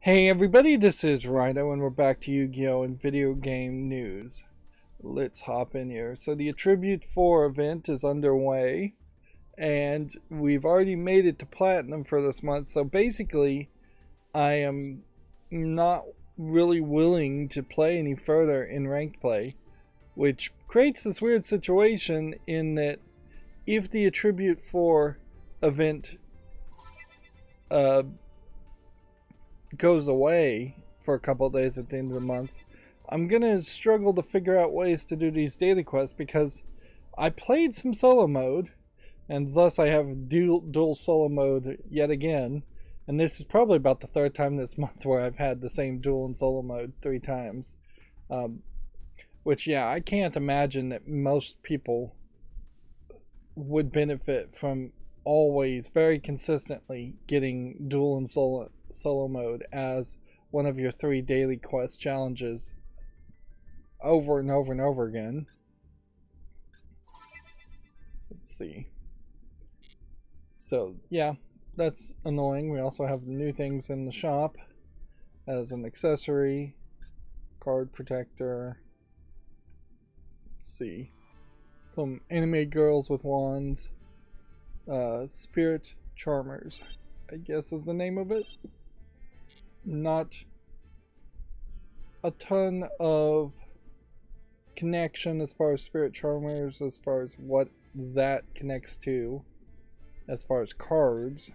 Hey everybody, this is Rydo and we're back to Yu-Gi-Oh! And video game news. Let's hop in here. So the Attribute 4 event is underway and we've already made it to Platinum for this month. So basically, I am not really willing to play any further in ranked play, which creates this weird situation in that if the Attribute 4 event goes away for a couple of days at the end of the month, I'm gonna struggle to figure out ways to do these daily quests because I played some solo mode and thus I have dual solo mode yet again, and this is probably about the third time this month where I've had the same dual and solo mode 3 times, which yeah, I can't imagine that most people would benefit from always very consistently getting dual and solo mode as one of your 3 daily quest challenges over and over and over again. Let's see. So yeah, that's annoying. We also have new things in the shop as an accessory, card protector. Let's see, some anime girls with wands, spirit charmers, I guess is the name of it. Not a ton of connection as far as spirit charmers, as far as what that connects to, as far as cards.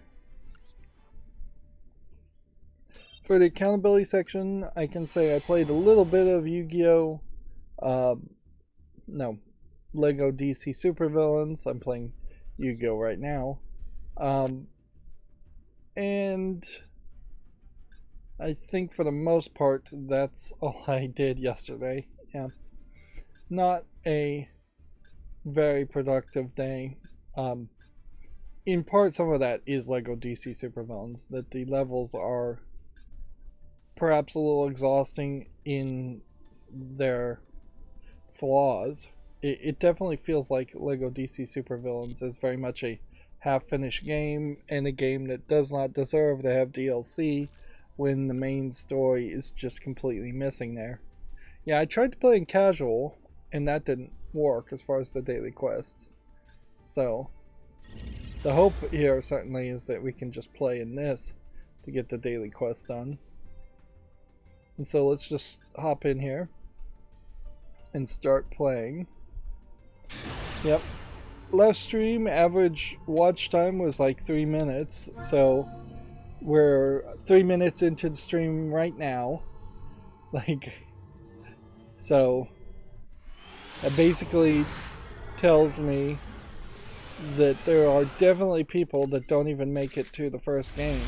For the accountability section, I can say I played a little bit of Yu-Gi-Oh! Lego DC Supervillains. I'm playing Yu-Gi-Oh! Right now. And I think for the most part, that's all I did yesterday. Yeah. Not a very productive day. In part, some of that is Lego DC Supervillains, that the levels are perhaps a little exhausting in their flaws. It definitely feels like Lego DC Supervillains is very much a half-finished game, and a game that does not deserve to have DLC when the main story is just completely missing there. Yeah, I tried to play in casual, and that didn't work as far as the daily quests. So, the hope here certainly is that we can just play in this to get the daily quest done. And so let's just hop in here and start playing. Yep. Last stream, average watch time was like 3 minutes, so we're 3 minutes into the stream right now. So that basically tells me that there are definitely people that don't even make it to the first game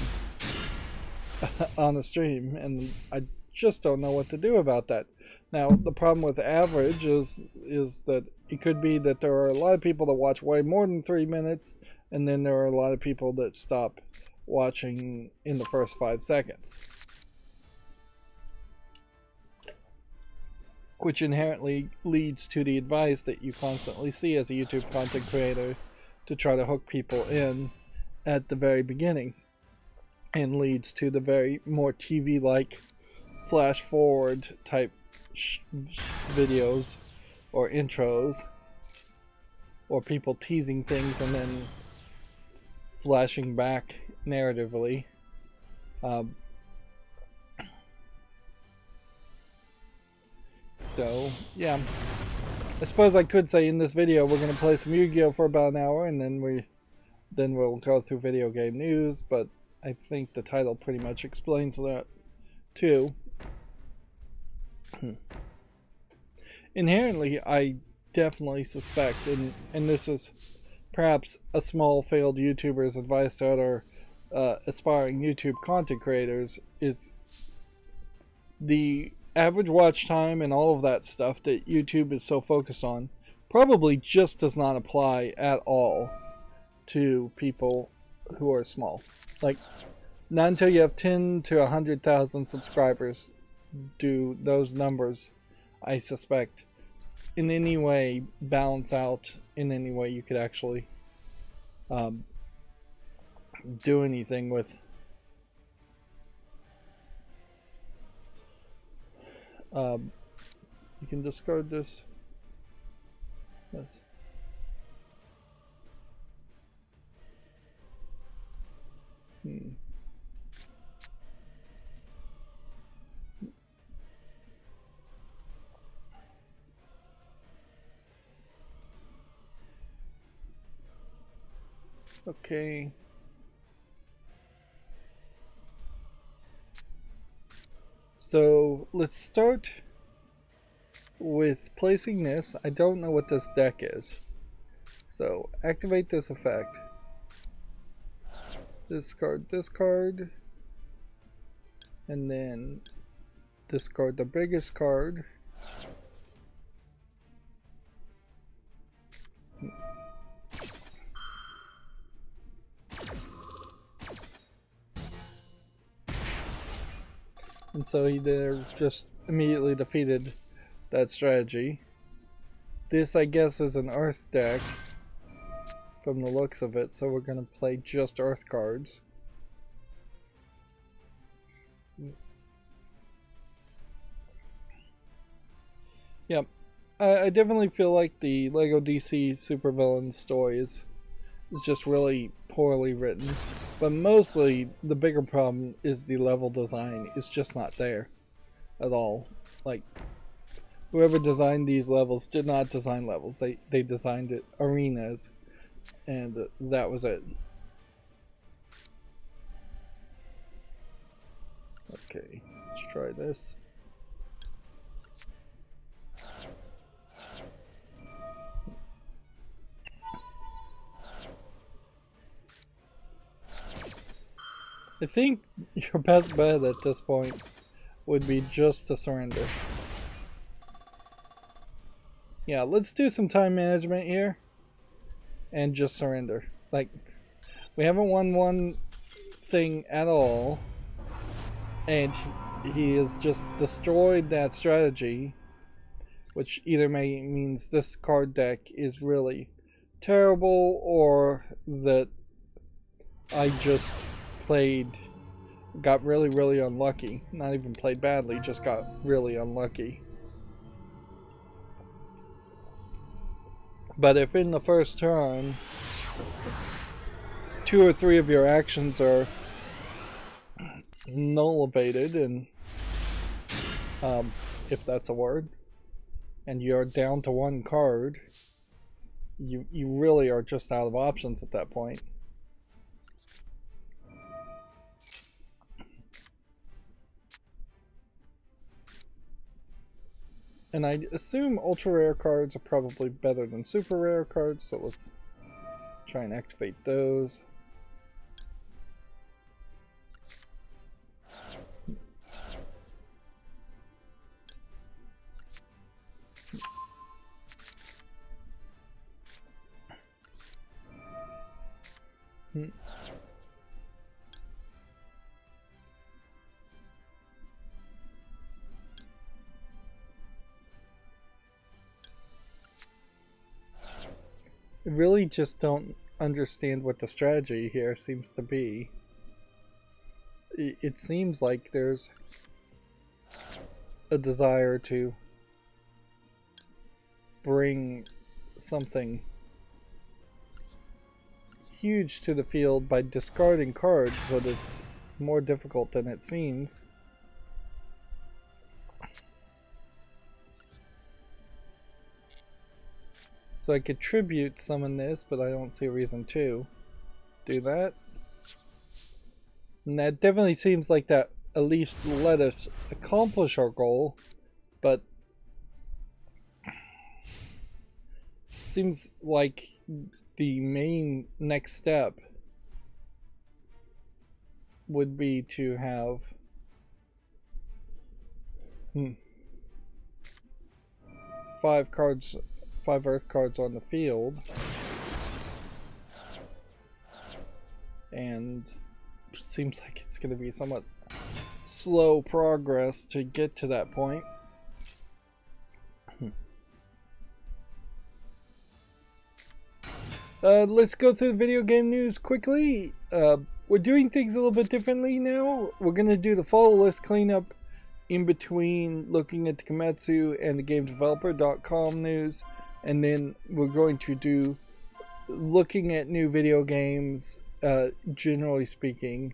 on the stream, and I just don't know what to do about that. Now, the problem with average is that it could be that there are a lot of people that watch way more than 3 minutes, and then there are a lot of people that stop watching in the first 5 seconds. Which inherently leads to the advice that you constantly see as a YouTube content creator to try to hook people in at the very beginning, and leads to the very more TV-like flash forward type videos or intros, or people teasing things and then flashing back narratively. So yeah, I suppose I could say in this video we're going to play some Yu-Gi-Oh! For about an hour, and then we'll go through video game news, but I think the title pretty much explains that too. Inherently, I definitely suspect, and this is perhaps a small failed YouTuber's advice to other aspiring YouTube content creators, is the average watch time and all of that stuff that YouTube is so focused on probably just does not apply at all to people who are small. Like, not until you have 10 to 100,000 subscribers do those numbers, I suspect, in any way balance out in any way you could actually do anything with You can discard this. Yes. Okay. So let's start with placing this. I don't know what this deck is. So activate this effect. Discard this card. And then discard the biggest card. And so he there just immediately defeated that strategy. This, I guess, is an Earth deck from the looks of it, so we're going to play just Earth cards. Yep. I definitely feel like the LEGO DC supervillain story is just really poorly written. But mostly, the bigger problem is the level design is just not there at all. Like, whoever designed these levels did not design levels. They designed it arenas, and that was it. Okay, let's try this. I think your best bet at this point would be just to surrender. Yeah, let's do some time management here and just surrender. Like, we haven't won one thing at all, and he has just destroyed that strategy, which either means this card deck is really terrible, or that I just got really unlucky. Not even played badly, just got really unlucky. But if in the first turn 2 or 3 of your actions are nullivated, and if that's a word, and you're down to 1 card, you really are just out of options at that point. And I assume ultra rare cards are probably better than super rare cards, so let's try and activate those. I really just don't understand what the strategy here seems to be. It seems like there's a desire to bring something huge to the field by discarding cards, but it's more difficult than it seems. So I could tribute summon this, but I don't see a reason to do that. And that definitely seems like that at least let us accomplish our goal, but seems like the main next step would be to have 5 cards, 5 Earth cards on the field, and it seems like it's going to be somewhat slow progress to get to that point. Let's go through the video game news quickly. We're doing things a little bit differently now. We're going to do the follow list cleanup in between looking at the Kimetsu and the GameDeveloper.com news, and then we're going to do looking at new video games, generally speaking,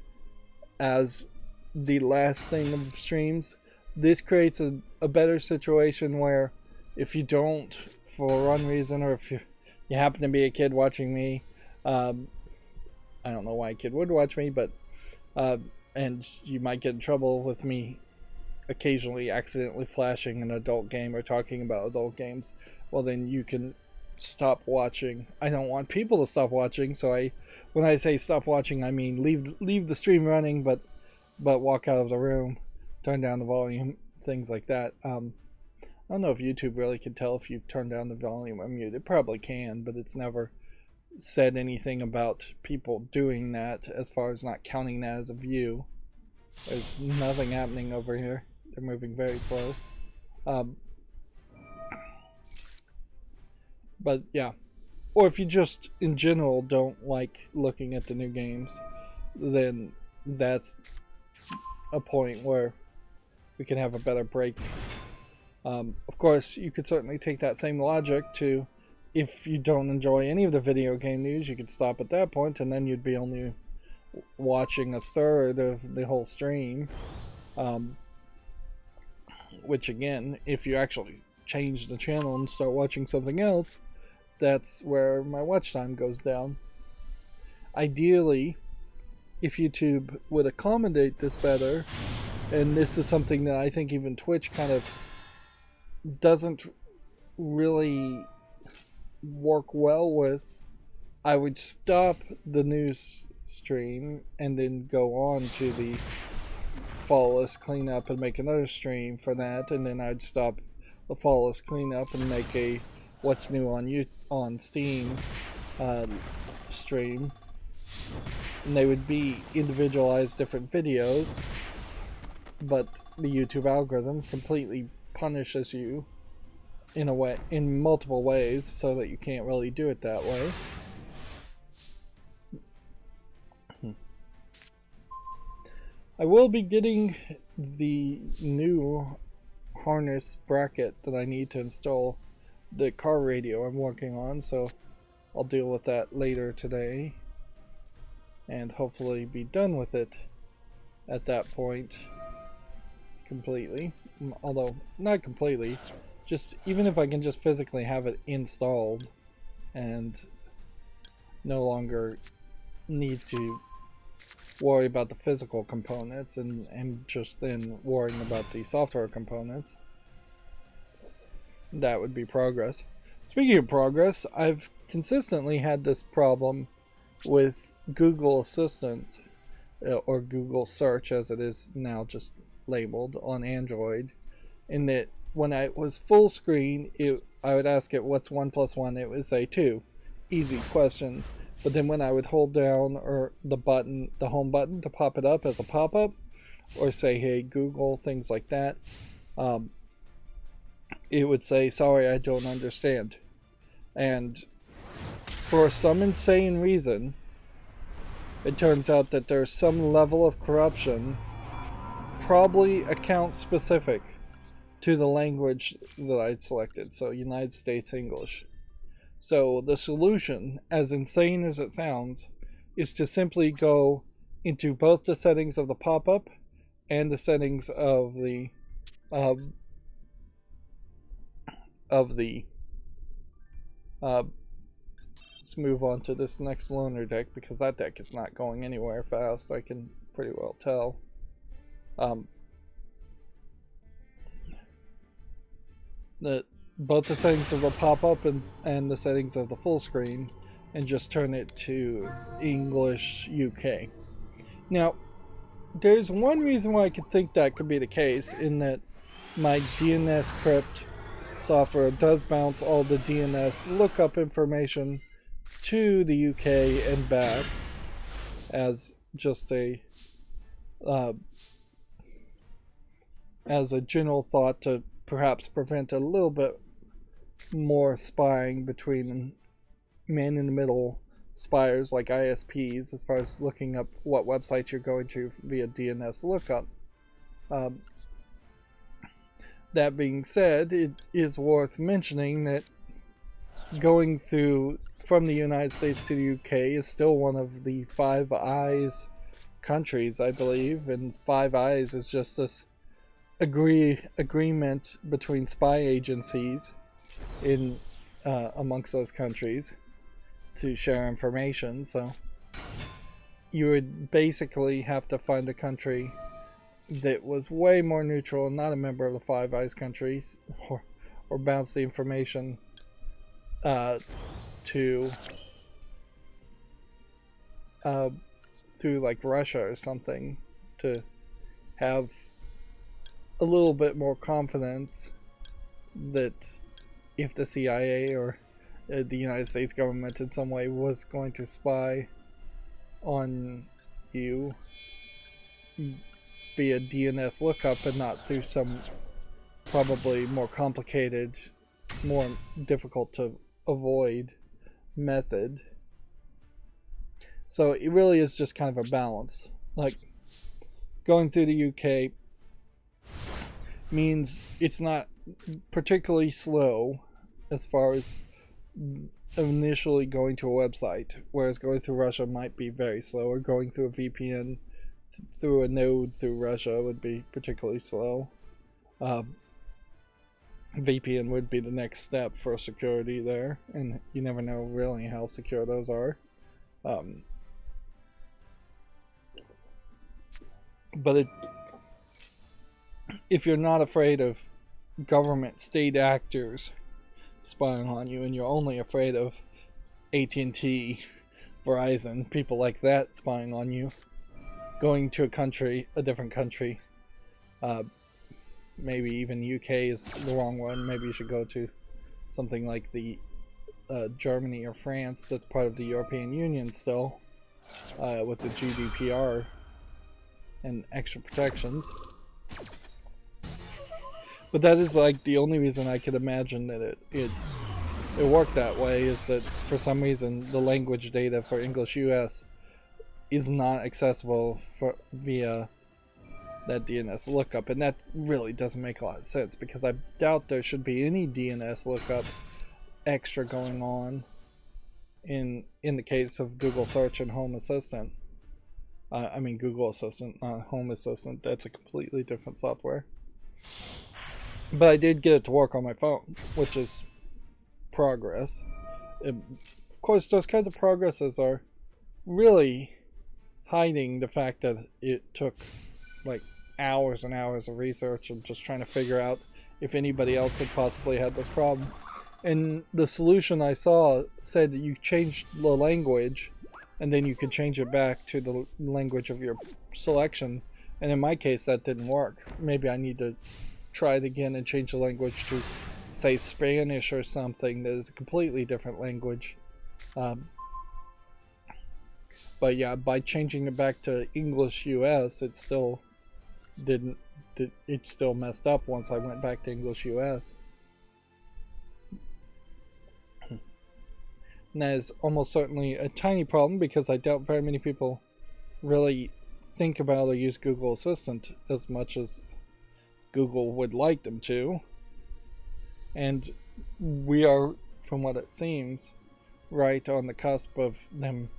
as the last thing of streams. This creates a better situation where if you don't, for one reason, or if you happen to be a kid watching me, I don't know why a kid would watch me, but and you might get in trouble with me occasionally accidentally flashing an adult game or talking about adult games, well then you can stop watching. I don't want people to stop watching, so when I say stop watching, I mean leave the stream running, but walk out of the room, turn down the volume, things like that. I don't know if YouTube really can tell if you turn down the volume or mute. It probably can, but it's never said anything about people doing that as far as not counting that as a view. There's nothing happening over here. They're moving very slow. But yeah. Or if you just in general don't like looking at the new games, then that's a point where we can have a better break. Of course, you could certainly take that same logic to if you don't enjoy any of the video game news, you could stop at that point, and then you'd be only watching a third of the whole stream. Which again, if you actually change the channel and start watching something else, that's where my watch time goes down. Ideally, if YouTube would accommodate this better, and this is something that I think even Twitch kind of doesn't really work well with, I would stop the news stream and then go on to the Flawless cleanup and make another stream for that, and then I'd stop the Flawless cleanup and make a what's new on Steam stream, and they would be individualized different videos, but the YouTube algorithm completely punishes you in multiple ways, so that you can't really do it that way. I will be getting the new harness bracket that I need to install the car radio I'm working on, so I'll deal with that later today and hopefully be done with it at that point completely. Although not completely, just even if I can just physically have it installed and no longer need to worry about the physical components and just then worrying about the software components, that would be progress. Speaking of progress, I've consistently had this problem with Google Assistant, or Google Search as it is now just labeled on Android, in that when I was full screen, I would ask it what's 1 plus 1, it would say 2. Easy question. But then when I would hold down the home button to pop it up as a pop-up, or say hey Google, things like that, it would say sorry, I don't understand. And for some insane reason, it turns out that there's some level of corruption, probably account specific to the language that I'd selected, so United States English. So the solution, as insane as it sounds, is to simply go into both the settings of the pop-up and the settings of the let's move on to this next loaner deck, because that deck is not going anywhere fast, I can pretty well tell. Both the settings of the pop-up and the settings of the full screen, and just turn it to English UK. Now, there's one reason why I could think that could be the case, in that my DNS crypt software does bounce all the DNS lookup information to the UK and back as just as a general thought to perhaps prevent a little bit more spying between man-in-the-middle spires like ISPs as far as looking up what website you're going to via DNS lookup. that being said, it is worth mentioning that going through from the United States to the UK is still one of the Five Eyes countries, I believe, and Five Eyes is just this agreement between spy agencies in amongst those countries to share information. So you would basically have to find a country that was way more neutral, not a member of the Five Eyes countries, or bounce the information to through like Russia or something, to have a little bit more confidence that if the CIA or the United States government in some way was going to spy on you via DNS lookup and not through some probably more complicated, more difficult to avoid method. So it really is just kind of a balance. Like, going through the UK means it's not particularly slow as far as initially going to a website, whereas going through Russia might be very slow, or going through a VPN through a node through Russia would be particularly slow. VPN would be the next step for security there, and you never know really how secure those are. But if you're not afraid of government state actors spying on you, and you're only afraid of AT&T, Verizon, people like that spying on you, going to a different country, maybe even UK is the wrong one. Maybe you should go to something like the Germany or France that's part of the European Union still, with the GDPR and extra protections. But that is like the only reason I could imagine that it worked that way, is that for some reason the language data for English US is not accessible via that DNS lookup, and that really doesn't make a lot of sense, because I doubt there should be any DNS lookup extra going on in the case of Google Search and Home Assistant. I mean Google Assistant, not Home Assistant. That's a completely different software. But I did get it to work on my phone, which is progress. Of course, those kinds of progresses are really hiding the fact that it took like hours and hours of research and just trying to figure out if anybody else had possibly had this problem. And the solution I saw said that you changed the language and then you could change it back to the language of your selection. And in my case, that didn't work. Maybe I need to try it again and change the language to, say, Spanish or something that is a completely different language. But yeah, by changing it back to English US, it still didn't. It still messed up once I went back to English US. And that is almost certainly a tiny problem, because I doubt very many people really think about or use Google Assistant as much as Google would like them to. And we are, from what it seems, right on the cusp of them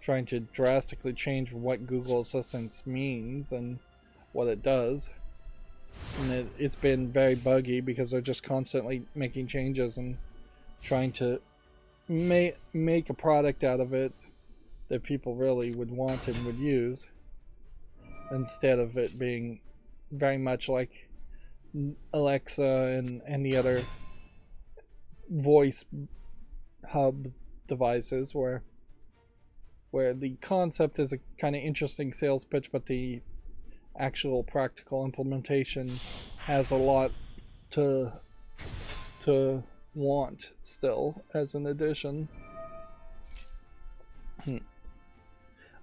trying to drastically change what Google Assistant means and what it does. And it's been very buggy, because they're just constantly making changes and trying to make a product out of it that people really would want and would use, instead of it being very much like Alexa and the other voice hub devices, where the concept is a kind of interesting sales pitch, but the actual practical implementation has a lot to want still as an addition.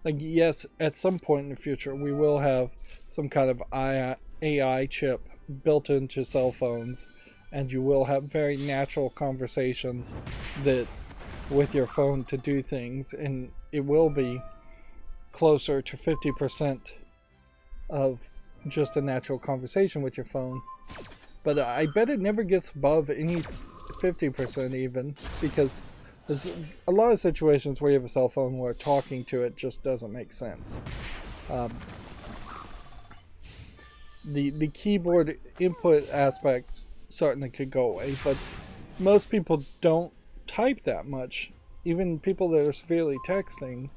Like, yes, at some point in the future we will have some kind of AI chip built into cell phones, and you will have very natural conversations that with your phone to do things, and it will be closer to 50% of just a natural conversation with your phone. But I bet it never gets above any 50% even, because there's a lot of situations where you have a cell phone where talking to it just doesn't make sense. The keyboard input aspect certainly could go away, but most people don't type that much. Even people that are severely texting,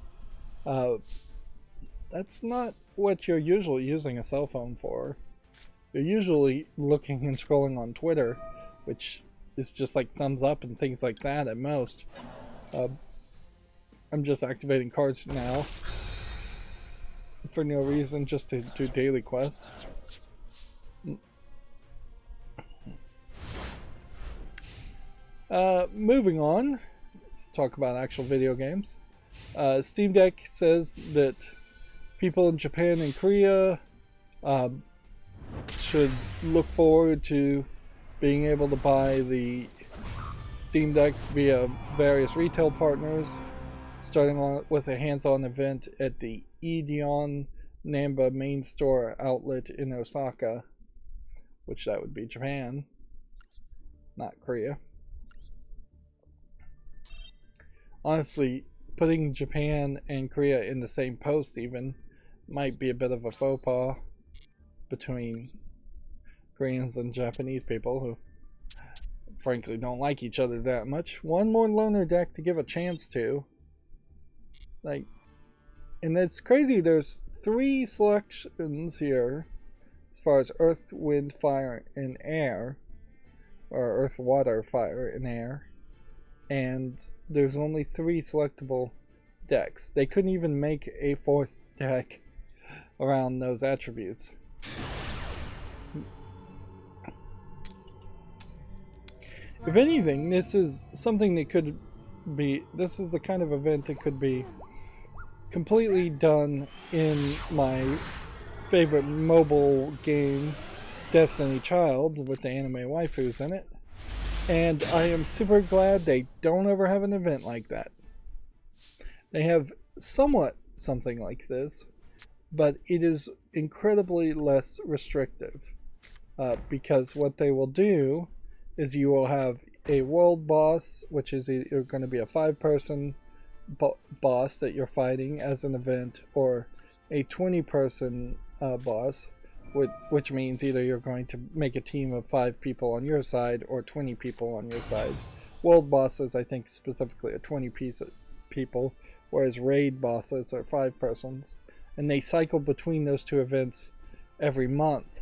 that's not what you're usually using a cell phone for. You're usually looking and scrolling on Twitter, which is just like thumbs up and things like that at most. I'm just activating cards now for no reason, just to do daily quests. Moving on, let's talk about actual video games. Steam Deck says that people in Japan and Korea should look forward to being able to buy the Steam Deck via various retail partners, starting with a hands-on event at the Ideon Namba main store outlet in Osaka, which that would be Japan, not Korea. Honestly, putting Japan and Korea in the same post even might be a bit of a faux pas between Koreans and Japanese people who frankly don't like each other that much. One more loner deck to give a chance to. Like, and it's crazy, there's 3 selections here as far as Earth, Wind, Fire, and Air, or Earth, Water, Fire, and Air, and there's only 3 selectable decks. They couldn't even make a 4th deck around those attributes. If anything, this is something that could be, this is the kind of event that could be completely done in my favorite mobile game, Destiny Child, with the anime waifus in it. And I am super glad they don't ever have an event like that. They have somewhat something like this, but it is incredibly less restrictive. Because what they will do is you will have a world boss, which is either going to be a 5-person boss that you're fighting as an event, or a 20-person boss, which means either you're going to make a team of 5 people on your side or 20 people on your side. World bosses, I think, specifically are 20 people, whereas raid bosses are 5 persons, and they cycle between those 2 events every month.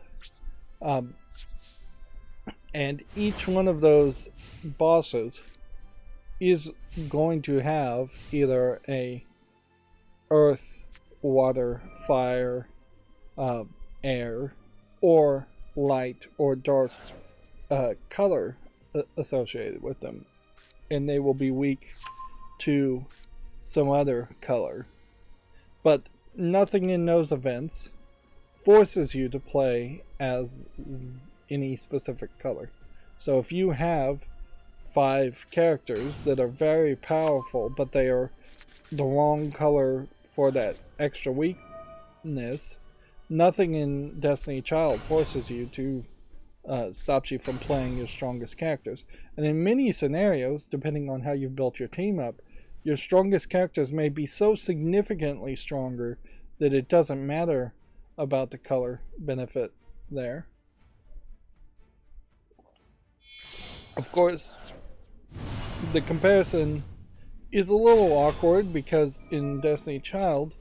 And each one of those bosses is going to have either a earth, water, fire, air, or light or dark color associated with them, and they will be weak to some other color. But nothing in those events forces you to play as any specific color. So if you have 5 characters that are very powerful, but they are the wrong color for that extra weakness, nothing in Destiny Child forces you to stops you from playing your strongest characters. And in many scenarios, depending on how you built your team up, your strongest characters may be so significantly stronger that it doesn't matter about the color benefit there. Of course, the comparison is a little awkward because in Destiny Child,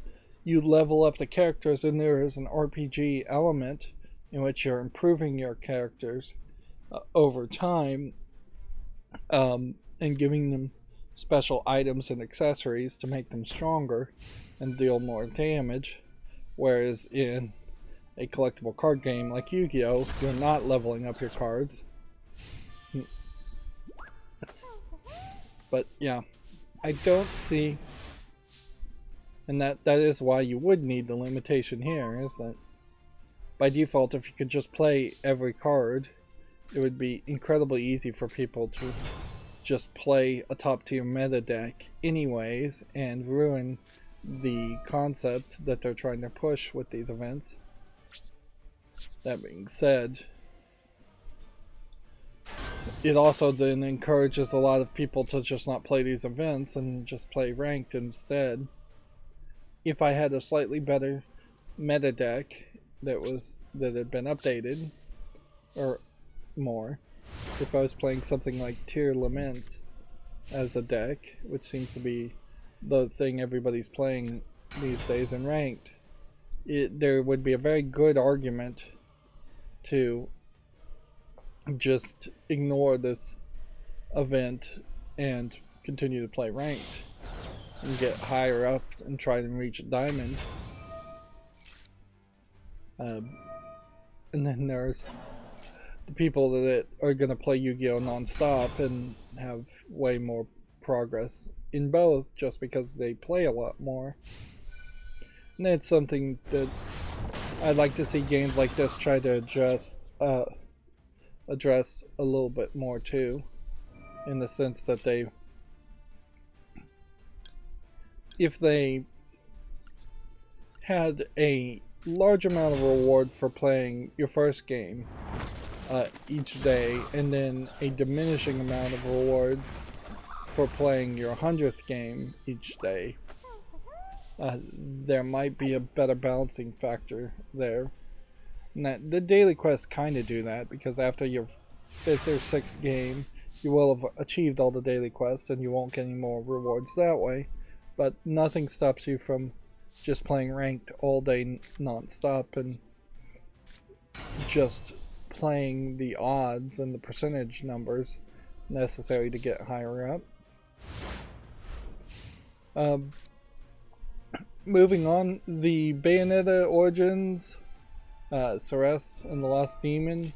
you level up the characters and there is an RPG element in which you're improving your characters over time and giving them special items and accessories to make them stronger and deal more damage. Whereas in a collectible card game like Yu-Gi-Oh, you're not leveling up your cards. But yeah, I don't see, and that is why you would need the limitation here, is that by default, if you could just play every card, it would be incredibly easy for people to just play a top tier meta deck anyways and ruin the concept that they're trying to push with these events. That being said, it also then encourages a lot of people to just not play these events and just play ranked instead. If I had a slightly better meta deck that had been updated or more, if I was playing something like Tier Laments as a deck, which seems to be the thing everybody's playing these days in ranked, there would be a very good argument to just ignore this event and continue to play ranked and get higher up and try to reach diamond. And then there's the people that are going to play Yu-Gi-Oh! Non-stop and have way more progress in both just because they play a lot more. And that's something that I'd like to see games like this try to address a little bit more too, in the sense that if they had a large amount of reward for playing your first game each day, and then a diminishing amount of rewards for playing your 100th game each day, there might be a better balancing factor there. And that, the daily quests kind of do that, because after your 5th or 6th game, you will have achieved all the daily quests and you won't get any more rewards that way. But nothing stops you from just playing ranked all day non-stop and just playing the odds and the percentage numbers necessary to get higher up. Moving on, the Bayonetta Origins, Ceres and the Lost Demon,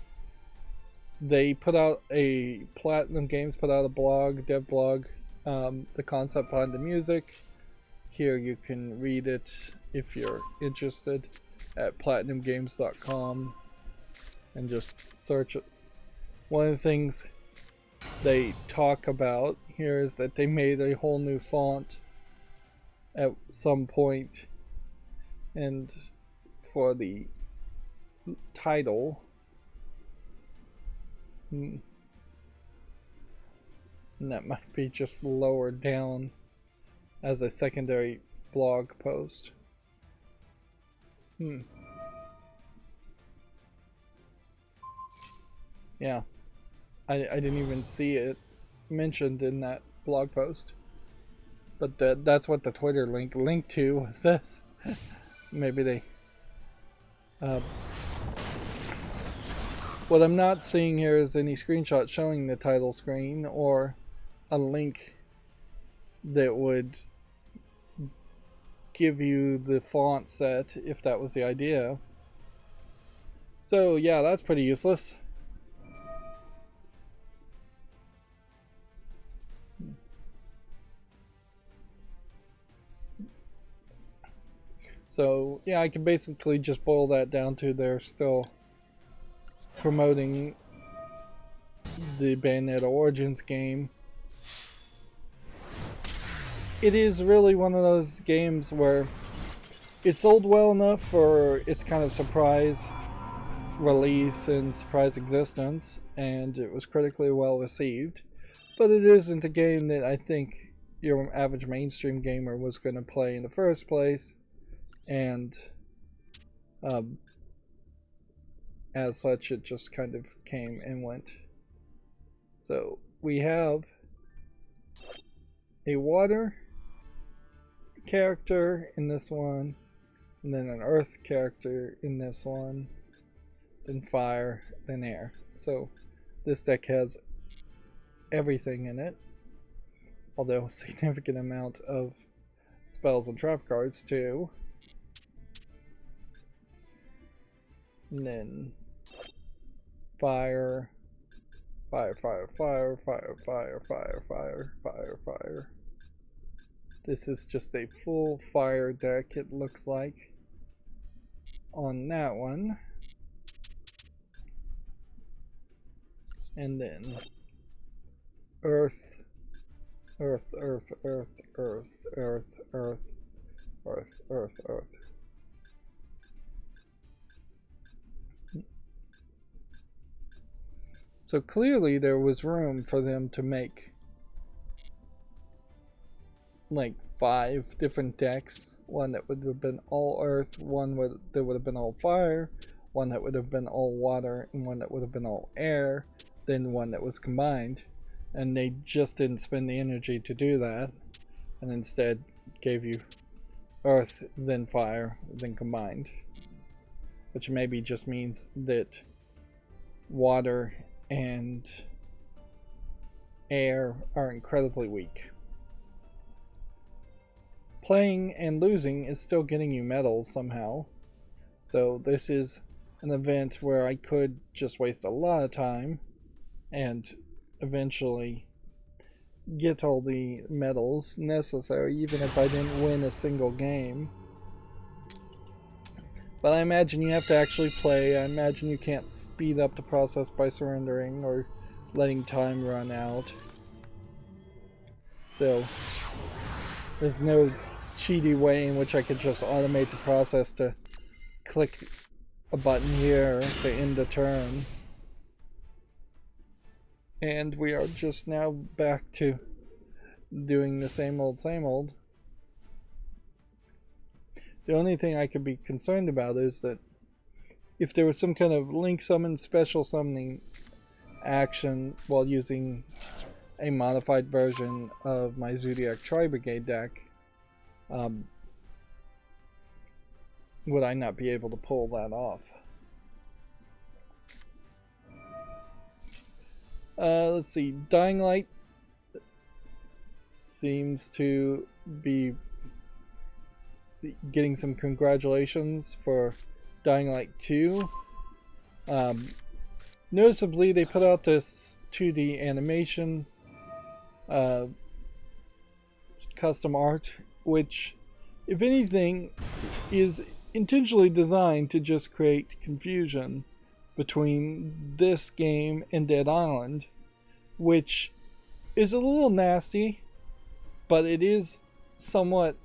they put out Platinum Games put out a blog, dev blog, the concept behind the music. Here you can read it if you're interested at platinumgames.com and just search it. One of the things they talk about here is that they made a whole new font at some point, and for the title, and that might be just lowered down as a secondary blog post. Yeah, I didn't even see it mentioned in that blog post, but that's what the Twitter link linked to was this. Maybe they what I'm not seeing here is any screenshot showing the title screen or a link that would give you the font set if that was the idea. So yeah, that's pretty useless. So yeah, I can basically just boil that down to they're still promoting the Bayonetta Origins game. It is really one of those games where it sold well enough for its kind of surprise release and surprise existence, and it was critically well received, but it isn't a game that I think your average mainstream gamer was going to play in the first place, and as such it just kind of came and went. So we have a water character in this one, and then an earth character in this one, then fire, then air. So this deck has everything in it, although a significant amount of spells and trap cards too. And then fire, fire, fire, fire, fire, fire, fire, fire, fire, fire. This is just a full fire deck, it looks like, on that one. And then earth, earth, earth, earth, earth, earth, earth, earth, earth, earth. So clearly there was room for them to make like 5 different decks. One that would have been all earth, one that would have been all fire, one that would have been all water, and one that would have been all air, then one that was combined. And they just didn't spend the energy to do that, and instead gave you earth, then fire, then combined. Which maybe just means that water and air are incredibly weak. Playing and losing is still getting you medals somehow. So this is an event where I could just waste a lot of time and eventually get all the medals necessary, even if I didn't win a single game. But I imagine you have to actually play. I imagine you can't speed up the process by surrendering or letting time run out. So there's no cheaty way in which I could just automate the process to click a button here to end the turn. And we are just now back to doing the same old, same old. The only thing I could be concerned about is that if there was some kind of link summon, special summoning action while using a modified version of my Zodiac Tri-Brigade deck, would I not be able to pull that off? Let's see. Dying Light seems to be getting some congratulations for Dying Light 2. Noticeably, they put out this 2D animation custom art, which, if anything, is intentionally designed to just create confusion between this game and Dead Island, which is a little nasty, but it is somewhat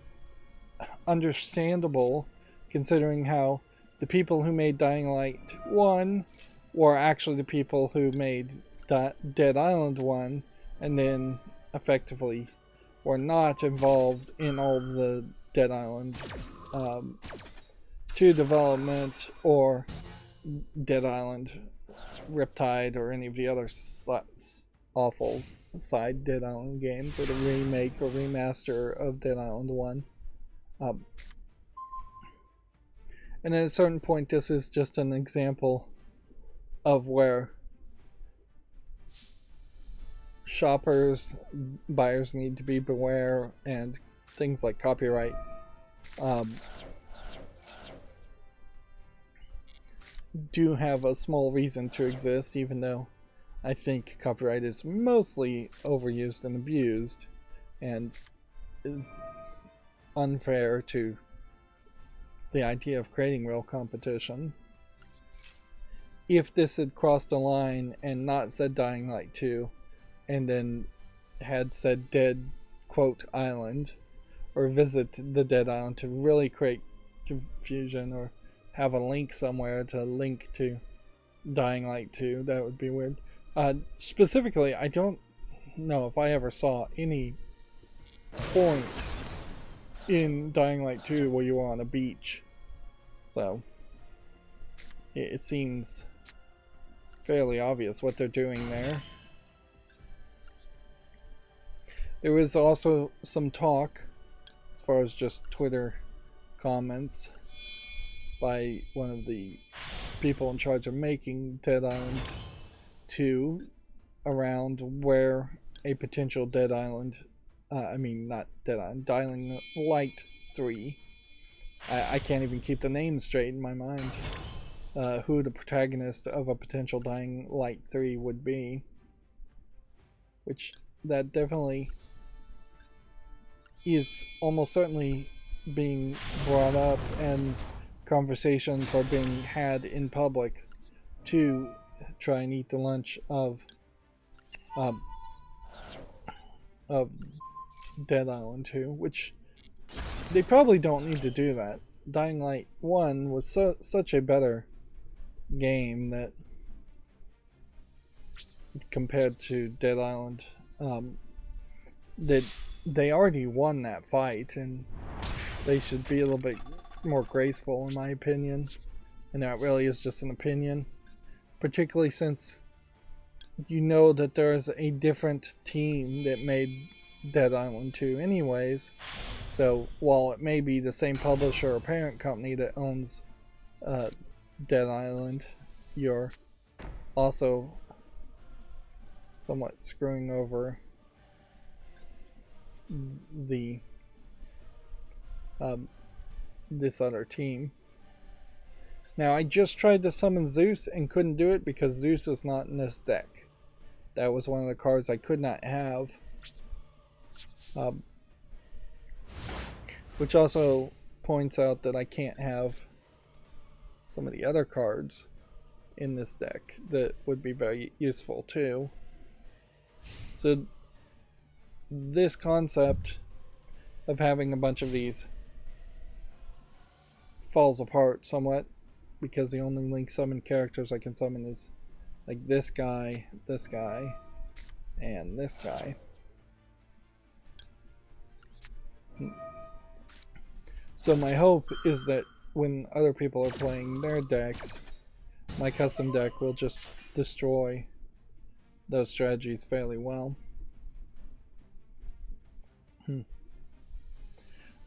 understandable considering how the people who made Dying Light 1 were actually the people who made Dead Island 1 and then effectively were not involved in all the Dead Island 2 development or Dead Island Riptide or any of the other awful side Dead Island games, or the remake or remaster of Dead Island 1. And at a certain point, this is just an example of where buyers need to be beware, and things like copyright do have a small reason to exist, even though I think copyright is mostly overused and abused and unfair to the idea of creating real competition. If this had crossed a line and not said Dying Light 2 and then had said Dead Island or Visit the Dead Island to really create confusion, or have a link somewhere to link to Dying Light 2, that would be weird. Specifically, I don't know if I ever saw any point in Dying Light 2 where you were on a beach. So it seems fairly obvious what they're doing there. There was also some talk, as far as just Twitter comments, by one of the people in charge of making Dead Island 2 around where a potential Dead Island, not Dead Island, Dying Light 3. I can't even keep the name straight in my mind. Who the protagonist of a potential Dying Light 3 would be. Which, that definitely is almost certainly being brought up, and conversations are being had in public to try and eat the lunch of Dead Island 2, which they probably don't need to do that. Dying Light 1 was such a better game that compared to Dead Island. That they already won that fight, and they should be a little bit more graceful, in my opinion. And that really is just an opinion, particularly since you know that there is a different team that made Dead Island 2 anyways. So while it may be the same publisher or parent company that owns Dead Island, you're also somewhat screwing over the this other team. Now, I just tried to summon Zeus and couldn't do it because Zeus is not in this deck. That was one of the cards I could not have. Which also points out that I can't have some of the other cards in this deck that would be very useful too. So this concept of having a bunch of these falls apart somewhat, because the only link summon characters I can summon is like this guy, and this guy. So my hope is that when other people are playing their decks, my custom deck will just destroy those strategies fairly well.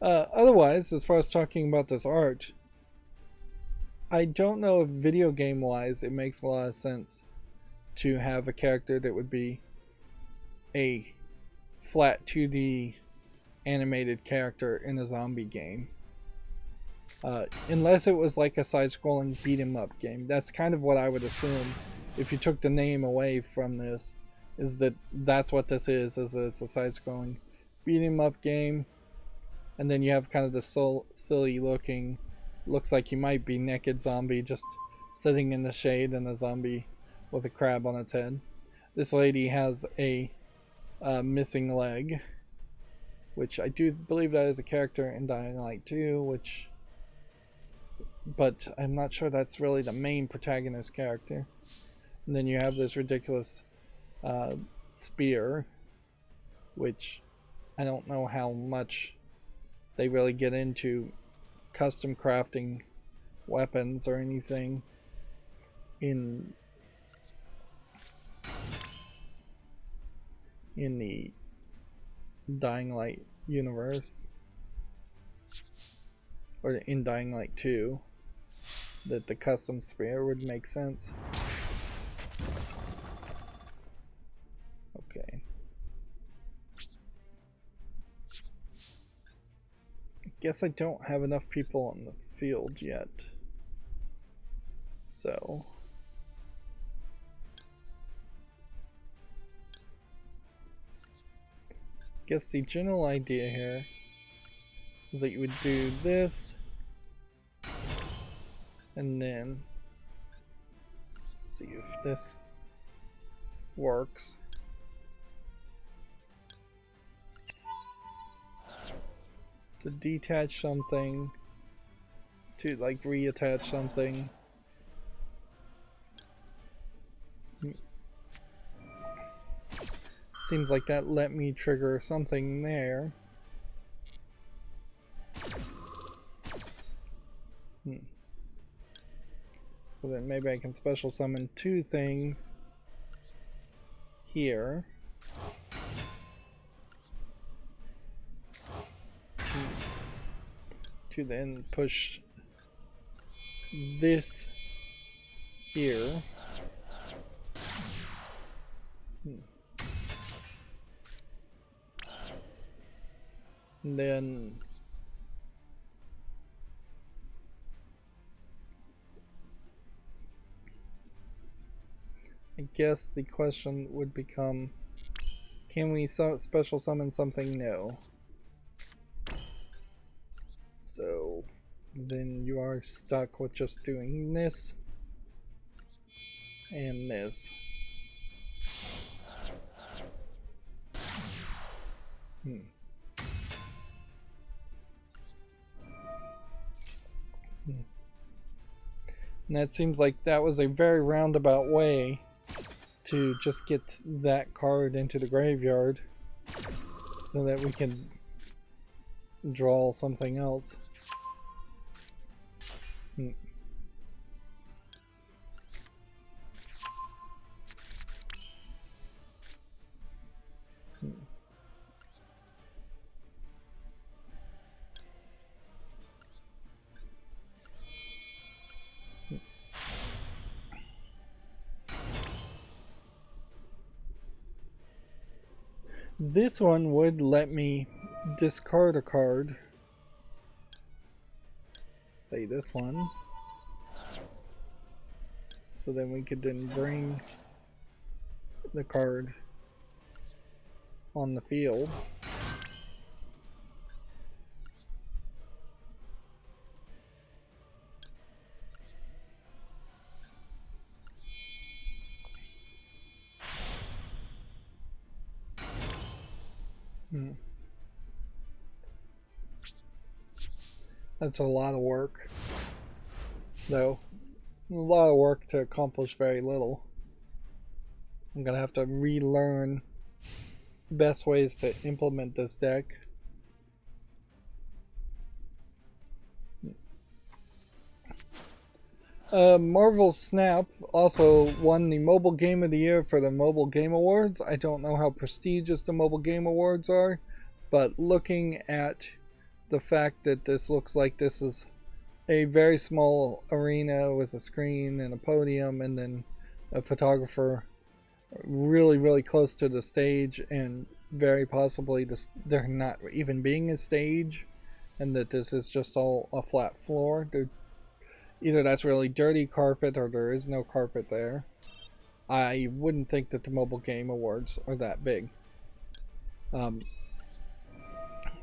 Otherwise, as far as talking about this art, I don't know if video game wise it makes a lot of sense to have a character that would be a flat 2D animated character in a zombie game. Unless it was like a side-scrolling beat-em-up game. That's kind of what I would assume if you took the name away from this, is that that's what this is it's a side-scrolling beat-em-up game. And then you have kind of the silly looking, looks like he might be naked zombie just sitting in the shade, and a zombie with a crab on its head. This lady has a missing leg, which I do believe that is a character in Dying Light 2, but I'm not sure that's really the main protagonist character. And then you have this ridiculous spear, which I don't know how much they really get into custom crafting weapons or anything in the Dying Light universe, or in Dying Light 2, that the custom spear would make sense. Okay. I guess I don't have enough people on the field yet. So I guess the general idea here is that you would do this, and then see if this works. To detach something, to like reattach something. Seems like that let me trigger something there. So then maybe I can special summon two things here. To then push this here. And then I guess the question would become, can we special summon something new? So then you are stuck with just doing this and this. And that seems like that was a very roundabout way to just get that card into the graveyard so that we can draw something else. This one would let me discard a card. Say this one. So then we could then bring the card on the field. That's a lot of work, though. A lot of work to accomplish very little. I'm gonna have to relearn best ways to implement this deck. Marvel Snap also won the Mobile Game of the Year for the Mobile Game Awards. I don't know how prestigious the Mobile Game Awards are, but looking at the fact that this looks like this is a very small arena with a screen and a podium and then a photographer really, really close to the stage, and very possibly there not even being a stage, and that this is just all a flat floor. Either that's really dirty carpet or there is no carpet there. I wouldn't think that the Mobile Game Awards are that big.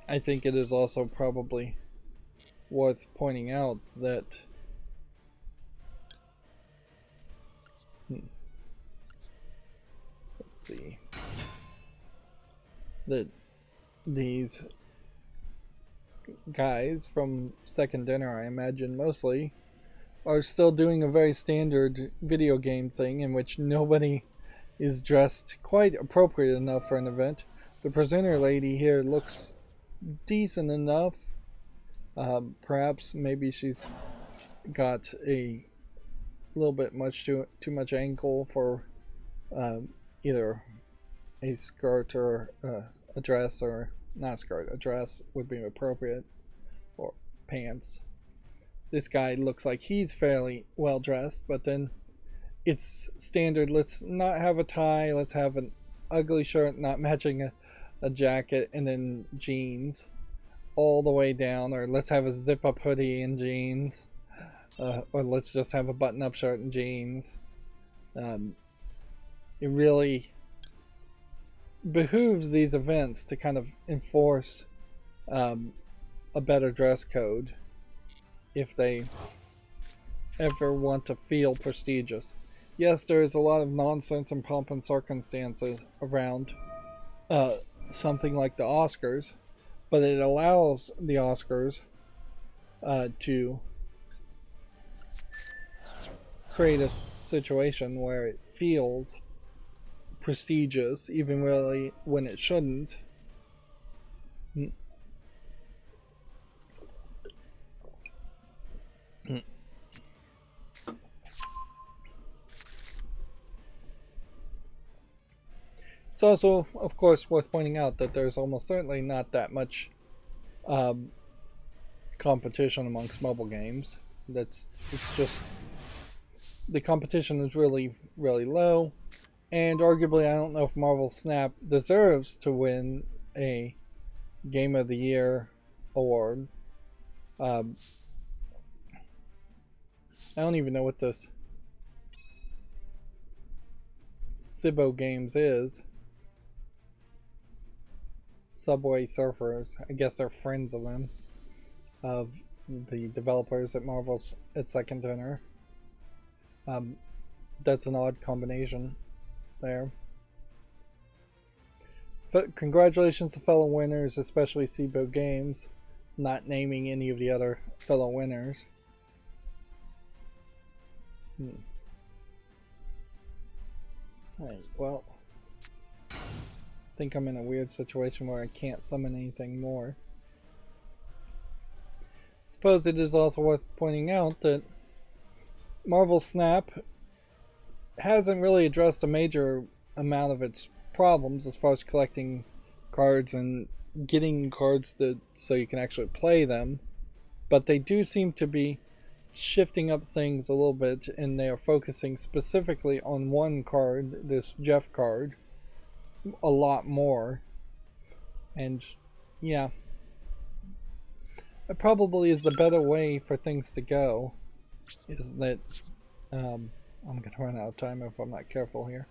I think it is also probably worth pointing out that let's see, that these guys from Second Dinner, I imagine mostly, are still doing a very standard video game thing in which nobody is dressed quite appropriate enough for an event. The presenter lady here looks decent enough. Perhaps maybe she's got a little bit too much ankle for either a skirt or a dress, or not a skirt, a dress would be appropriate, or pants. This guy looks like he's fairly well dressed, but then it's standard. Let's not have a tie, let's have an ugly shirt not matching a jacket, and then jeans all the way down, or let's have a zip-up hoodie and jeans, or let's just have a button-up shirt and jeans. It really behooves these events to kind of enforce a better dress code if they ever want to feel prestigious. Yes, there is a lot of nonsense and pomp and circumstances around something like the Oscars, but it allows the Oscars to create a situation where it feels prestigious, even really when it shouldn't. It's also, of course, worth pointing out that there's almost certainly not that much competition amongst mobile games. It's just the competition is really, really low, and arguably I don't know if Marvel Snap deserves to win a Game of the Year award. I don't even know what this Cibo Games is. Subway Surfers. I guess they're friends of them, of the developers at Marvel's at Second Dinner. That's an odd combination there. Congratulations to fellow winners, especially Cibo Games, not naming any of the other fellow winners. Alright, well, I think I'm in a weird situation where I can't summon anything more. I suppose it is also worth pointing out that Marvel Snap hasn't really addressed a major amount of its problems as far as collecting cards and getting cards so you can actually play them, but they do seem to be shifting up things a little bit, and they are focusing specifically on one card, this Jeff card, a lot more. And yeah, it probably is the better way for things to go, is that I'm going to run out of time if I'm not careful here.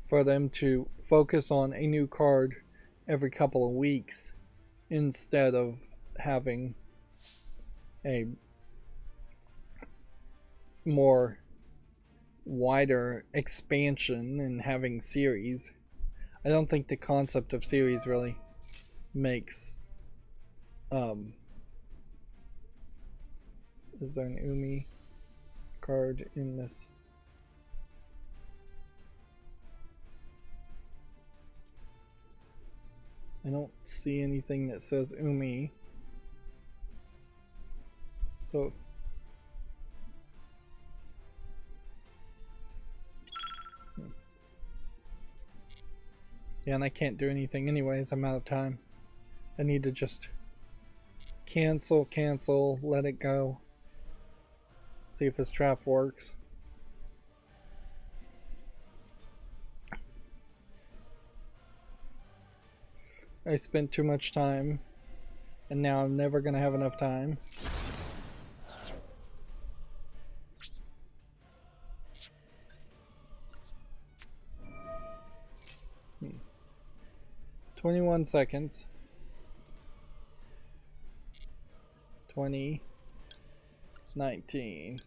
For them to focus on a new card every couple of weeks instead of having a more wider expansion and having series. I don't think the concept of series really makes is there an Umi card in this? I don't see anything that says Umi. So yeah, and I can't do anything anyways. I'm out of time. I need to just cancel, let it go. See if this trap works. I spent too much time, and now I'm never gonna have enough time. — 21 seconds. 20, 19,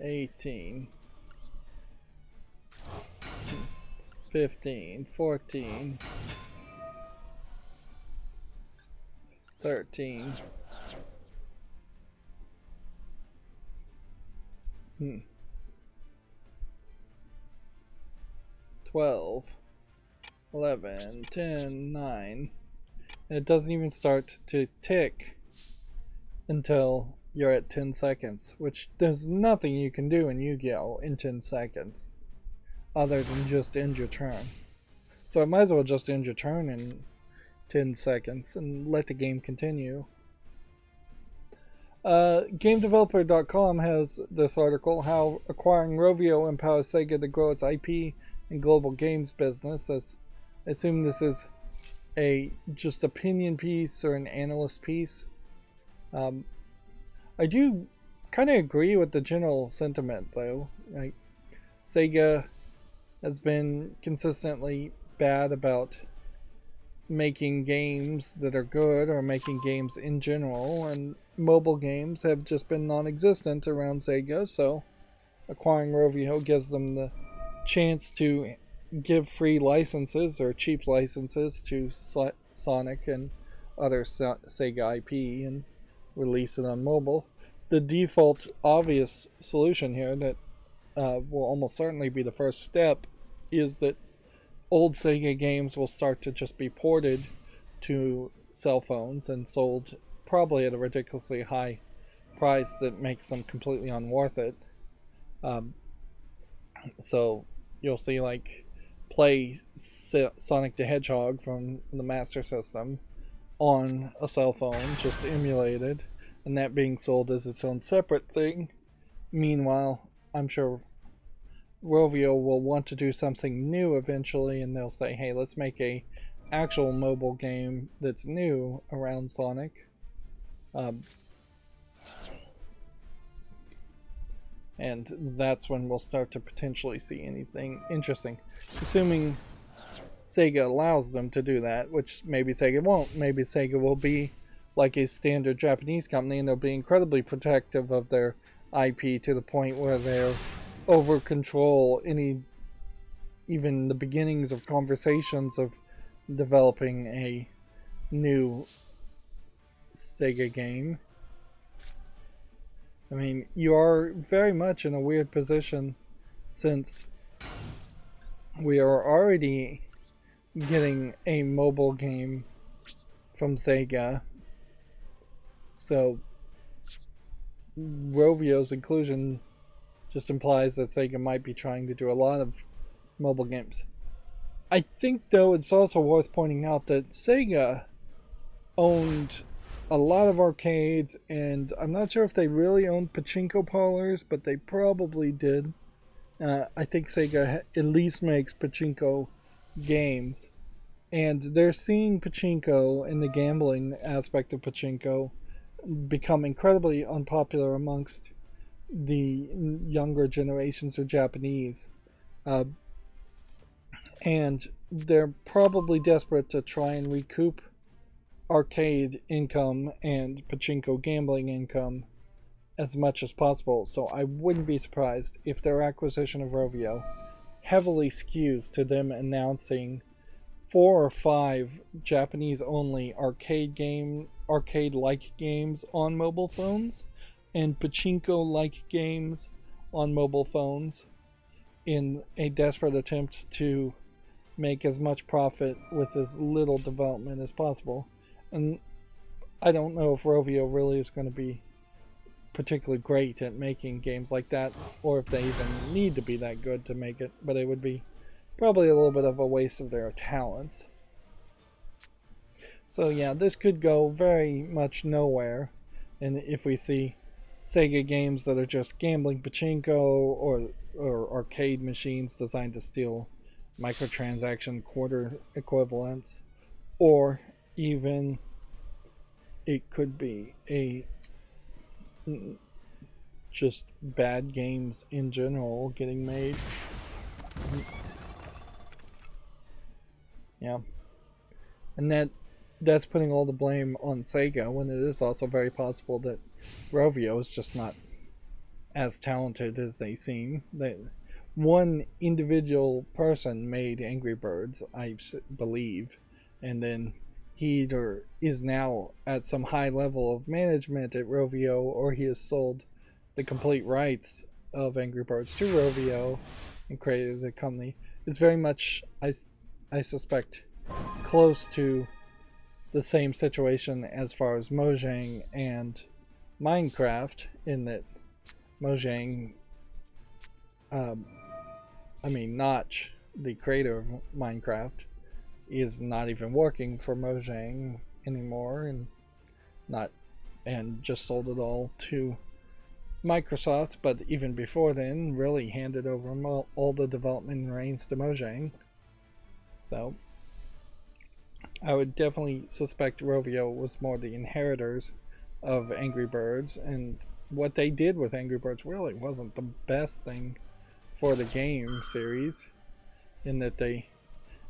18, 15, 14, 13. 12, 11, 10, 9. And it doesn't even start to tick until you're at 10 seconds, which there's nothing you can do in Yu-Gi-Oh! In 10 seconds other than just end your turn. So I might as well just end your turn in 10 seconds and let the game continue. GameDeveloper.com has this article, how acquiring Rovio empowers Sega to grow its IP and global games business. As I assume this is a just opinion piece or an analyst piece. I do kind of agree with the general sentiment, though. Like, Sega has been consistently bad about making games that are good or making games in general, and mobile games have just been non-existent around Sega, so acquiring Rovio gives them the chance to give free licenses or cheap licenses to Sonic and other Sega IP and release it on mobile. The default obvious solution here that will almost certainly be the first step is that old Sega games will start to just be ported to cell phones and sold probably at a ridiculously high price that makes them completely unworth it. So you'll see, like, play Sonic the Hedgehog from the Master System on a cell phone, just emulated, and that being sold as its own separate thing. Meanwhile, I'm sure Rovio will want to do something new eventually, and they'll say, hey, let's make a actual mobile game that's new around Sonic. And that's when we'll start to potentially see anything interesting. Assuming Sega allows them to do that, which maybe Sega won't. Maybe Sega will be like a standard Japanese company and they'll be incredibly protective of their IP to the point where they'll over control even the beginnings of conversations of developing a new Sega game. I mean, you are very much in a weird position since we are already getting a mobile game from Sega. So Rovio's inclusion just implies that Sega might be trying to do a lot of mobile games. I think, though, it's also worth pointing out that Sega owned a lot of arcades, and I'm not sure if they really owned pachinko parlors, but they probably did. I think Sega at least makes pachinko games, and they're seeing pachinko and the gambling aspect of pachinko become incredibly unpopular amongst the younger generations of Japanese. And they're probably desperate to try and recoup arcade income and pachinko gambling income as much as possible. So I wouldn't be surprised if their acquisition of Rovio heavily skews to them announcing 4 or 5 Japanese-only arcade-like games on mobile phones and pachinko-like games on mobile phones in a desperate attempt to make as much profit with as little development as possible. And I don't know if Rovio really is going to be particularly great at making games like that, or if they even need to be that good to make it, but it would be probably a little bit of a waste of their talents. So yeah, this could go very much nowhere, and if we see Sega games that are just gambling pachinko or arcade machines designed to steal microtransaction quarter equivalents, or even it could be just bad games in general getting made. Yeah. And that's putting all the blame on Sega, when it is also very possible that Rovio is just not as talented as they seem. One individual person made Angry Birds, I believe, and then he either is now at some high level of management at Rovio, or he has sold the complete rights of Angry Birds to Rovio and created the company. It's very much, I suspect, close to the same situation as far as Mojang and Minecraft, in that Mojang, Notch, the creator of Minecraft, is not even working for Mojang anymore, and just sold it all to Microsoft, but even before then really handed over all the development reins to Mojang. So I would definitely suspect Rovio was more the inheritors of Angry Birds, and what they did with Angry Birds really wasn't the best thing for the game series, in that they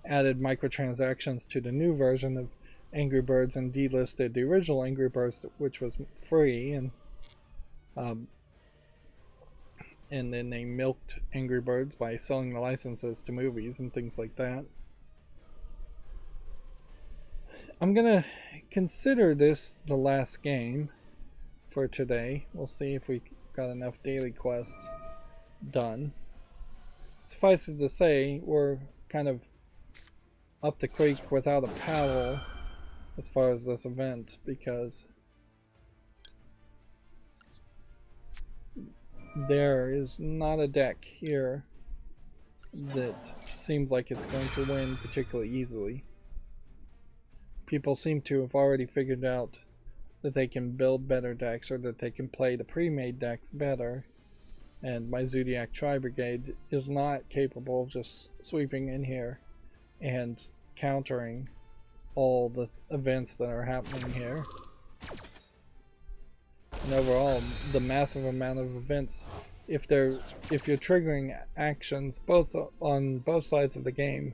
added microtransactions to the new version of Angry Birds and delisted the original Angry Birds, which was free, and then they milked Angry Birds by selling the licenses to movies and things like that. I'm gonna consider this the last game for today. We'll see if we got enough daily quests done. Suffice it to say, we're kind of up the creek without a paddle as far as this event, because there is not a deck here that seems like it's going to win particularly easily. People seem to have already figured out that they can build better decks, or that they can play the pre-made decks better, and my Zodiac Tri-Brigade is not capable of just sweeping in here and countering all the events that are happening here. And overall, the massive amount of events, if you're triggering actions on both sides of the game,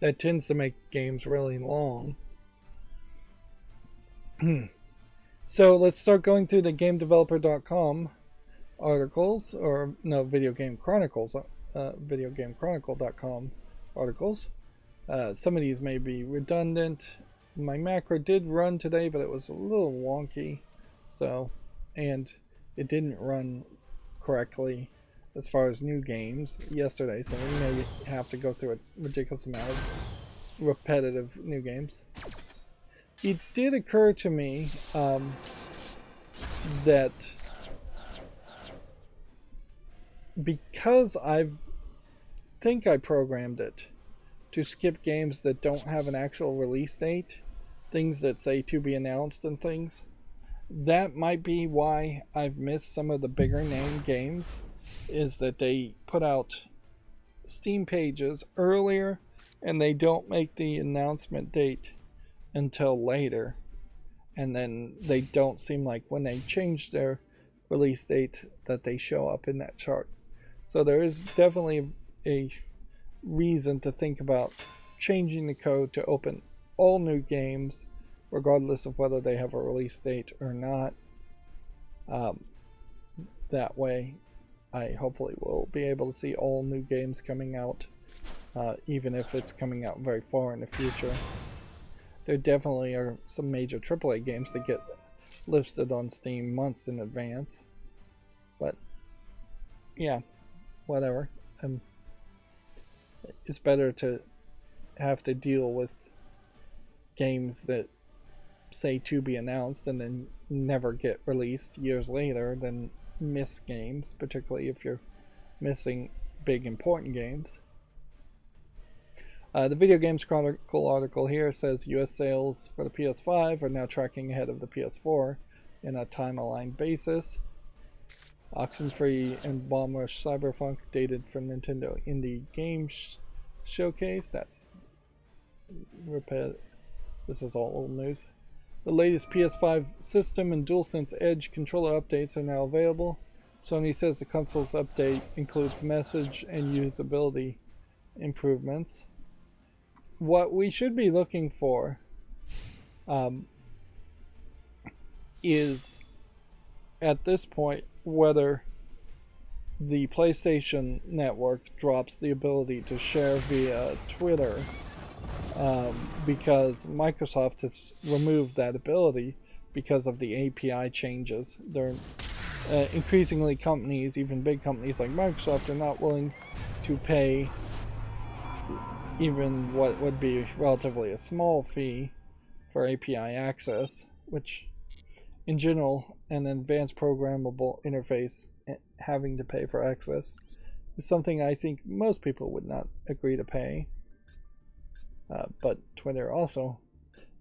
that tends to make games really long. So let's start going through the GameDeveloper.com articles, or no, Video Game Chronicles, VideoGameChronicle.com articles. Some of these may be redundant. My macro did run today, but it was a little wonky, and it didn't run correctly as far as new games yesterday, so we may have to go through a ridiculous amount of repetitive new games. It did occur to me that because I think I programmed it to skip games that don't have an actual release date, things that say to be announced and things, that might be why I've missed some of the bigger name games, is that they put out Steam pages earlier and they don't make the announcement date until later, and then they don't seem like when they change their release date that they show up in that chart. So there is definitely a reason to think about changing the code to open all new games regardless of whether they have a release date or not. That way I hopefully will be able to see all new games coming out, even if it's coming out very far in the future. There definitely are some major AAA games that get listed on Steam months in advance, but yeah, whatever. It's better to have to deal with games that say to be announced and then never get released years later than miss games, particularly if you're missing big important games. The Video Games Chronicle article here says US sales for the PS5 are now tracking ahead of the PS4 in a time-aligned basis. Oxenfree and Bomb Rush Cyberpunk dated from Nintendo Indie Game Showcase. That's this is all old news. The latest PS5 system and DualSense Edge controller updates are now available. Sony says the console's update includes message and usability improvements. What we should be looking for is, at this point, whether the PlayStation Network drops the ability to share via Twitter, because Microsoft has removed that ability because of the API changes. They're increasingly companies, even big companies like Microsoft, are not willing to pay even what would be relatively a small fee for API access, which in general an advanced programmable interface having to pay for access is something I think most people would not agree to pay. But Twitter also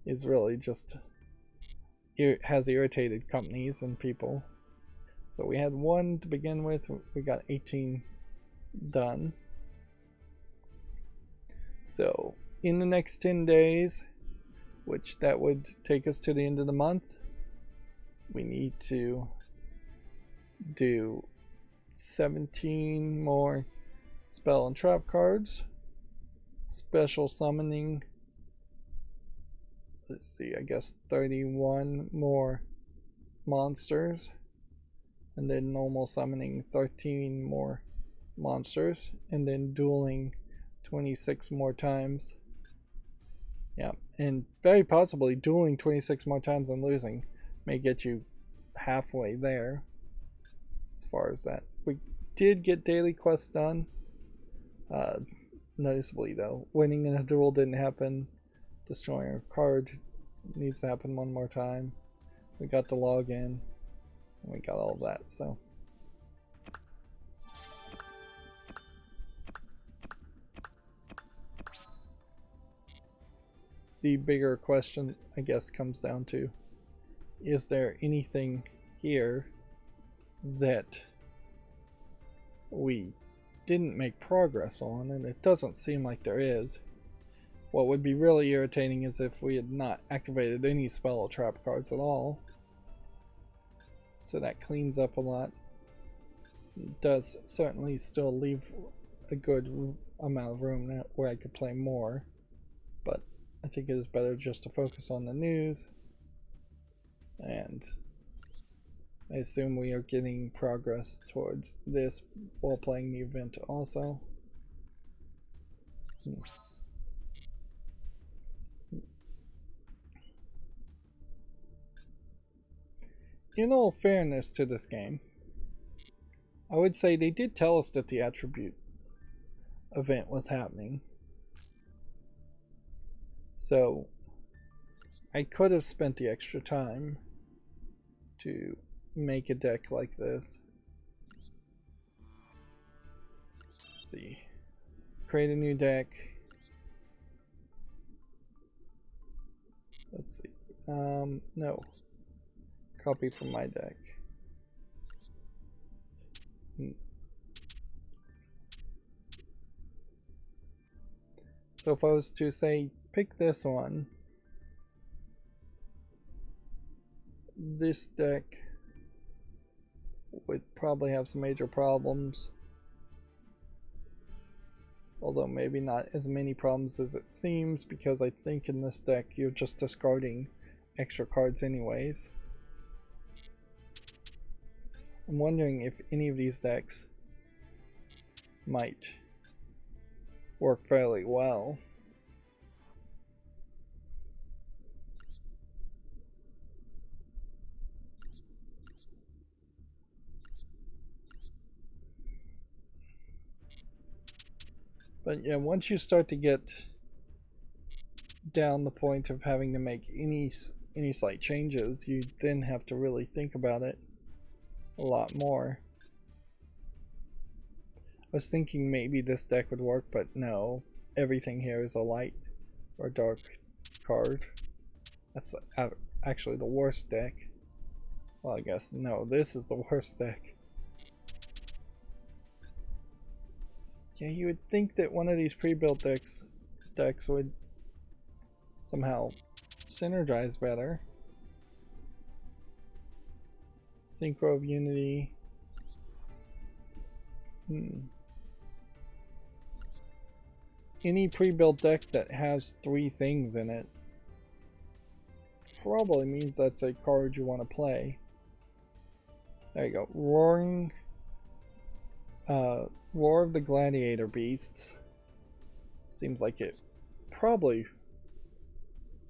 is really just has irritated companies and people. So we had one to begin with, we got 18 done. So in the next 10 days, which that would take us to the end of the month, we need to do 17 more spell and trap cards, special summoning, let's see, I guess 31 more monsters, and then normal summoning 13 more monsters, and then dueling 26 more times. Yeah, and very possibly dueling 26 more times and losing may get you halfway there as far as that. We did get daily quests done. Noticeably though, winning in a duel didn't happen. Destroying a card needs to happen one more time. We got the login, and we got all of that, so. The bigger question, I guess, comes down to, is there anything here that we didn't make progress on? And it doesn't seem like there is. What would be really irritating is if we had not activated any spell or trap cards at all. So that cleans up a lot. It does certainly still leave a good amount of room where I could play more, but I think it is better just to focus on the news, and I assume we are getting progress towards this while playing the event also. In all fairness to this game, I would say they did tell us that the attribute event was happening. So I could have spent the extra time to make a deck like this. Let's see. Create a new deck. Let's see. No. Copy from my deck. So if I was to say, pick this one, this deck would probably have some major problems. Although maybe not as many problems as it seems, because I think in this deck you're just discarding extra cards anyways. I'm wondering if any of these decks might work fairly well. But yeah, once you start to get down the point of having to make any slight changes, you then have to really think about it a lot more. I was thinking maybe this deck would work, but no. Everything here is a light or dark card. That's actually the worst deck. Well, I guess no, this is the worst deck. Yeah, you would think that one of these pre-built decks would somehow synergize better. Synchro of Unity. Any pre-built deck that has 3 things in it probably means that's a card you want to play. There you go. Roar of the Gladiator Beasts. Seems like it probably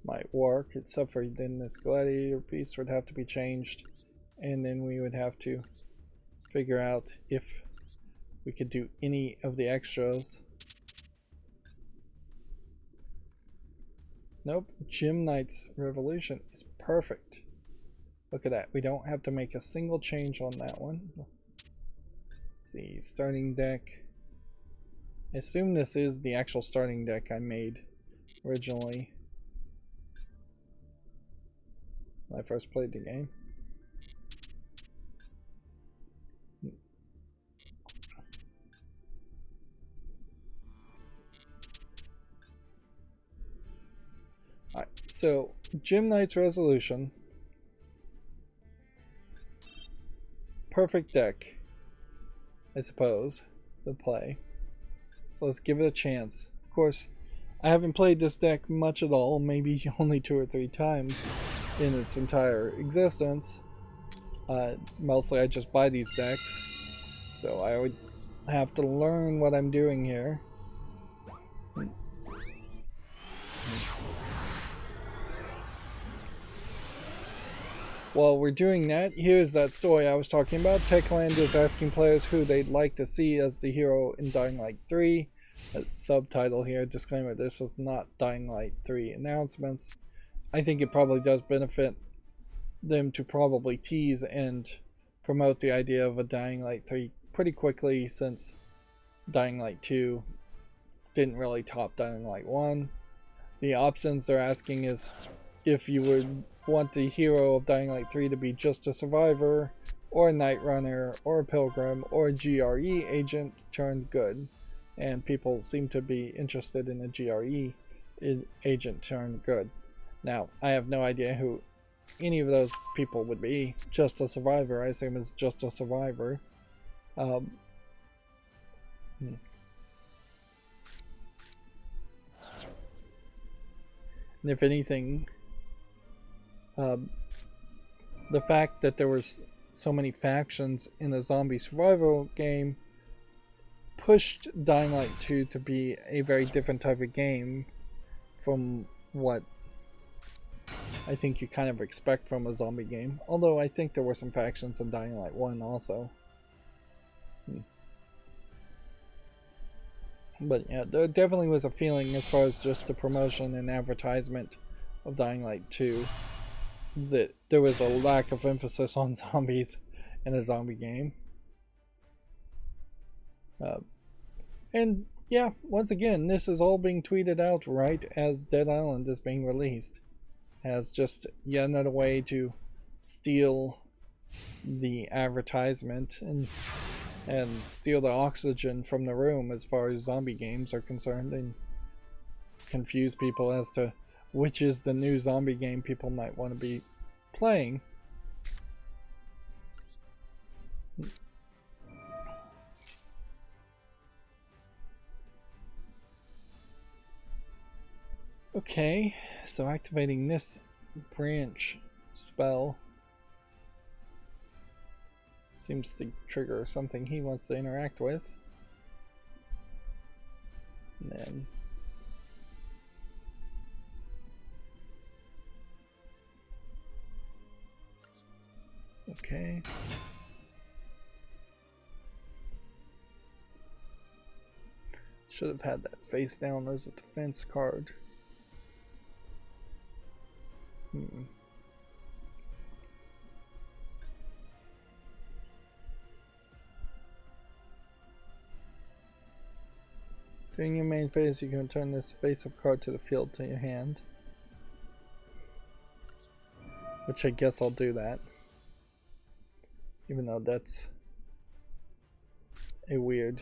might work, except for then this Gladiator Beast would have to be changed, and then we would have to figure out if we could do any of the extras. Nope, Gym Knight's Revolution is perfect. Look at that, we don't have to make a single change on that one. Let's see, starting deck. I assume this is the actual starting deck I made originally when I first played the game. Alright, so Gym Knight's Resolution. Perfect deck, I suppose, to play. So let's give it a chance. Of course, I haven't played this deck much at all, maybe only 2 or 3 times in its entire existence. Mostly I just buy these decks, so I would have to learn what I'm doing here. While we're doing that, here's that story I was talking about. Techland is asking players who they'd like to see as the hero in Dying Light 3. Subtitle here, disclaimer, this is not Dying Light 3 announcements. I think it probably does benefit them to probably tease and promote the idea of a Dying Light 3 pretty quickly, since Dying Light 2 didn't really top Dying Light 1. The options they're asking is if you would want the hero of Dying Light 3 to be just a survivor, or a Night Runner, or a Pilgrim, or a GRE agent turned good. And people seem to be interested in a GRE agent turned good. Now, I have no idea who any of those people would be. Just a survivor, I assume, is just a survivor. And if anything, the fact that there was so many factions in the zombie survival game pushed Dying Light 2 to be a very different type of game from what I think you kind of expect from a zombie game. Although I think there were some factions in Dying Light 1 also. But yeah, there definitely was a feeling as far as just the promotion and advertisement of Dying Light 2 that there was a lack of emphasis on zombies in a zombie game. And yeah, once again, this is all being tweeted out right as Dead Island is being released, as just yet another way to steal the advertisement and steal the oxygen from the room as far as zombie games are concerned, and confuse people as to which is the new zombie game people might want to be playing. Okay, so activating this branch spell seems to trigger something he wants to interact with. And then okay. Should have had that face down as a defense card. During your main phase, you can return this face-up card to the field to your hand. Which I guess I'll do that. Even though that's a weird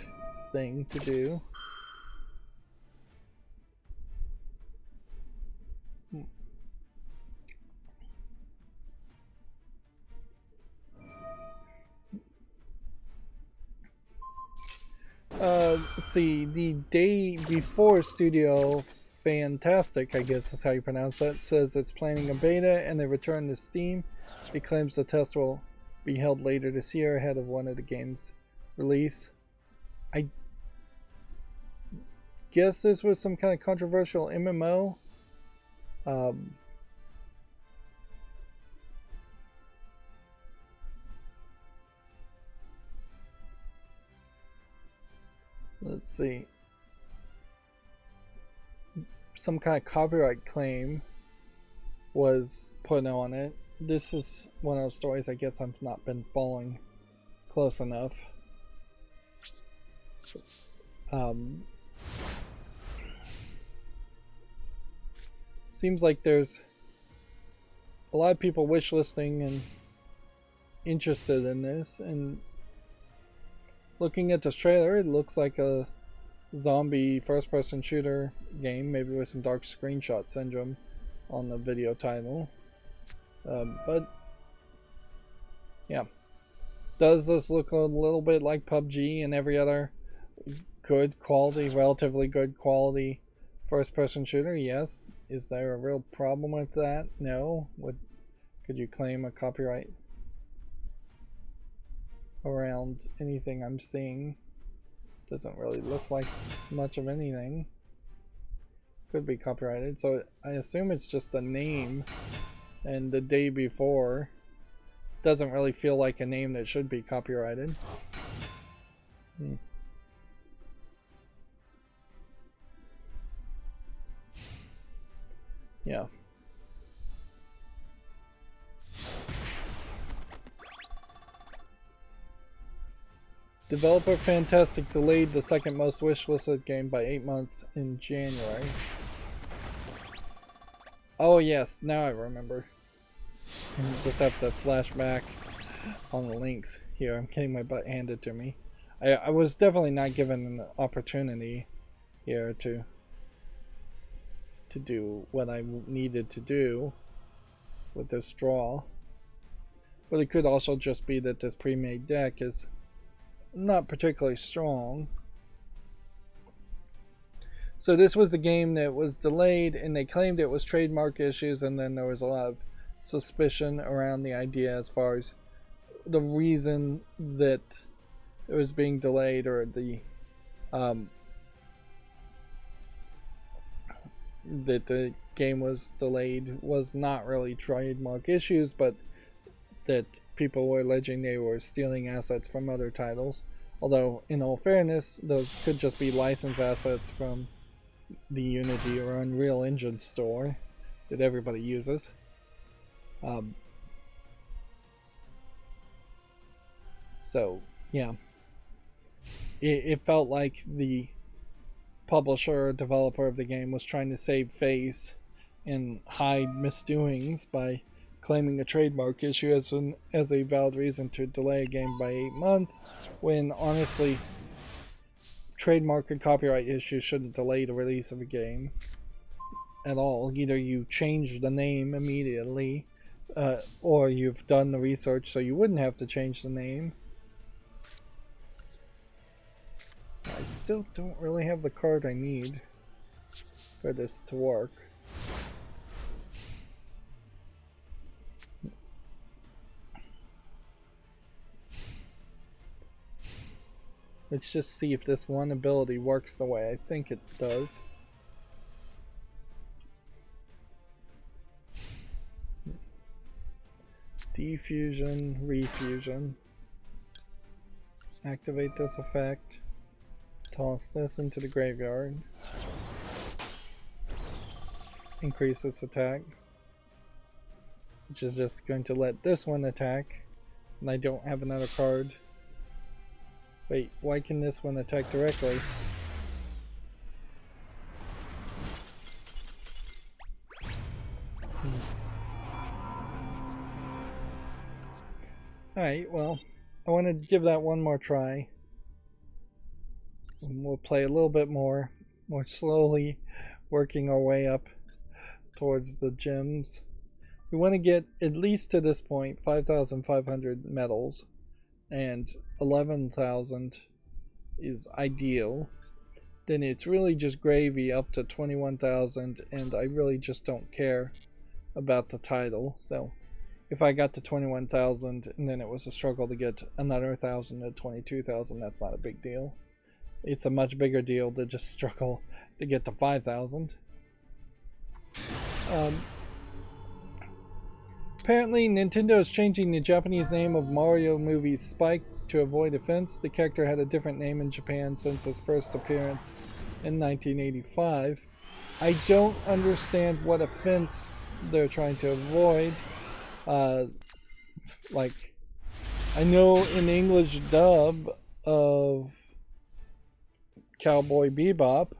thing to do. Let's see, the day before Studio Fantastic, I guess is how you pronounce that, says it's planning a beta and they return to Steam. It claims the test will be held later this year ahead of one of the game's release. I guess this was some kind of controversial MMO. Let's see. Some kind of copyright claim was put on it. This is one of those stories I guess I've not been following close enough. Seems like there's a lot of people wishlisting and interested in this, and looking at this trailer, it looks like a zombie first-person shooter game, maybe with some dark screenshot syndrome on the video title. But yeah, does this look a little bit like PUBG and every other good quality, relatively good quality first-person shooter? Yes. Is there a real problem with that? No. Could you claim a copyright around anything I'm seeing? Doesn't really look like much of anything. Could be copyrighted, so I assume it's just the name, and the day before doesn't really feel like a name that should be copyrighted. Yeah. Developer Fantastic delayed the second most wishlisted game by 8 months in January. Oh yes, now I remember. I just have to flash back on the links here. I'm getting my butt handed to me. I was definitely not given an opportunity here to do what I needed to do with this draw. But it could also just be that this pre-made deck is not particularly strong. So this was the game that was delayed, and they claimed it was trademark issues, and then there was a lot of suspicion around the idea as far as the reason that it was being delayed, or the that the game was delayed was not really trademark issues, but that people were alleging they were stealing assets from other titles. Although, in all fairness, those could just be license assets from the Unity or Unreal Engine store that everybody uses. So, yeah. It felt like the publisher or developer of the game was trying to save face and hide misdoings by claiming a trademark issue as a valid reason to delay a game by 8 months, when honestly, trademark and copyright issues shouldn't delay the release of a game at all. Either you change the name immediately, or you've done the research so you wouldn't have to change the name. I still don't really have the card I need for this to work. Let's just see if this one ability works the way I think it does. Defusion, refusion. Activate this effect. Toss this into the graveyard. Increase its attack. Which is just going to let this one attack. And I don't have another card. Wait, why can this one attack directly? Alright, well, I want to give that one more try. And we'll play a little bit more slowly, working our way up towards the gems. We want to get at least to this point 5,500 medals, and 11,000 is ideal. Then it's really just gravy up to 21,000, and I really just don't care about the title. So if I got to 21,000 and then it was a struggle to get another 1,000 to 22,000, that's not a big deal. It's a much bigger deal to just struggle to get to 5,000. Apparently, Nintendo is changing the Japanese name of Mario movie Spike to avoid offense. The character had a different name in Japan since his first appearance in 1985. I don't understand what offense they're trying to avoid. Like, I know in the English dub of Cowboy Bebop,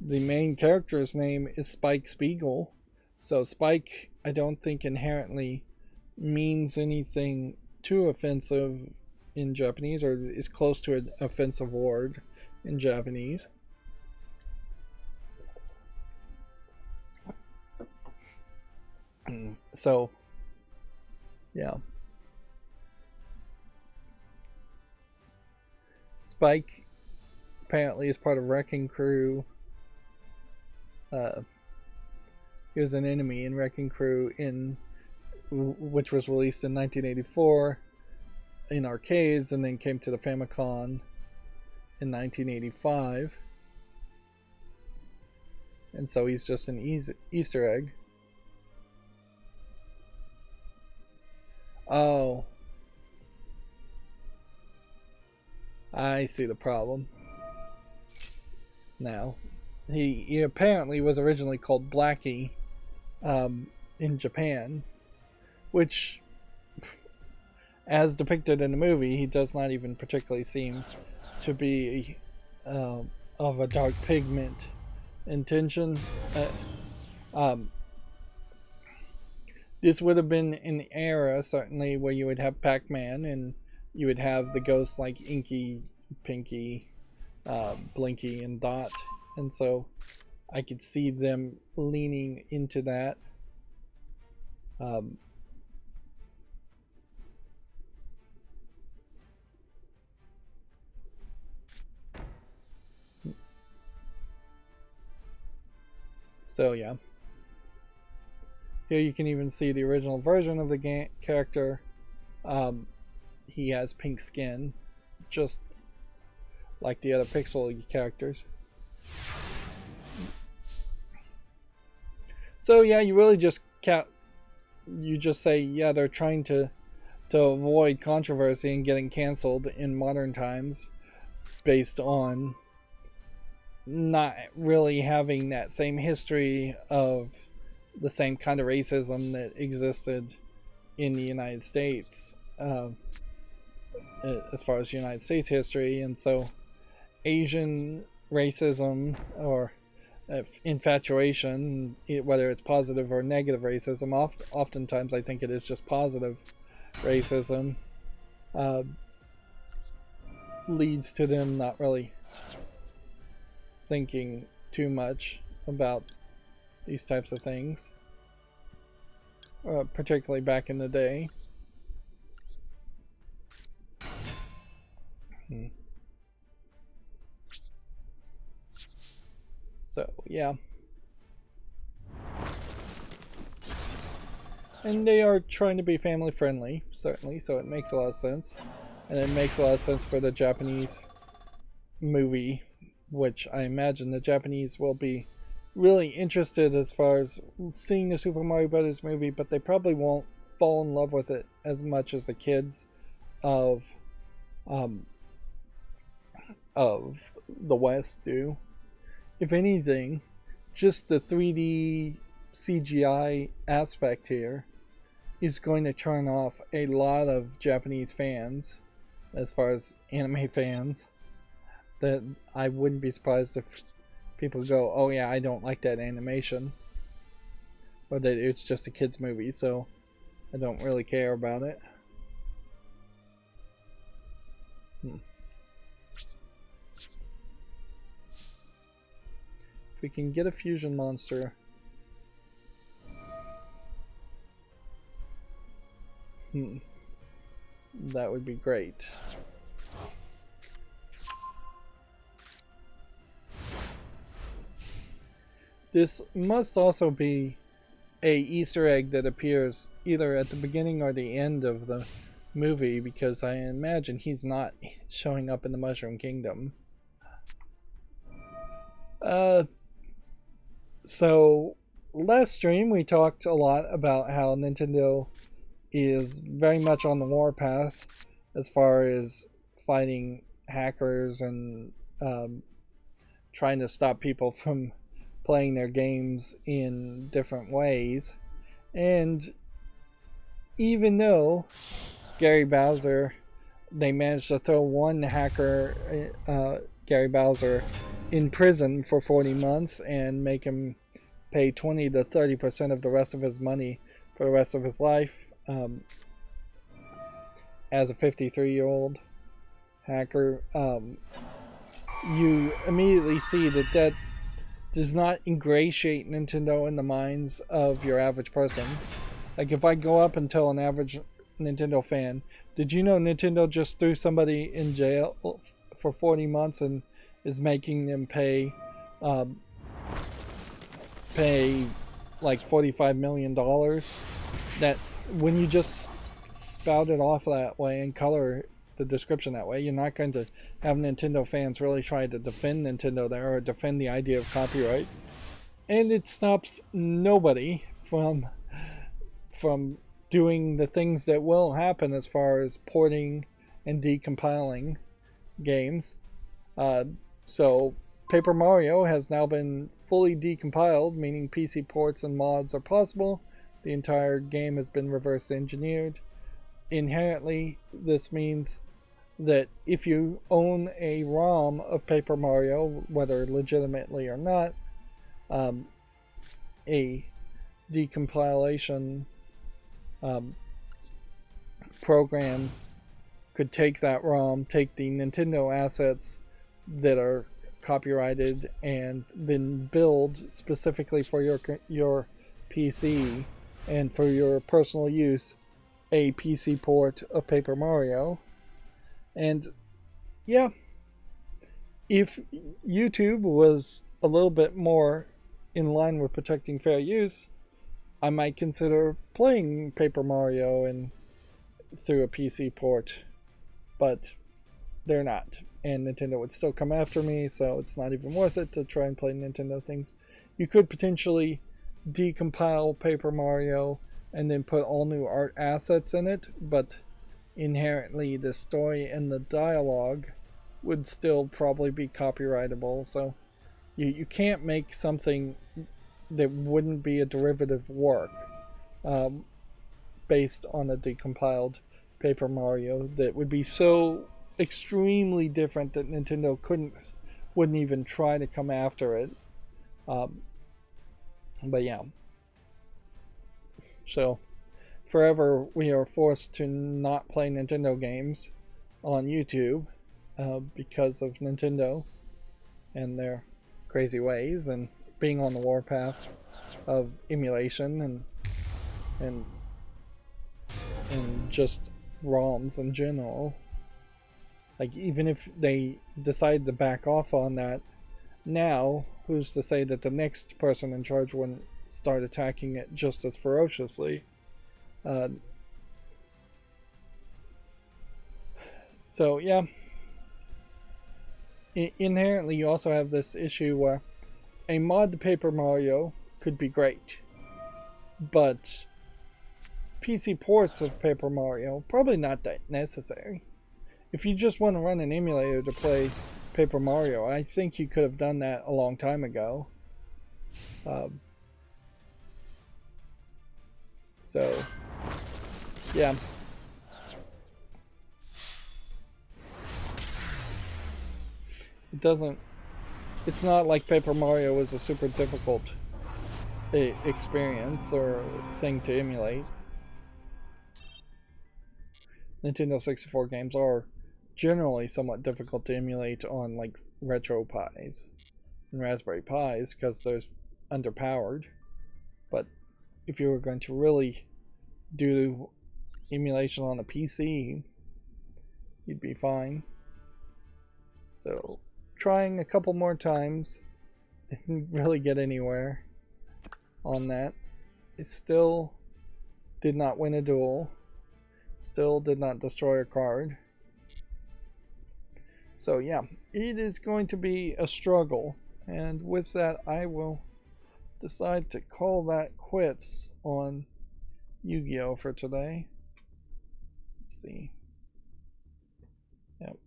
the main character's name is Spike Spiegel. So Spike, I don't think inherently means anything too offensive in Japanese, or is close to an offensive word in Japanese. So, yeah. Spike apparently is part of Wrecking Crew. He was an enemy in Wrecking Crew, which was released in 1984 in arcades, and then came to the Famicom in 1985. And so he's just an Easter egg. Oh. I see the problem now. He apparently was originally called Blackie in Japan, which, as depicted in the movie, he does not even particularly seem to be of a dark pigment intention. This would have been an era, certainly, where you would have Pac-Man and you would have the ghosts like Inky, Pinky, Blinky, and Dot. And so I could see them leaning into that. So yeah. Here you can even see the original version of the character. He has pink skin, just like the other Pixel characters. So yeah, you really just say, yeah, they're trying to avoid controversy and getting canceled in modern times. based on not really having that same history of the same kind of racism that existed in the United States, as far as United States history. And so Asian racism, or infatuation, whether it's positive or negative racism, oftentimes I think it is just positive racism, leads to them not really thinking too much about these types of things, particularly back in the day. So, yeah. And they are trying to be family friendly, certainly, so it makes a lot of sense. And it makes a lot of sense for the Japanese movie, which I imagine the Japanese will be really interested as far as seeing the Super Mario Brothers movie, but they probably won't fall in love with it as much as the kids of the West do. If anything, just the 3D CGI aspect here is going to turn off a lot of Japanese fans, as far as anime fans, that I wouldn't be surprised if people go, oh yeah, I don't like that animation, or that it's just a kid's movie, so I don't really care about it. If we can get a fusion monster, that would be great. This must also be a Easter egg that appears either at the beginning or the end of the movie, because I imagine he's not showing up in the Mushroom Kingdom. So last stream we talked a lot about how Nintendo is very much on the warpath as far as fighting hackers and trying to stop people from playing their games in different ways. And even though Gary Bowser, they managed to throw one hacker, Gary Bowser, in prison for 40 months and make him pay 20 to 30% of the rest of his money for the rest of his life, as a 53-year-old hacker, you immediately see that does not ingratiate Nintendo in the minds of your average person. Like, if I go up and tell an average Nintendo fan, did you know Nintendo just threw somebody in jail for 40 months and is making them pay like $45 million? That when you just spout it off that way and color the description that way, you're not going to have Nintendo fans really try to defend Nintendo there or defend the idea of copyright. And it stops nobody from doing the things that will happen as far as porting and decompiling games. So Paper Mario has now been fully decompiled, meaning PC ports and mods are possible. The entire game has been reverse engineered. Inherently, this means that if you own a ROM of Paper Mario, whether legitimately or not, a decompilation program could take that ROM, take the Nintendo assets that are copyrighted, and then build specifically for your PC and for your personal use a PC port of Paper Mario. And yeah, if YouTube was a little bit more in line with protecting fair use, I might consider playing Paper Mario and through a PC port, but they're not, and Nintendo would still come after me, so it's not even worth it to try and play Nintendo things. You could potentially decompile Paper Mario and then put all new art assets in it, but inherently the story and the dialogue would still probably be copyrightable. So you can't make something that wouldn't be a derivative work um, based on a decompiled Paper Mario that would be so extremely different that Nintendo wouldn't even try to come after it. Um, but yeah, so forever we are forced to not play Nintendo games on YouTube because of Nintendo and their crazy ways and being on the warpath of emulation and and just ROMs in general. Like, even if they decide to back off on that now, who's to say that the next person in charge wouldn't start attacking it just as ferociously? So yeah, inherently you also have this issue where a mod to Paper Mario could be great, but PC ports of Paper Mario probably not that necessary. If you just want to run an emulator to play Paper Mario, I think you could have done that a long time ago. So yeah, it's not like Paper Mario was a super difficult experience or thing to emulate. Nintendo 64 games are generally somewhat difficult to emulate on like Retro Pis and Raspberry Pis because they're underpowered. But if you were going to really do emulation on a PC, you'd be fine. So trying a couple more times, didn't really get anywhere on that. It still did not win a duel. Still did not destroy a card. So yeah, it is going to be a struggle. And with that, I will decide to call that quits on Yu-Gi-Oh! For today. Let's see. Yep.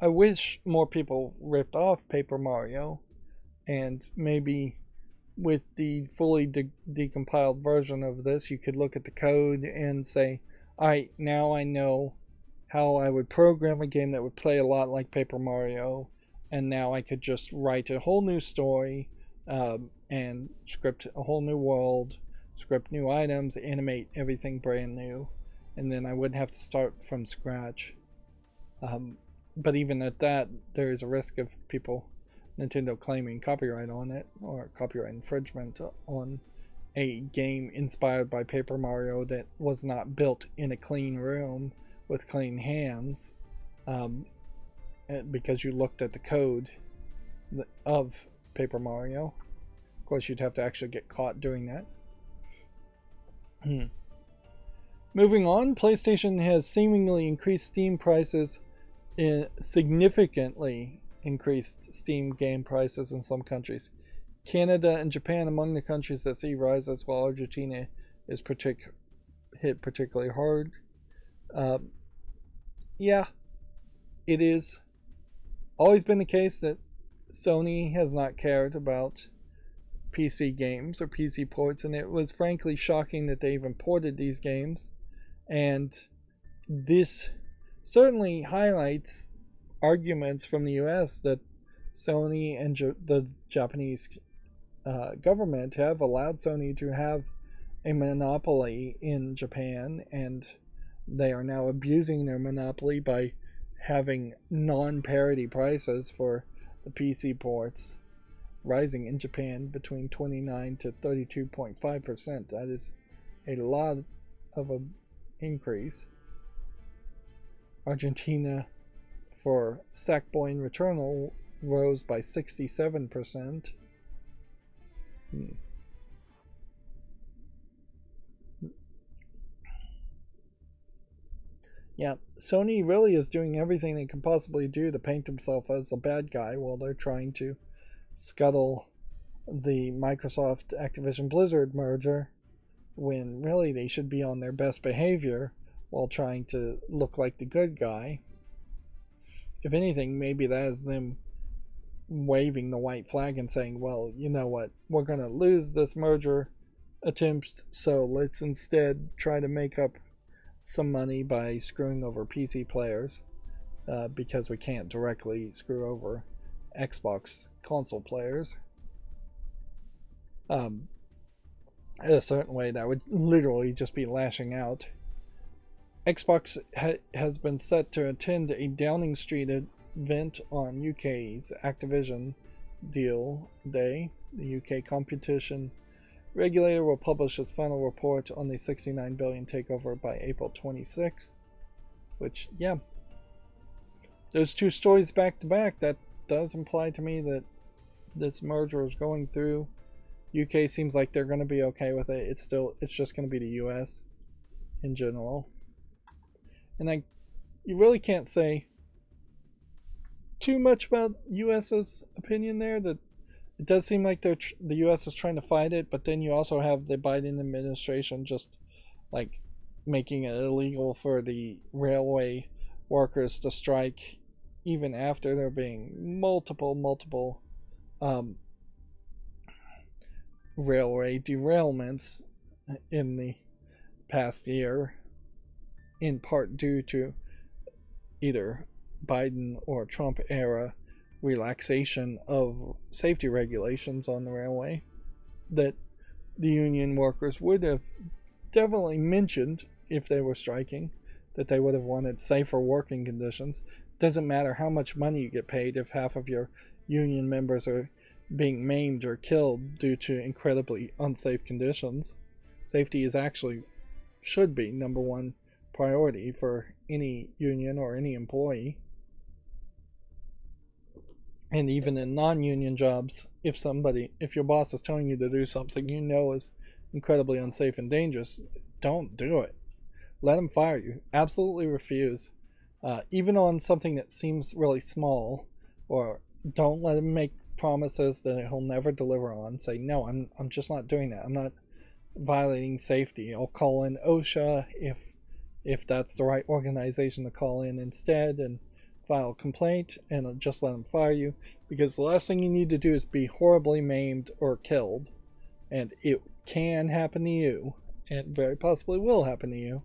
I wish more people ripped off Paper Mario, and maybe with the fully decompiled version of this, you could look at the code and say, alright, now I know how I would program a game that would play a lot like Paper Mario, and now I could just write a whole new story and script a whole new world, script new items, animate everything brand new, and then I wouldn't have to start from scratch. But even at that, there is a risk of Nintendo claiming copyright on it, or copyright infringement on a game inspired by Paper Mario that was not built in a clean room with clean hands, because you looked at the code of Paper Mario. Of course, you'd have to actually get caught doing that. Moving on, PlayStation has seemingly increased Steam prices, significantly increased Steam game prices in some countries. Canada and Japan among the countries that see rises, while Argentina is hit particularly hard. Yeah, it is always been the case that Sony has not cared about PC games or PC ports, and it was frankly shocking that they even ported these games. And this certainly highlights arguments from the US that Sony and the Japanese government have allowed Sony to have a monopoly in Japan, and they are now abusing their monopoly by having non-parity prices for the PC ports, rising in Japan between 29 to 32.5%. That is a lot of an increase. Argentina for Sackboy and Returnal rose by 67%. Yeah, Sony really is doing everything they can possibly do to paint themselves as a bad guy while they're trying to scuttle the Microsoft Activision Blizzard merger, when really they should be on their best behavior while trying to look like the good guy. If anything, maybe that is them waving the white flag and saying, well, you know what, we're going to lose this merger attempt, so let's instead try to make up some money by screwing over PC players, because we can't directly screw over Xbox console players. In a certain way, that would literally just be lashing out. Xbox has been set to attend a Downing Street event on UK's Activision deal day. The UK competition regulator will publish its final report on the $69 billion takeover by April 26th. Which, yeah, those two stories back to back, that does imply to me that this merger is going through. UK seems like they're going to be okay with it. It's just going to be the US in general. And you really can't say too much about US's opinion there. That it does seem like the US is trying to fight it, but then you also have the Biden administration just like making it illegal for the railway workers to strike, even after there being multiple railway derailments in the past year, in part due to either Biden or Trump era relaxation of safety regulations on the railway that the union workers would have definitely mentioned if they were striking, that they would have wanted safer working conditions. Doesn't matter how much money you get paid if half of your union members are being maimed or killed due to incredibly unsafe conditions. Safety is actually should be number one priority for any union or any employee. And even in non-union jobs, if your boss is telling you to do something you know is incredibly unsafe and dangerous, don't do it. Let them fire you. Absolutely refuse. Even on something that seems really small, or don't let him make promises that he'll never deliver on. Say, no, I'm just not doing that. I'm not violating safety. I'll call in OSHA if that's the right organization to call in instead, and file a complaint, and I'll just let them fire you, because the last thing you need to do is be horribly maimed or killed, and it can happen to you, and very possibly will happen to you.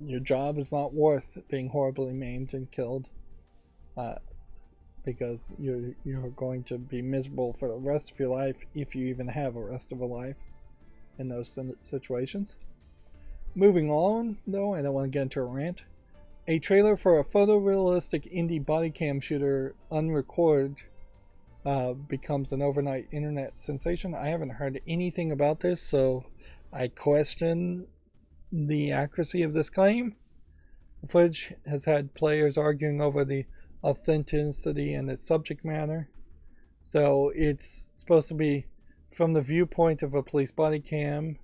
Your job is not worth being horribly maimed and killed, because you're going to be miserable for the rest of your life, if you even have a rest of a life in those situations. Moving on, though, I don't want to get into a rant. A trailer for a photorealistic indie body cam shooter, Unrecorded, becomes an overnight internet sensation. I haven't heard anything about this, so I question the accuracy of this claim. The footage has had players arguing over the authenticity and its subject matter. So it's supposed to be from the viewpoint of a police body cam.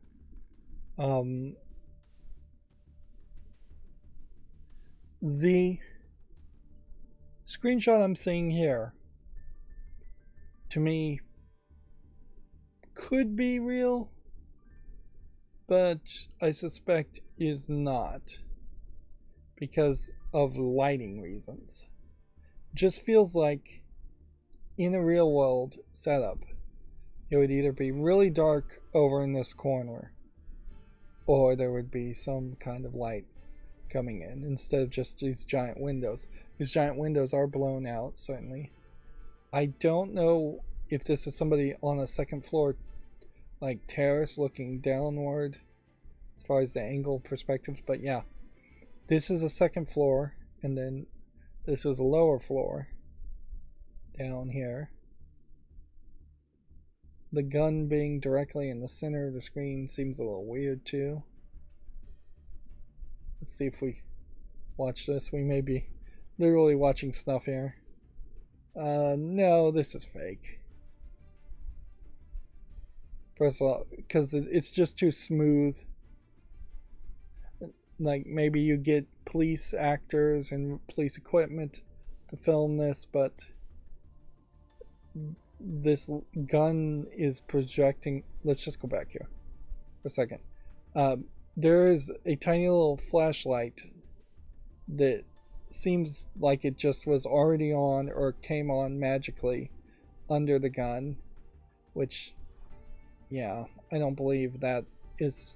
The screenshot I'm seeing here, to me, could be real, but I suspect is not, because of lighting reasons. Just feels like in a real world setup, it would either be really dark over in this corner, or there would be some kind of light coming in instead of just these giant windows. These giant windows are blown out, certainly. I don't know if this is somebody on a second floor, like terrace, looking downward as far as the angle perspectives, but yeah, this is a second floor, and then this is a lower floor down here. The gun being directly in the center of the screen seems a little weird too. Let's see if we watch this. We may be literally watching snuff here. No, this is fake. First of all, because it's just too smooth. Like, maybe you get police actors and police equipment to film this, but this gun is projecting. Let's just go back here for a second. there is a tiny little flashlight that seems like it just was already on or came on magically under the gun, which, yeah, I don't believe that is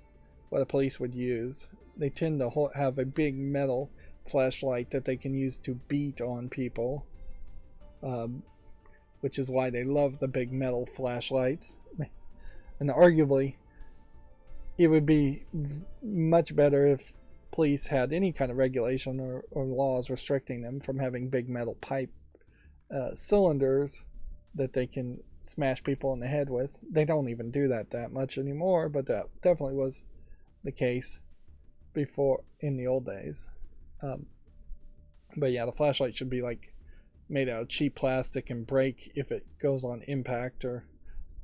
what the police would use. They tend to have a big metal flashlight that they can use to beat on people, which is why they love the big metal flashlights. And arguably, it would be much better if police had any kind of regulation or laws restricting them from having big metal pipe cylinders that they can smash people in the head with. They don't even do that much anymore, but that definitely was the case before in the old days. But yeah, the flashlight should be like made out of cheap plastic and break if it goes on impact, or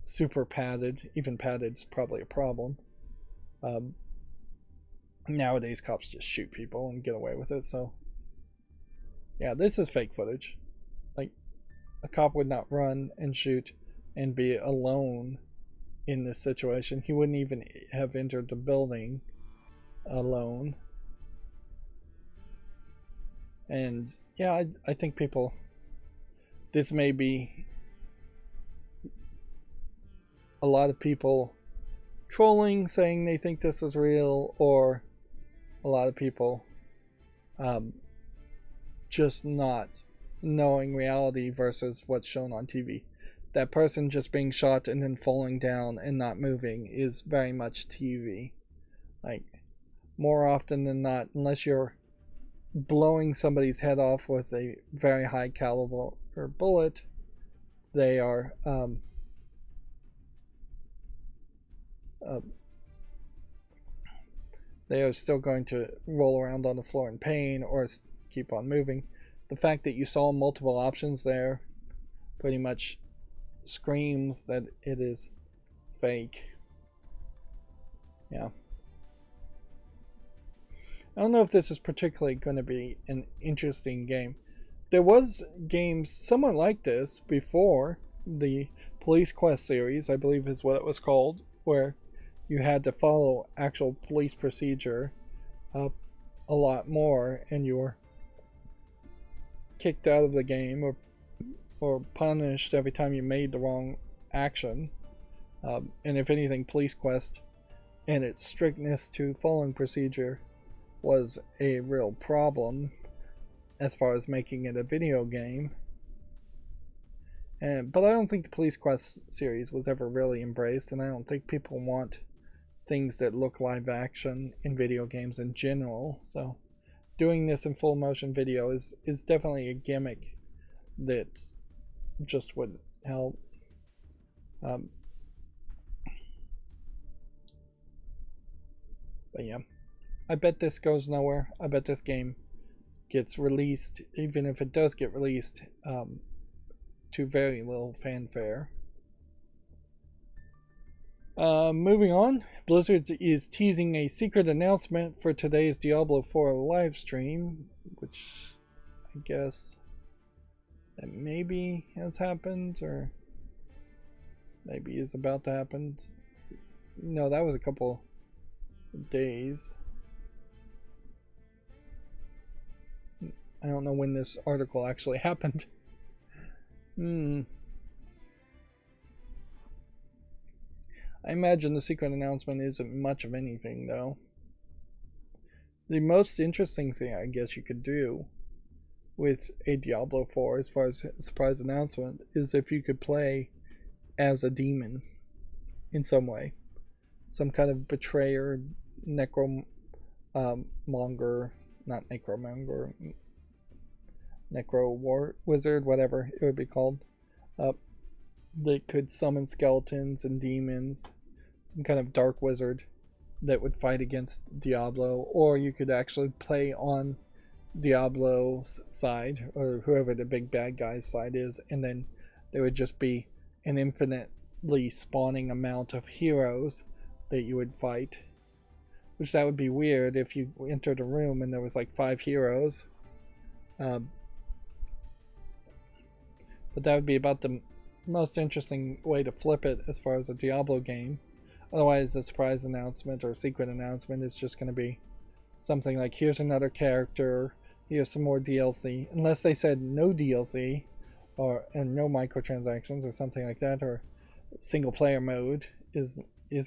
super padded. Even padded's probably a problem. Nowadays cops just shoot people and get away with it. So yeah, this is fake footage. Like, a cop would not run and shoot and be alone in this situation. He wouldn't even have entered the building alone. And yeah, I think people, this may be a lot of people trolling, saying they think this is real, or a lot of people just not knowing reality versus what's shown on TV. That person just being shot and then falling down and not moving is very much TV. Like, more often than not, unless you're blowing somebody's head off with a very high caliber bullet, they are still going to roll around on the floor in pain or keep on moving. The fact that you saw multiple options there pretty much screams that it is fake. Yeah. I don't know if this is particularly going to be an interesting game. There was games somewhat like this before. The Police Quest series, I believe is what it was called, where you had to follow actual police procedure a lot more, and you were kicked out of the game or punished every time you made the wrong action. And if anything, Police Quest and its strictness to following procedure was a real problem as far as making it a video game. But I don't think the Police Quest series was ever really embraced, and I don't think people want things that look live action in video games in general. So doing this in full motion video is definitely a gimmick that just would help. But yeah, I bet this goes nowhere. I bet this game gets released, even if it does get released, to very little fanfare. Moving on, Blizzard is teasing a secret announcement for today's Diablo 4 live stream, which I guess that maybe has happened, or maybe is about to happen. No, that was a couple days. I don't know when this article actually happened. I imagine the secret announcement isn't much of anything, though. The most interesting thing I guess you could do with a Diablo 4 as far as a surprise announcement is if you could play as a demon in some way. Some kind of betrayer, necromonger, not necromonger, necro wizard, whatever it would be called. They could summon skeletons and demons, some kind of dark wizard that would fight against Diablo, or you could actually play on Diablo's side, or whoever the big bad guy's side is, and then there would just be an infinitely spawning amount of heroes that you would fight. Which that would be weird if you entered a room and there was like 5 heroes. But that would be about the most interesting way to flip it as far as a Diablo game. Otherwise, a surprise announcement or secret announcement is just going to be something like, here's another character, here's some more DLC. Unless they said no DLC and no microtransactions or something like that, or single player mode is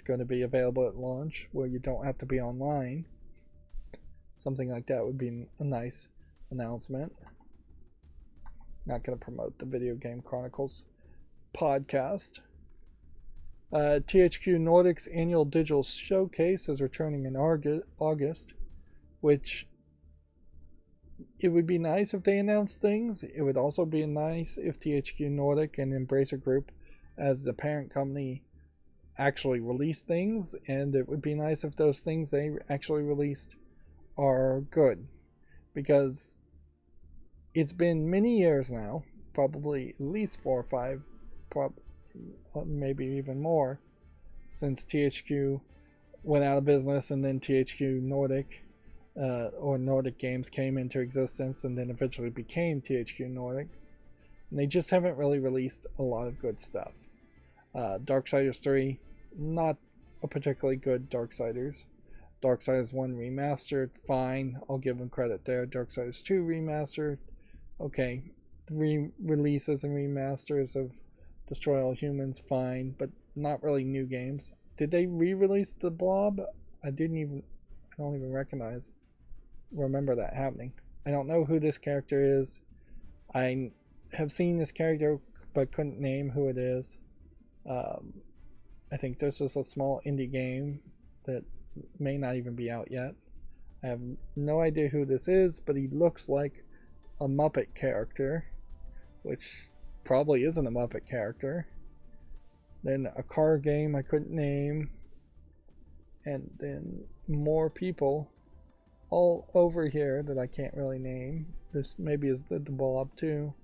going to be available at launch where you don't have to be online. Something like that would be a nice announcement. Not going to promote the Video Game Chronicles podcast. THQ Nordic's annual digital showcase is returning in August, which it would be nice if they announced things. It would also be nice if THQ Nordic and Embracer Group, as the parent company, actually release things, and it would be nice if those things they actually released are good, because it's been many years now, probably at least 4 or 5, maybe even more, since THQ went out of business, and then THQ Nordic or Nordic Games came into existence and then eventually became THQ Nordic, and they just haven't really released a lot of good stuff. Darksiders 3, not a particularly good Darksiders. Darksiders 1 remastered, fine, I'll give them credit there. Darksiders 2 remastered, okay. Re-releases and remasters of Destroy All Humans, fine, but not really new games. Did they re-release the Blob? I don't even remember that happening. I don't know who this character is. I have seen this character but couldn't name who it is. I think this is a small indie game that may not even be out yet. I have no idea who this is, but he looks like a Muppet character, which probably isn't a Muppet character. Then a car game I couldn't name, and then more people all over here that I can't really name. This maybe is the Blob too.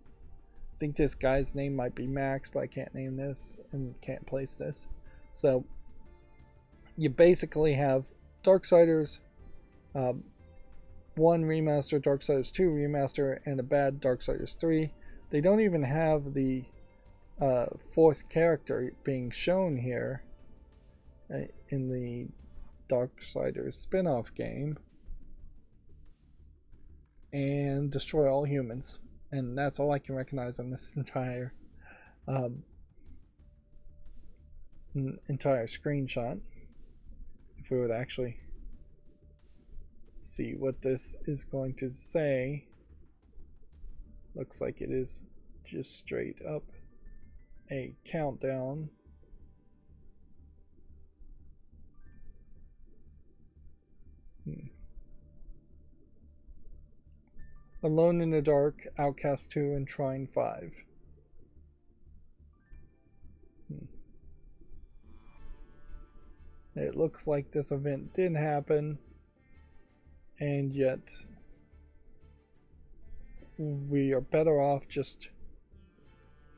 I think this guy's name might be Max, but I can't name this and can't place this. So you basically have Darksiders 1 remaster, Darksiders 2 remaster, and a bad Darksiders 3. They don't even have the fourth character being shown here in the Darksiders spin-off game. And Destroy All Humans. And that's all I can recognize on this entire screenshot. If we would actually see what this is going to say, looks like it is just straight up a countdown. Alone in the Dark, Outcast 2, and Trine 5. It looks like this event did happen, and yet we are better off just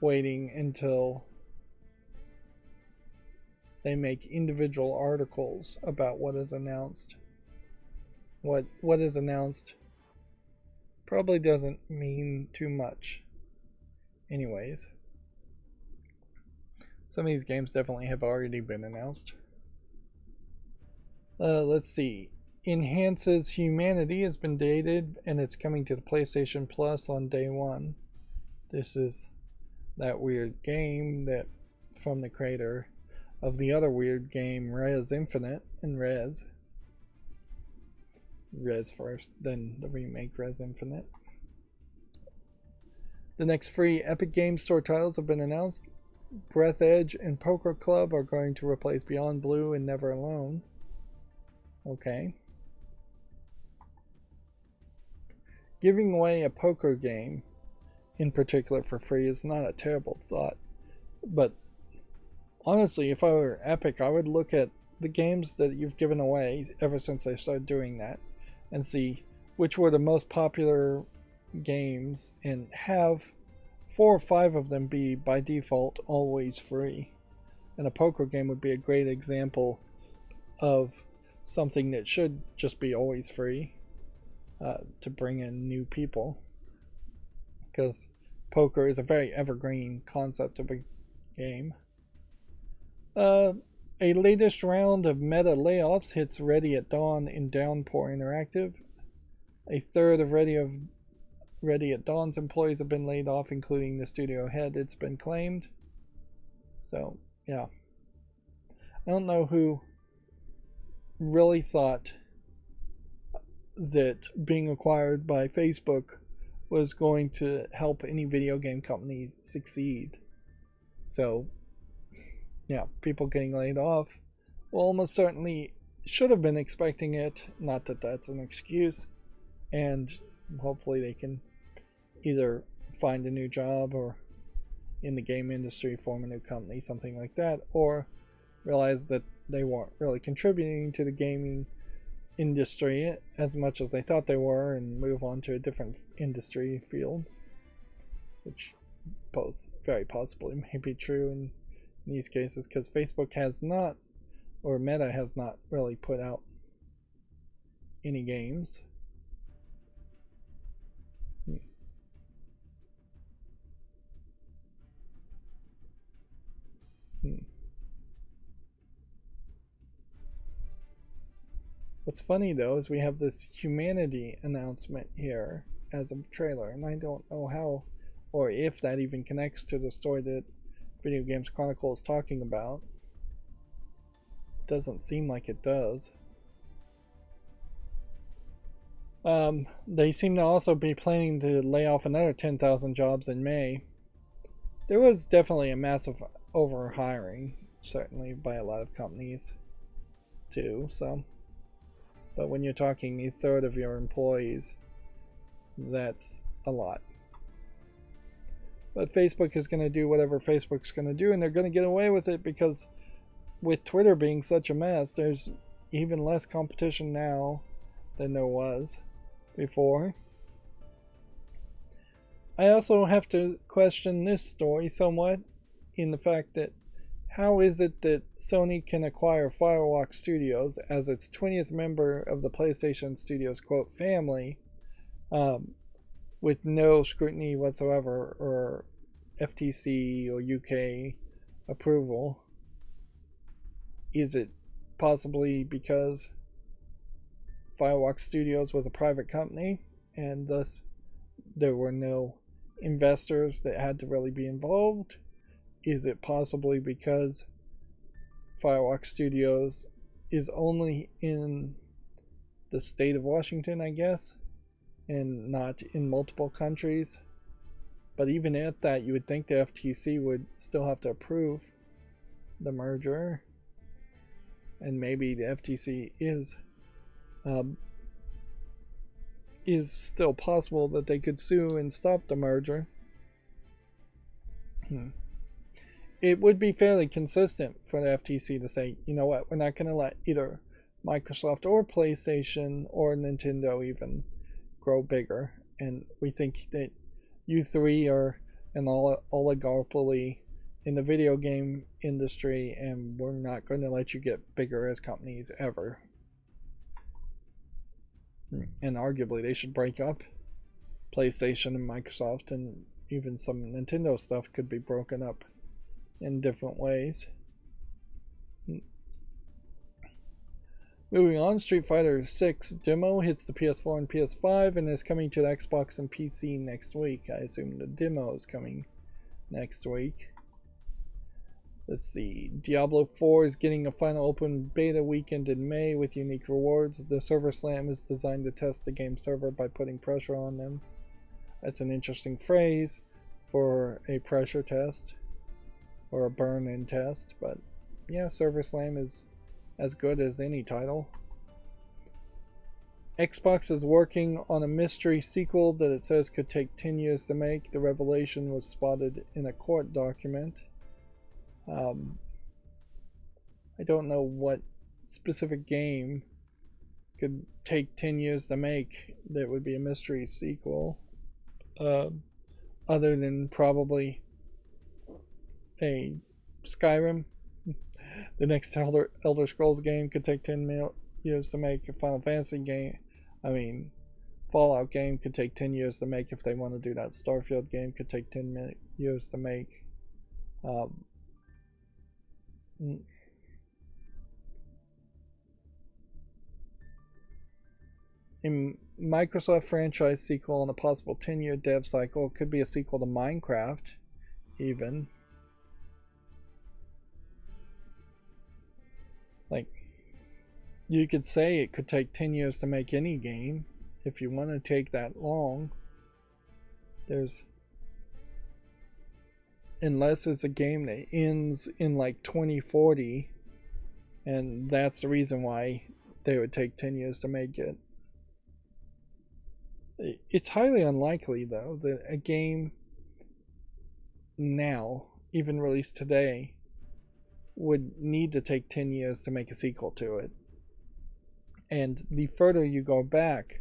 waiting until they make individual articles about what is announced. What is announced probably doesn't mean too much anyways. Some of these games definitely have already been announced. Let's see. Enhances Humanity has been dated, and it's coming to the PlayStation Plus on day 1. This is that weird game that from the creator of the other weird game Res Infinite and Res first, then the remake Res Infinite. The next free Epic Games Store titles have been announced. Breath Edge and Poker Club are going to replace Beyond Blue and Never Alone. Okay. Giving away a poker game in particular for free is not a terrible thought, but honestly, if I were Epic, I would look at the games that you've given away ever since they started doing that and see which were the most popular games and have 4 or 5 of them be by default always free. And a poker game would be a great example of something that should just be always free to bring in new people, because poker is a very evergreen concept of a game. A latest round of meta layoffs hits Ready at Dawn in Downpour Interactive. A third of Ready at Dawn's employees have been laid off, including the studio head, it's been claimed. So, yeah. I don't know who really thought that being acquired by Facebook was going to help any video game company succeed. So, yeah, people getting laid off, well, almost certainly should have been expecting it. Not that that's an excuse. And hopefully they can either find a new job or in the game industry form a new company, something like that, or realize that they weren't really contributing to the gaming industry as much as they thought they were and move on to a different industry field, which both very possibly may be true in these cases, because Facebook has not, or Meta has not really put out any games. What's funny though is we have this Humanity announcement here as a trailer, and I don't know how or if that even connects to the story that Video Games Chronicle is talking about. Doesn't seem like it does. They seem to also be planning to lay off another 10,000 jobs in May. There was definitely a massive overhiring, certainly by a lot of companies too, so. But when you're talking a third of your employees, that's a lot. But Facebook is going to do whatever Facebook's going to do, and they're going to get away with it because with Twitter being such a mess, there's even less competition now than there was before. I also have to question this story somewhat in the fact that how is it that Sony can acquire Firewalk Studios as its 20th member of the PlayStation Studios, quote, family, with no scrutiny whatsoever or FTC or UK approval? Is it possibly because Firewalk Studios was a private company and thus there were no investors that had to really be involved? Is it possibly because Firewalk Studios is only in the state of Washington, I guess, and not in multiple countries? But even at that, you would think the FTC would still have to approve the merger, and maybe the FTC is still possible that they could sue and stop the merger. It would be fairly consistent for the FTC to say, you know what, we're not going to let either Microsoft or PlayStation or Nintendo even grow bigger, and we think that you three are an oligopoly in the video game industry, and we're not going to let you get bigger as companies ever. And arguably they should break up. PlayStation and Microsoft and even some Nintendo stuff could be broken up in different ways. Moving on, Street Fighter 6 demo hits the PS4 and PS5 and is coming to the Xbox and PC next week. I assume the demo is coming next week. Let's see. Diablo 4 is getting a final open beta weekend in May with unique rewards. The server slam is designed to test the game server by putting pressure on them. That's an interesting phrase for a pressure test or a burn-in test, but yeah, server slam is as good as any title. Xbox is working on a mystery sequel that it says could take 10 years to make. The revelation was spotted in a court document. I don't know what specific game could take 10 years to make that would be a mystery sequel, other than probably a Skyrim. The next Elder Scrolls game could take 10 years to make. A Final Fantasy game, Fallout game could take 10 years to make if they want to do that. Starfield game could take 10 years to make. a Microsoft franchise sequel and a possible 10-year dev cycle. It could be a sequel to Minecraft, even. Like, you could say it could take 10 years to make any game if you want to take that long. Unless it's a game that ends in like 2040, and that's the reason why they would take 10 years to make it. It's highly unlikely, though, that a game now, even released today, would need to take 10 years to make a sequel to it. And the further you go back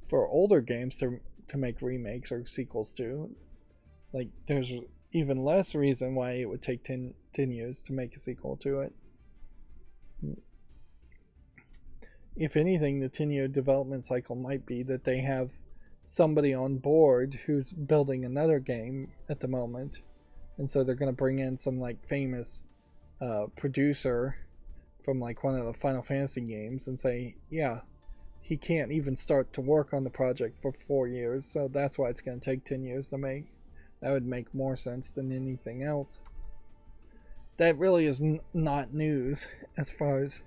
for older games to make remakes or sequels to, like, there's even less reason why it would take 10 years to make a sequel to it. If anything, the 10-year development cycle might be that they have somebody on board who's building another game at the moment, and so they're going to bring in some like famous producer from like one of the Final Fantasy games and say, yeah, he can't even start to work on the project for 4 years, so that's why it's going to take 10 years to make. That would make more sense than anything else. That really is not news as far as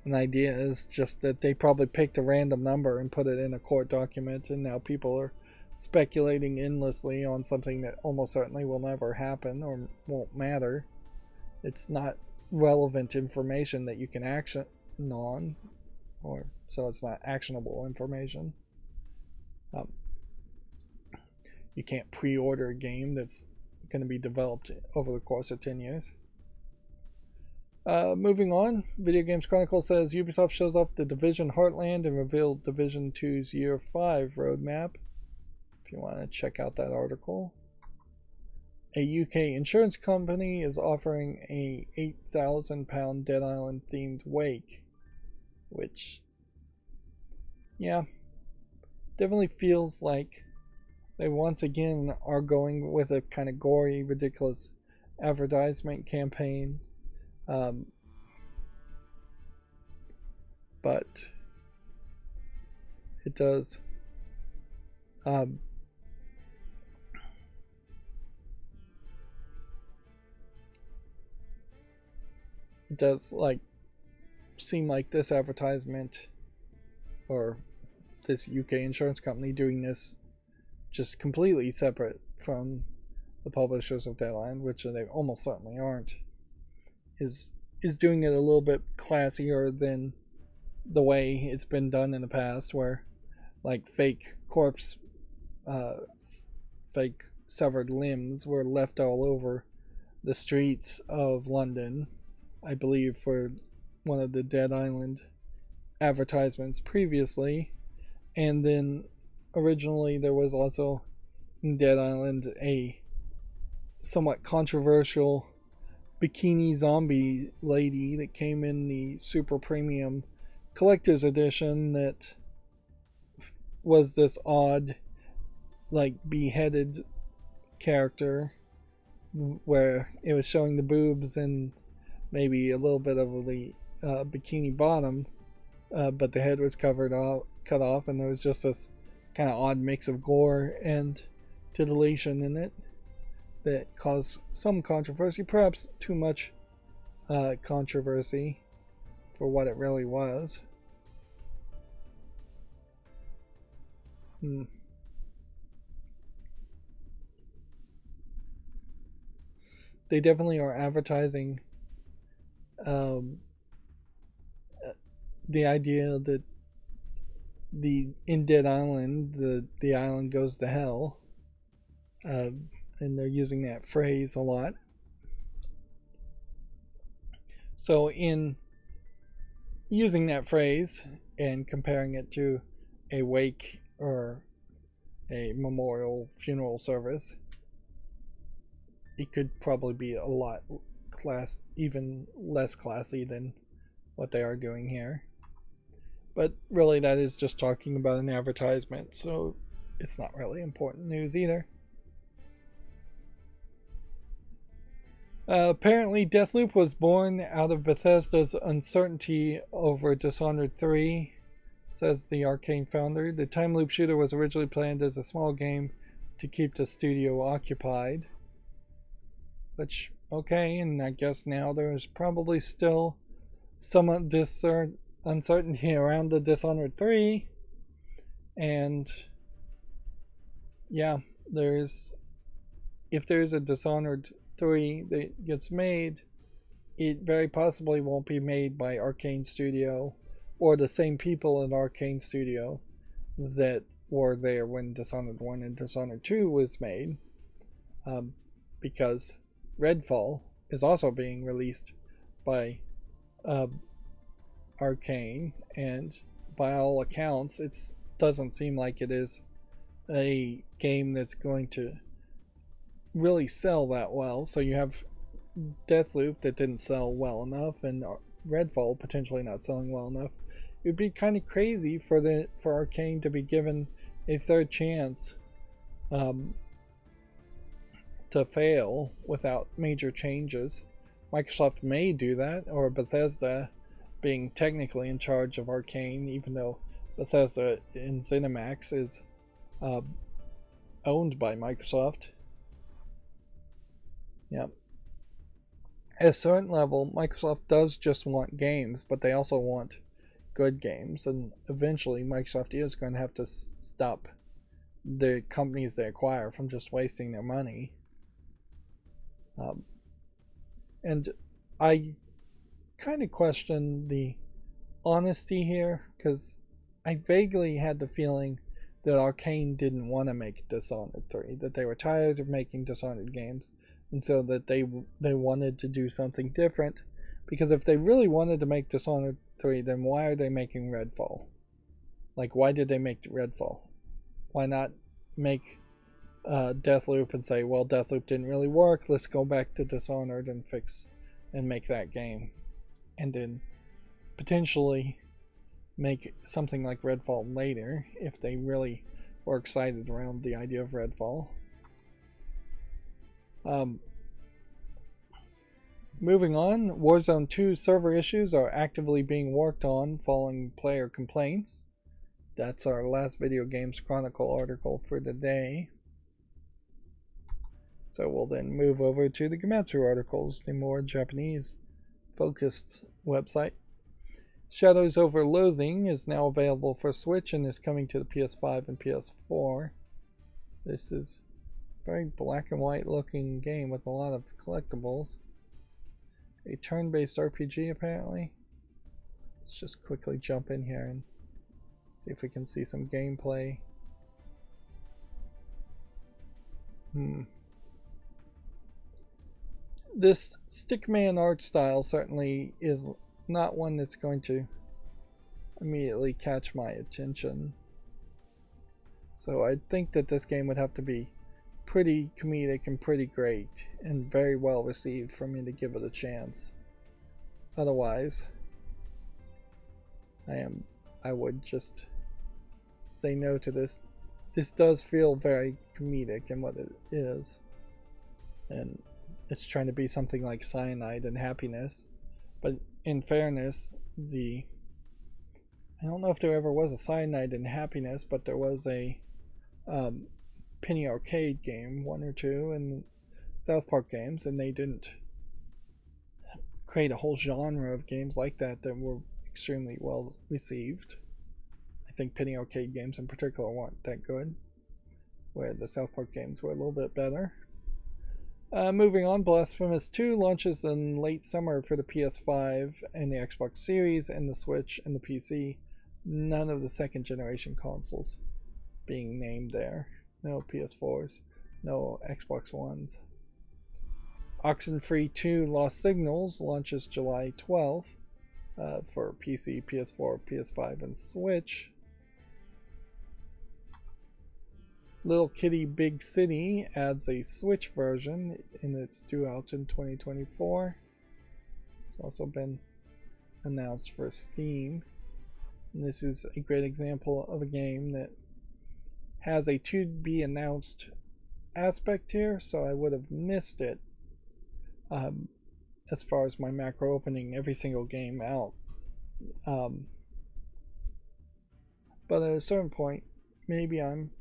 an idea. Is just that they probably picked a random number and put it in a court document, and now people are speculating endlessly on something that almost certainly will never happen or won't matter. It's not relevant information that you can action on, or so it's not actionable information. You can't pre-order a game that's going to be developed over the course of 10 years. Moving on, Video Games Chronicle says Ubisoft shows off the Division Heartland and revealed Division 2's Year 5 roadmap. If you want to check out that article. A UK insurance company is offering a £8,000 Dead Island themed wake, which, yeah, definitely feels like they once again are going with a kind of gory, ridiculous advertisement campaign. But it does like seem like this advertisement or this UK insurance company doing this just completely separate from the publishers of Dead Island, which they almost certainly aren't, is doing it a little bit classier than the way it's been done in the past, where like fake corpse, fake severed limbs were left all over the streets of London, I believe, for one of the Dead Island advertisements previously. And then originally there was also in Dead Island a somewhat controversial bikini zombie lady that came in the super premium collector's edition that was this odd, like, beheaded character where it was showing the boobs and maybe a little bit of the bikini bottom, but the head was cut off, and there was just this kind of odd mix of gore and titillation in it that caused some controversy, perhaps too much controversy for what it really was. They definitely are advertising the idea that in Dead Island the island goes to hell, and they're using that phrase a lot. So in using that phrase and comparing it to a wake or a memorial funeral service, it could probably be a lot even less classy than what they are doing here. But really, that is just talking about an advertisement, so it's not really important news either. Apparently, Deathloop was born out of Bethesda's uncertainty over Dishonored 3 Says the Arcane founder. The time loop shooter was originally planned as a small game to keep the studio occupied. Which, okay, and I guess now there's probably still some uncertainty around the Dishonored 3. And yeah, if there's a Dishonored 3 that gets made, it very possibly won't be made by Arcane Studio or the same people in Arcane Studio that were there when Dishonored 1 and Dishonored 2 was made, because Redfall is also being released by Arcane, and by all accounts, it doesn't seem like it is a game that's going to really sell that well. So you have Deathloop that didn't sell well enough, and Redfall potentially not selling well enough. It would be kind of crazy for Arcane to be given a third chance to fail without major changes. Microsoft may do that, or Bethesda, being technically in charge of Arcane, even though Bethesda in ZeniMax is owned by Microsoft. Yep. At a certain level, Microsoft does just want games, but they also want good games, and eventually Microsoft is going to have to stop the companies they acquire from just wasting their money. And I kind of question the honesty here, because I vaguely had the feeling that Arcane didn't want to make Dishonored 3, that they were tired of making Dishonored games, and so that they wanted to do something different. Because if they really wanted to make Dishonored 3, then why are they making Redfall? Like, why did they make Redfall? Why not make Deathloop and say, well, Deathloop didn't really work, let's go back to Dishonored and fix and make that game, and then potentially make something like Redfall later if they really were excited around the idea of Redfall. Moving on, Warzone 2 server issues are actively being worked on following player complaints. That's our last Video Games Chronicle article for the day. So we'll then move over to the Gematsu articles, the more Japanese focused website. Shadows Over Loathing is now available for Switch and is coming to the PS5 and PS4. This is a very black and white looking game with a lot of collectibles. A turn-based RPG apparently. Let's just quickly jump in here and see if we can see some gameplay. This Stickman art style certainly is not one that's going to immediately catch my attention. So I think that this game would have to be pretty comedic and pretty great and very well received for me to give it a chance. Otherwise, I would just say no to this. This does feel very comedic in what it is, and it's trying to be something like Cyanide and Happiness, but in fairness, I don't know if there ever was a Cyanide and Happiness, but there was a Penny Arcade game, 1 or 2, and South Park games, and they didn't create a whole genre of games like that were extremely well received. I think Penny Arcade games in particular weren't that good, where the South Park games were a little bit better. Moving on, Blasphemous 2 launches in late summer for the PS5 and the Xbox Series and the Switch and the PC. None of the second generation consoles being named there. No PS4s, no Xbox Ones. Oxenfree 2 Lost Signals launches July 12th for PC, PS4, PS5, and Switch. Little Kitty Big City adds a Switch version, and it's due out in 2024. It's also been announced for Steam. And this is a great example of a game that has a to be announced aspect here, so I would have missed it as far as my macro opening every single game out. But at a certain point, maybe I'm...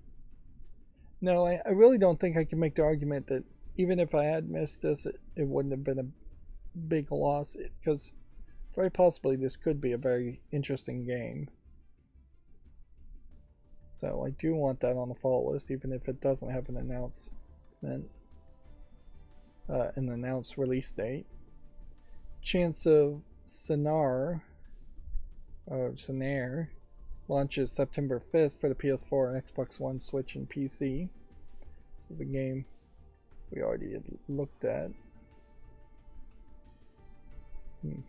No, I really don't think I can make the argument that even if I had missed this, it wouldn't have been a big loss, because very possibly this could be a very interesting game. So I do want that on the fall list, even if it doesn't have an announcement, an announced release date. Chance of Sinar, or Sinar, launches September 5th for the PS4 and Xbox One, Switch, and PC. This is a game we already had looked at. It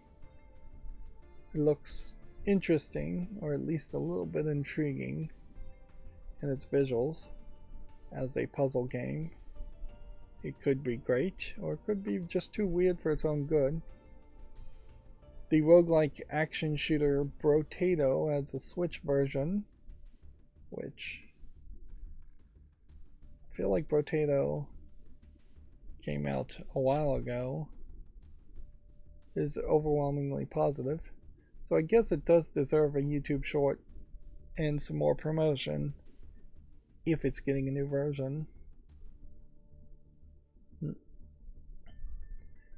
looks interesting, or at least a little bit intriguing in its visuals as a puzzle game. It could be great, or it could be just too weird for its own good. The roguelike action shooter Brotato has a Switch version, which I feel like Brotato came out a while ago, is overwhelmingly positive. So I guess it does deserve a YouTube short and some more promotion if it's getting a new version.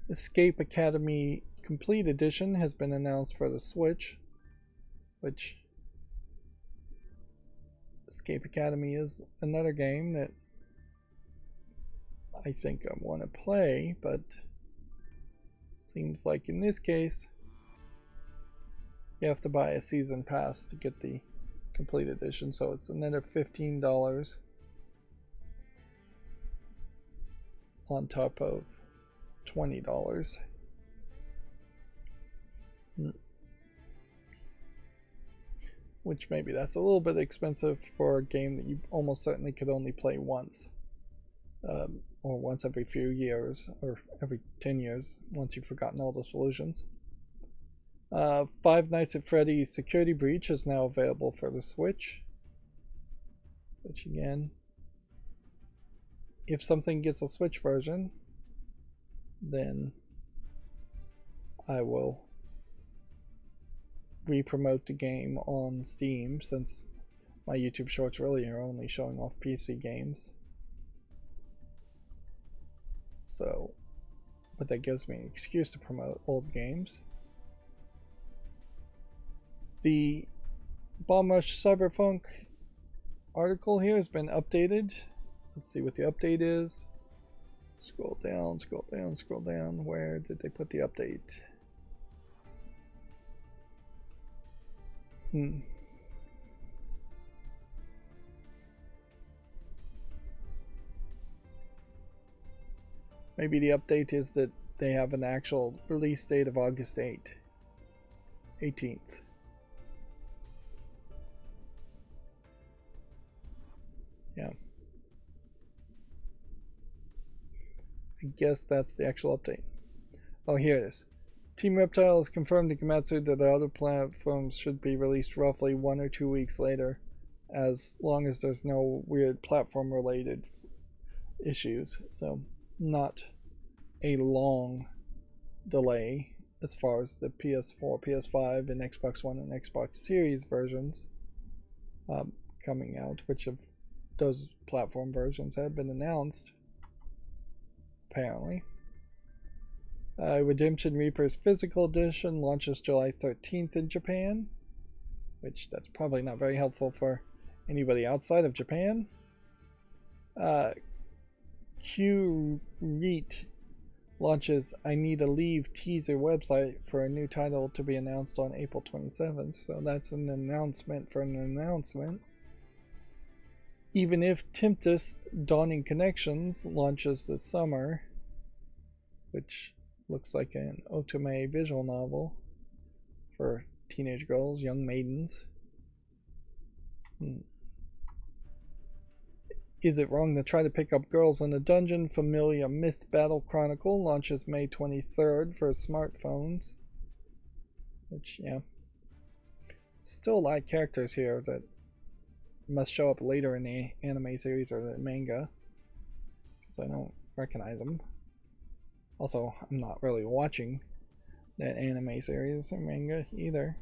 Escape Academy Complete Edition has been announced for the Switch, which Escape Academy is another game that I think I want to play, but seems like in this case you have to buy a season pass to get the complete edition, so it's another $15 on top of $20. Which maybe that's a little bit expensive for a game that you almost certainly could only play once, or once every few years, or every 10 years once you've forgotten all the solutions. Five Nights at Freddy's Security Breach is now available for the Switch, which again, if something gets a Switch version, then I will re-promote the game on Steam, since my YouTube shorts really are only showing off PC games. So, but that gives me an excuse to promote old games. The Bomb Rush Cyberpunk article here has been updated. Let's see what the update is. Scroll down, scroll down, scroll down. Where did they put the update? Maybe the update is that they have an actual release date of August 18th. Yeah. I guess that's the actual update. Oh, here it is. Team Reptile has confirmed to Komatsu that the other platforms should be released roughly 1 or 2 weeks later, as long as there's no weird platform related issues. So not a long delay as far as the PS4, PS5, and Xbox One and Xbox Series versions coming out, which of those platform versions have been announced, apparently. Redemption Reapers Physical Edition launches July 13th in Japan, which that's probably not very helpful for anybody outside of Japan. Q-Reet launches I Need a Leave teaser website for a new title to be announced on April 27th, so that's an announcement for an announcement. Even If Tempest Dawning Connections launches this summer, which looks like an otome visual novel for teenage girls, young maidens. Is It Wrong to Try to Pick Up Girls in a Dungeon? Familia Myth Battle Chronicle launches May 23rd for smartphones. Which, yeah. Still a lot of characters here that must show up later in the anime series or the manga, because I don't recognize them. Also, I'm not really watching that anime series or manga either.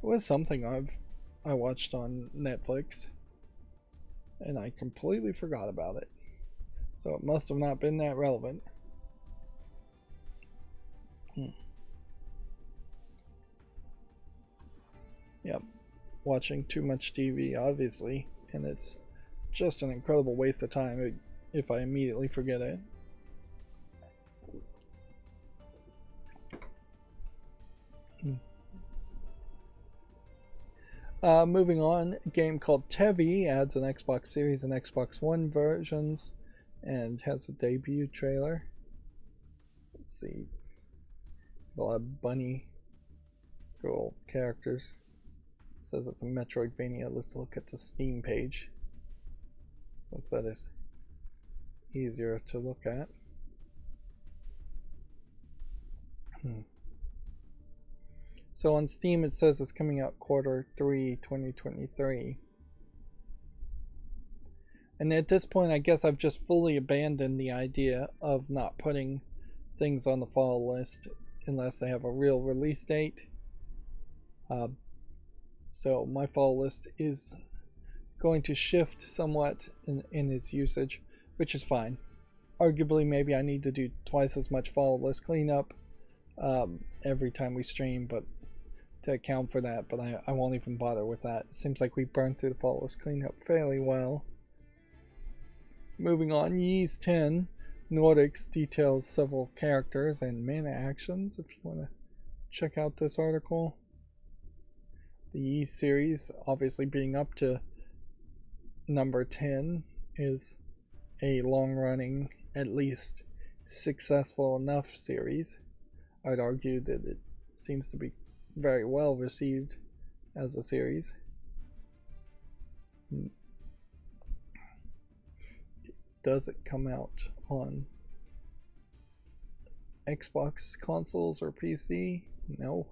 It was something I watched on Netflix, and I completely forgot about it. So it must have not been that relevant. Yep, watching too much TV, obviously, and it's just an incredible waste of time if I immediately forget it. Moving on, a game called Tevi adds an Xbox Series and Xbox One versions and has a debut trailer. Let's see. A lot of bunny girl characters. It says it's a Metroidvania. Let's look at the Steam page, since that is easier to look at. So on Steam it says it's coming out Q3 2023. And at this point I guess I've just fully abandoned the idea of not putting things on the fall list unless they have a real release date. So my fall list is going to shift somewhat in its usage, which is fine. Arguably maybe I need to do twice as much fall list cleanup every time we stream, but to account for that, but I won't even bother with that. It seems like we burned through the fall list cleanup fairly well. Moving on, Ys 10 Nordics details several characters and mana actions if you want to check out this article. The Ys series, obviously being up to number 10, is a long-running, at least successful enough series. I'd argue that it seems to be very well received as a series. Does it come out on Xbox consoles or PC? No.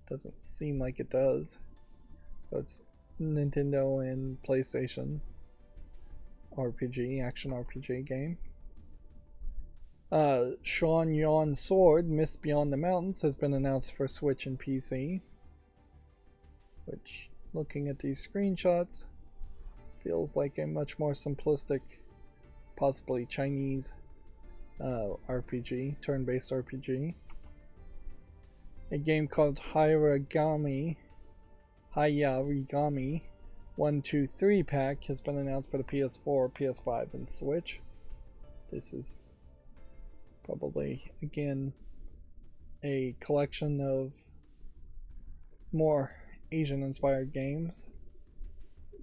Doesn't seem like it does. So it's Nintendo and PlayStation RPG, action RPG game. Sean Yon Sword, Mist Beyond the Mountains, has been announced for Switch and PC. Which, looking at these screenshots, feels like a much more simplistic, possibly Chinese RPG, turn-based RPG. A game called Hayarigami 1-2-3 pack has been announced for the PS4, PS5, and Switch. This is probably, again, a collection of more Asian-inspired games.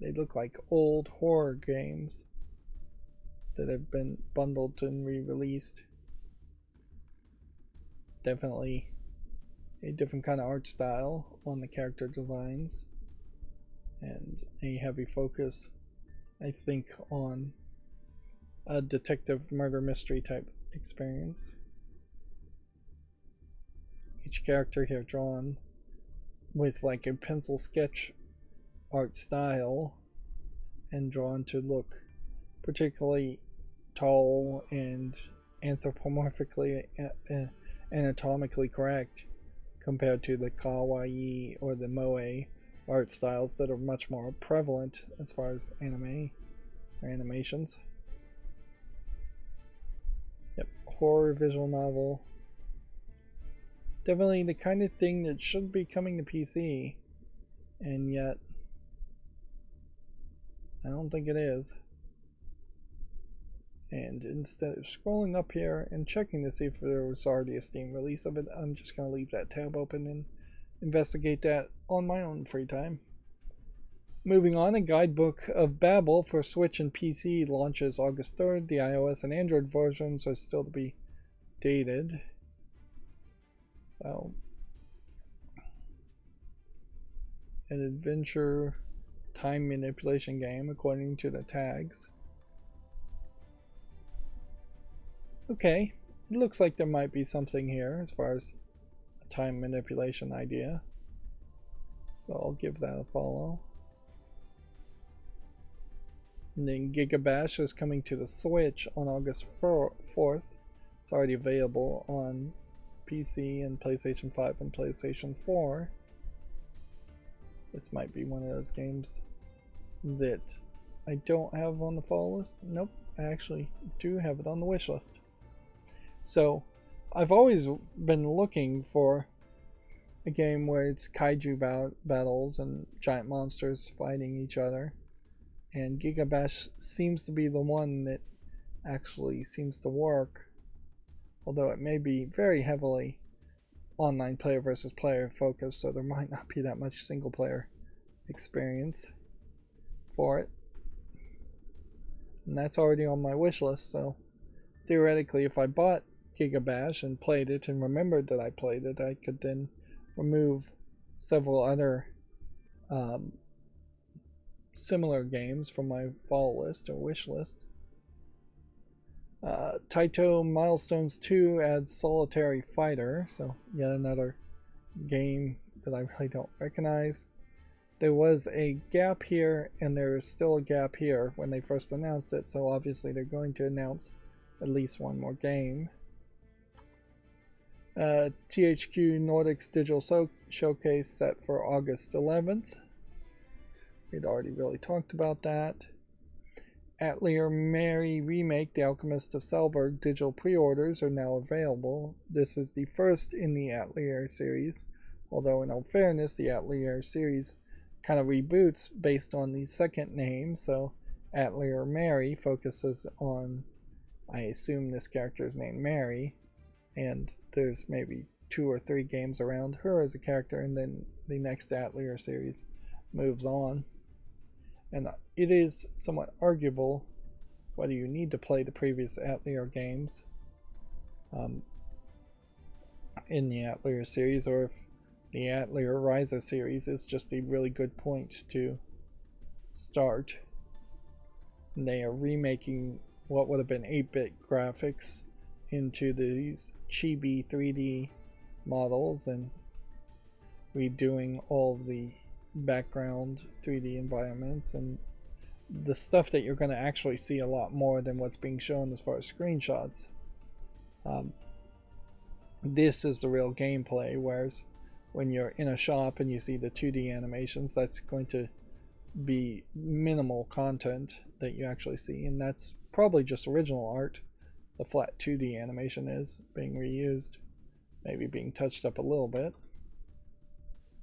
They look like old horror games that have been bundled and re-released. Definitely a different kind of art style on the character designs, and a heavy focus, I think, on a detective murder mystery type experience. Each character here drawn with like a pencil sketch art style and drawn to look particularly tall and anthropomorphically anatomically correct compared to the kawaii or the moe art styles that are much more prevalent as far as anime or animations. Yep, horror visual novel. Definitely the kind of thing that should be coming to PC, and yet I don't think it is. And instead of scrolling up here and checking to see if there was already a Steam release of it, I'm just going to leave that tab open and investigate that on my own free time. Moving on, a guidebook of Babel for Switch and PC launches August 3rd. The iOS and Android versions are still to be dated. So, an adventure time manipulation game according to the tags. Okay, it looks like there might be something here as far as a time manipulation idea. So I'll give that a follow. And then Gigabash is coming to the Switch on August 4th. It's already available on PC and PlayStation 5 and PlayStation 4. This might be one of those games that I don't have on the fall list. Nope, I actually do have it on the wish list. So I've always been looking for a game where it's kaiju battles and giant monsters fighting each other. And Giga Bash seems to be the one that actually seems to work. Although it may be very heavily online player versus player focused, so there might not be that much single player experience for it. And that's already on my wish list, so theoretically if I bought Giga Bash and played it and remembered that I played it, I could then remove several other similar games from my fall list or wish list. Taito Milestones 2 adds Solitary Fighter, so yet another game that I really don't recognize. There was a gap here, and there is still a gap here when they first announced it, so obviously they're going to announce at least one more game. THQ Nordic's Digital Showcase set for August 11th. We'd already really talked about that. Atelier Mary Remake, The Alchemist of Salberg digital pre-orders are now available. This is the first in the Atelier series, although in all fairness, the Atelier series kind of reboots based on the second name, so Atelier Mary focuses on, I assume this character is named Mary, and there's maybe 2 or 3 games around her as a character, and then the next Atelier series moves on. And it is somewhat arguable whether you need to play the previous Atelier games in the Atelier series, or if the Atelier Rydo series is just a really good point to start. And they are remaking what would have been 8-bit graphics into these chibi 3D models and redoing all of the background 3D environments and the stuff that you're going to actually see a lot more than what's being shown as far as screenshots. This is the real gameplay, whereas when you're in a shop and you see the 2D animations, that's going to be minimal content that you actually see, and that's probably just original art. The flat 2D animation is being reused, maybe being touched up a little bit.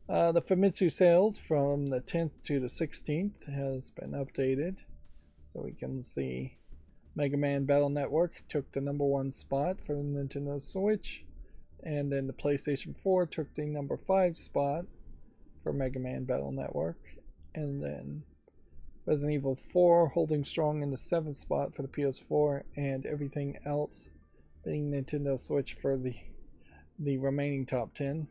The Famitsu sales from the 10th to the 16th has been updated, so we can see Mega Man Battle Network took the #1 spot for the Nintendo Switch, and then the PlayStation 4 took the #5 spot for Mega Man Battle Network, and then Resident Evil 4 holding strong in the 7th spot for the PS4, and everything else being Nintendo Switch for the remaining top 10.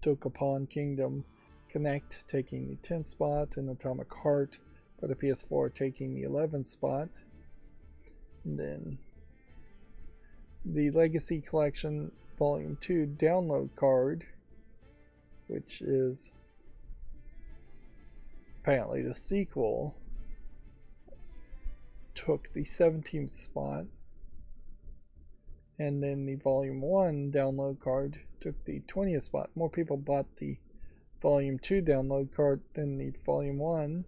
Dokapon Kingdom Connect taking the 10th spot, and Atomic Heart for the PS4 taking the 11th spot. And then the Legacy Collection Volume 2 download card, which is apparently the sequel, took the 17th spot. And then the Volume 1 download card took the 20th spot. More people bought the Volume 2 download card than the Volume 1.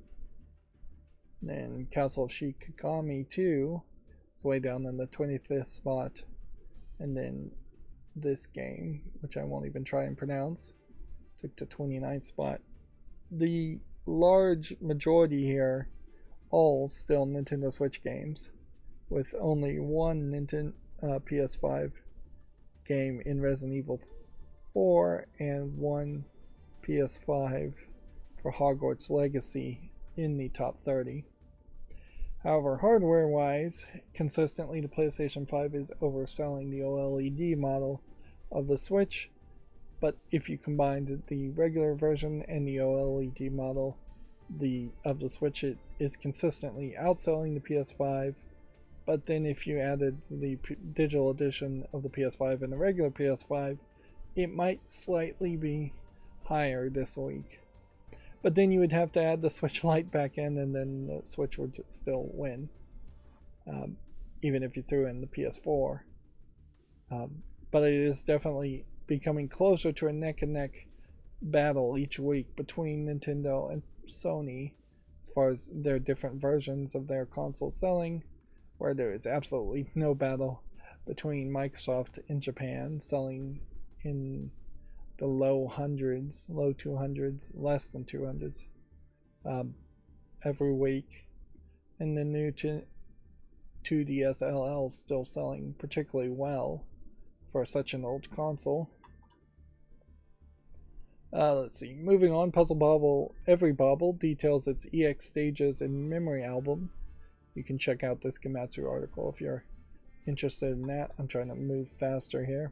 Then Castle of Shikigami 2 is way down in the 25th spot. And then this game, which I won't even try and pronounce, took the 29th spot. The large majority here, all still Nintendo Switch games, with only one Nintendo PS5 game in Resident Evil 4 and one PS5 for Hogwarts Legacy in the top 30. However, hardware-wise, consistently the PlayStation 5 is overselling the OLED model of the Switch, but if you combined the regular version and the OLED model of the Switch, it is consistently outselling the PS5. But then if you added the digital edition of the PS5 and the regular PS5, it might slightly be higher this week. But then you would have to add the Switch Lite back in, and then the Switch would still win, even if you threw in the PS4. But it is definitely becoming closer to a neck and neck battle each week between Nintendo and Sony as far as their different versions of their console selling, where there is absolutely no battle between Microsoft and Japan selling in the low hundreds, low 200s, less than 200s every week. And the new 2DS LL is still selling particularly well for such an old console. Let's see. Moving on, Puzzle Bobble. Every Bobble details its EX stages and memory album. You can check out this Gematsu article if you're interested in that. I'm trying to move faster here.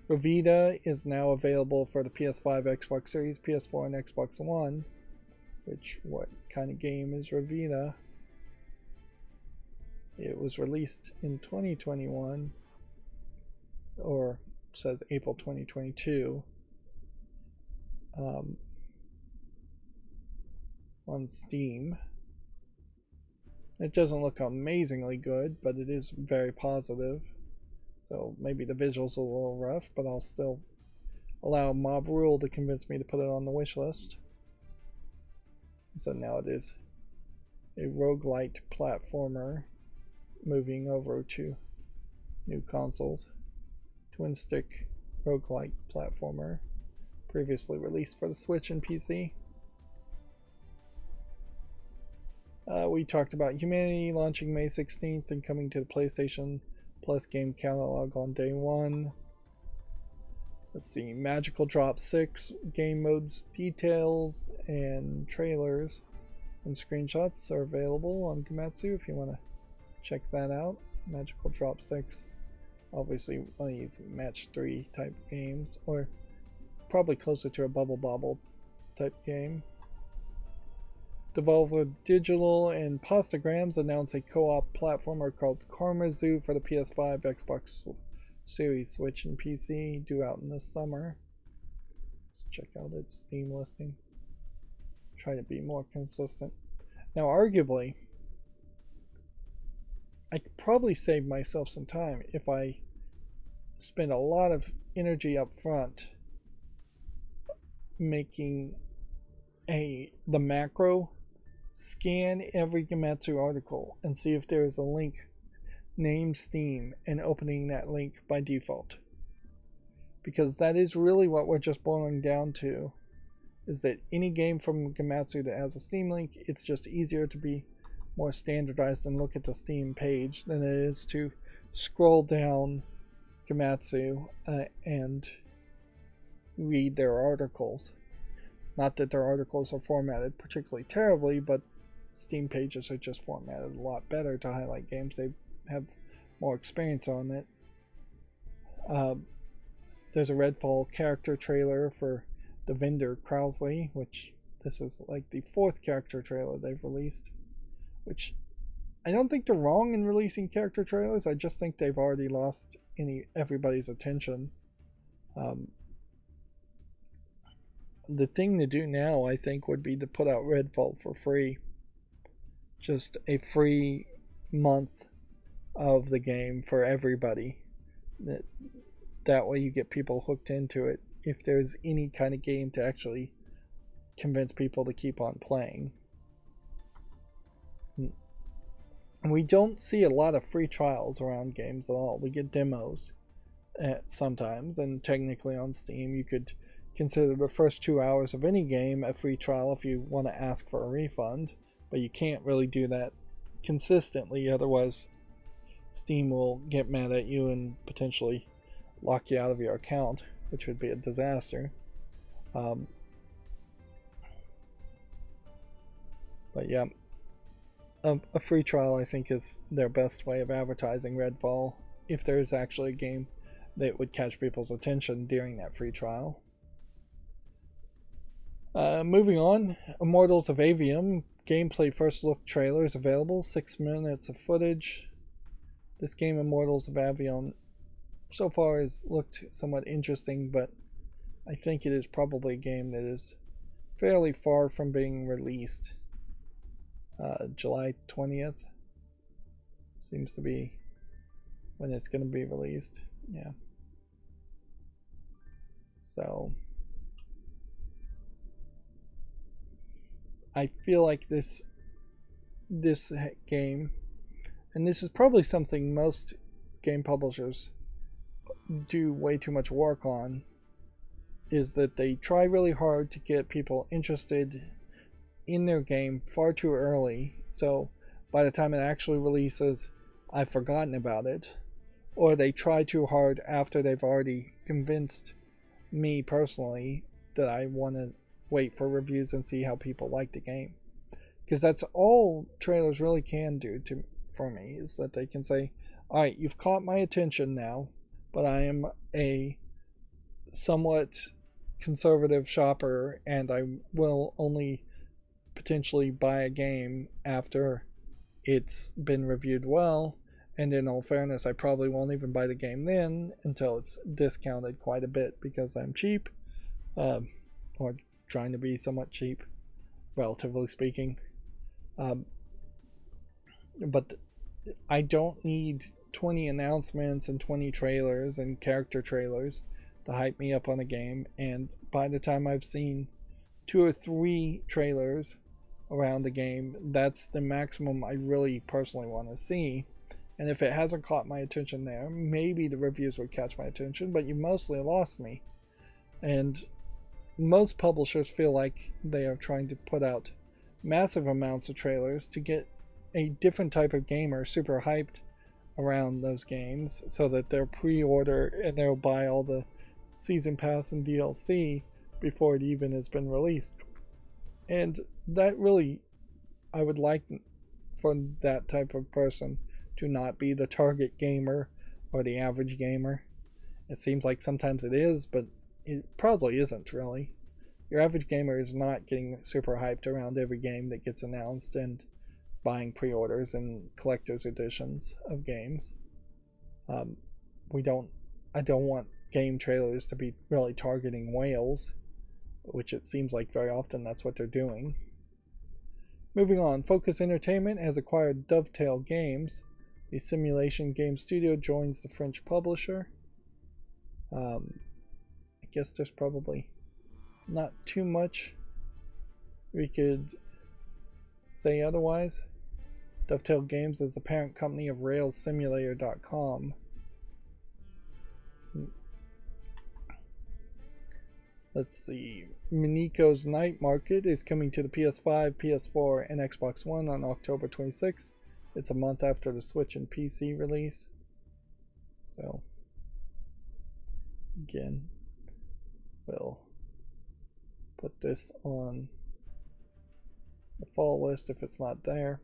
Rydo is now available for the PS5, Xbox Series, PS4, and Xbox One. Which, what kind of game is Rydo? It was released in 2021, or says April 2022, on Steam. It doesn't look amazingly good, but it is very positive. So maybe the visuals are a little rough, but I'll still allow Mob Rule to convince me to put it on the wish list. So now it is a roguelite platformer moving over to new consoles. Twin stick roguelite platformer previously released for the Switch and PC. We talked about Humanity launching May 16th and coming to the PlayStation Plus game catalog on day 1. Let's see, Magical Drop 6 game modes details and trailers and screenshots are available on Gematsu if you want to check that out. Magical Drop 6, obviously one of these match 3 type games, or probably closer to a Bubble Bobble type game. Devolver Digital and Pastagrams announced a co-op platformer called Karma Zoo for the PS5, Xbox Series, Switch, and PC, due out in the summer. Let's check out its Steam listing. Try to be more consistent. Now, arguably, I could probably save myself some time if I spend a lot of energy up front making the macro scan every Gematsu article and see if there is a link named Steam and opening that link by default. Because that is really what we're just boiling down to, is that any game from Gematsu that has a Steam link, it's just easier to be more standardized and look at the Steam page than it is to scroll down Gematsu and read their articles. Not that their articles are formatted particularly terribly, but Steam pages are just formatted a lot better to highlight games they have more experience on it. There's a Redfall character trailer for the vendor Krausley, which this is like the 4th character trailer they've released, which I don't think they're wrong in releasing character trailers. I just think they've already lost everybody's attention. The thing to do now, I think, would be to put out Redfall for free. Just a free month of the game for everybody. That way you get people hooked into it if there's any kind of game to actually convince people to keep on playing. We don't see a lot of free trials around games at all. We get demos sometimes, and technically on Steam you could consider the first 2 hours of any game a free trial if you want to ask for a refund, but you can't really do that consistently, otherwise Steam will get mad at you and potentially lock you out of your account, which would be a disaster. But yeah, a free trial I think is their best way of advertising Redfall, if there is actually a game that would catch people's attention during that free trial. Moving on, Immortals of Avium gameplay first look trailer is available, 6 minutes of footage. This game, Immortals of Avium, so far has looked somewhat interesting, but I think it is probably a game that is fairly far from being released. July 20th seems to be when it's going to be released. Yeah. So I feel like this game, and this is probably something most game publishers do way too much work on, is that they try really hard to get people interested in their game far too early, so by the time it actually releases, I've forgotten about it, or they try too hard after they've already convinced me personally that I want to wait for reviews and see how people like the game. Because that's all trailers really can do for me, is that they can say, alright, you've caught my attention now, but I am a somewhat conservative shopper and I will only potentially buy a game after it's been reviewed well, and in all fairness, I probably won't even buy the game then until it's discounted quite a bit because I'm cheap, or trying to be somewhat cheap, relatively speaking. But I don't need 20 announcements and 20 trailers and character trailers to hype me up on a game, and by the time I've seen 2 or 3 trailers around the game, that's the maximum I really personally want to see. And if it hasn't caught my attention there, maybe the reviews would catch my attention, but you mostly lost me. And most publishers feel like they are trying to put out massive amounts of trailers to get a different type of gamer super hyped around those games, so that they'll pre-order and they'll buy all the season pass and DLC before it even has been released. And that really, I would like for that type of person to not be the target gamer or the average gamer. It seems like sometimes it is, but it probably isn't really. Your average gamer is not getting super hyped around every game that gets announced and buying pre-orders and collector's editions of games. I don't want game trailers to be really targeting whales, which it seems like very often that's what they're doing. Moving on, Focus Entertainment has acquired Dovetail Games. The simulation game studio joins the French publisher. I guess there's probably not too much we could say otherwise. Dovetail Games is the parent company of RailsSimulator.com. Let's see. Miniko's Night Market is coming to the PS5, PS4, and Xbox One on October 26th. It's a month after the Switch and PC release. So, again, we'll put this on the fall list if it's not there.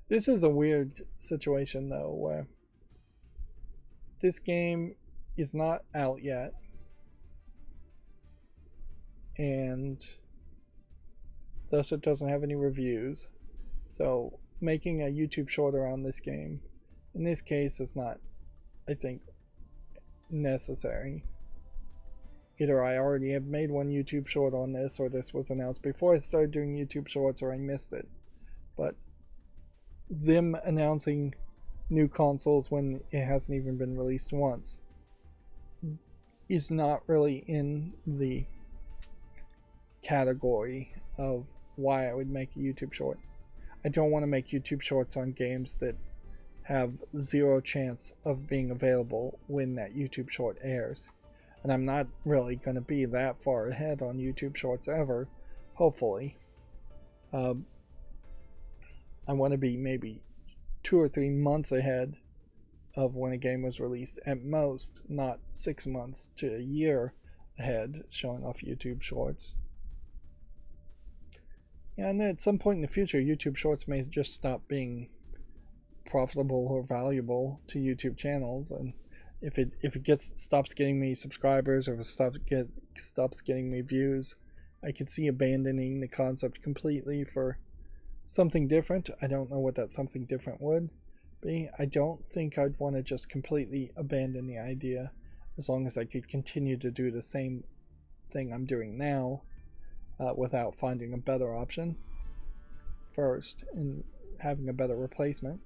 This is a weird situation though, where this game is not out yet, and thus it doesn't have any reviews. So making a YouTube short around this game in this case is not, I think, necessary. Either I already have made one YouTube short on this, or this was announced before I started doing YouTube shorts, or I missed it. But them announcing new consoles when it hasn't even been released once is not really in the category of why I would make a YouTube short. I don't want to make YouTube shorts on games that have zero chance of being available when that YouTube short airs. And I'm not really going to be that far ahead on YouTube shorts ever, hopefully. I want to be maybe 2 or 3 months ahead of when a game was released at most, not 6 months to a year ahead, showing off YouTube shorts. And at some point in the future, YouTube shorts may just stop being profitable or valuable to YouTube channels, and if it stops getting me subscribers, or if it stops getting me views, I could see abandoning the concept completely for something different. I don't know what that something different would be. I don't think I'd want to just completely abandon the idea, as long as I could continue to do the same thing I'm doing now, without finding a better option first and having a better replacement.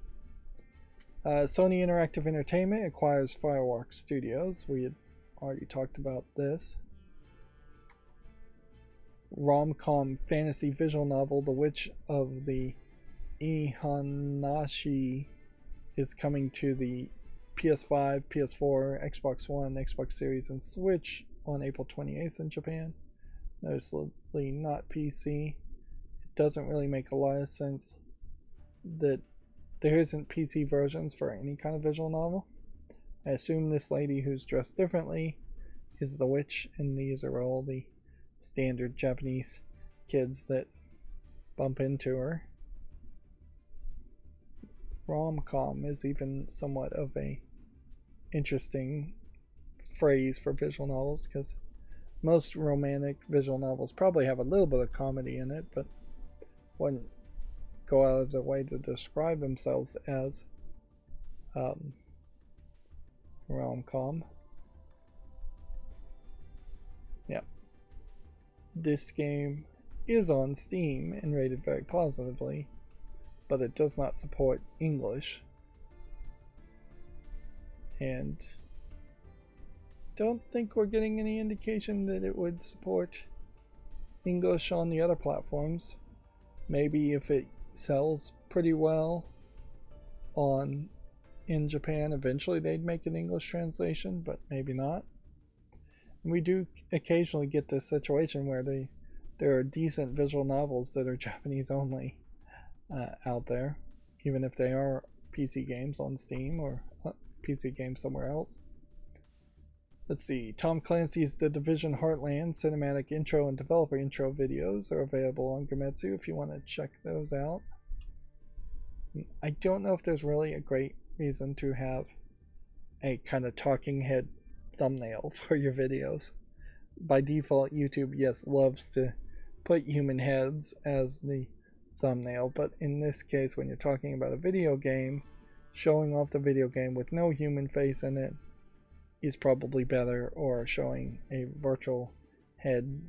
Sony Interactive Entertainment acquires Fireworks Studios. We had already talked about this. rom-com fantasy visual novel The Witch of the Ihanashi is coming to the PS5, PS4, Xbox One, Xbox Series, and Switch on April 28th in Japan. Noticeably not PC. It doesn't really make a lot of sense that there isn't PC versions for any kind of visual novel. I assume this lady who's dressed differently is the witch, and these are all the standard Japanese kids that bump into her. Rom-com is even somewhat of a interesting phrase for visual novels, because most romantic visual novels probably have a little bit of comedy in it, but wouldn't go out of their way to describe themselves as rom-com. Yeah. This game is on Steam and rated very positively, but it does not support English. And don't think we're getting any indication that it would support English on the other platforms. Maybe if it sells pretty well in Japan, eventually they'd make an English translation, but maybe not. And we do occasionally get this situation where there are decent visual novels that are Japanese only out there, even if they are PC games on Steam or PC games somewhere else. Let's see, Tom Clancy's The Division Heartland cinematic intro and developer intro videos are available on Gametsu if you want to check those out. I don't know if there's really a great reason to have a kind of talking head thumbnail for your videos. By default, YouTube, yes, loves to put human heads as the thumbnail, but in this case, when you're talking about a video game, showing off the video game with no human face in it is probably better, or showing a virtual head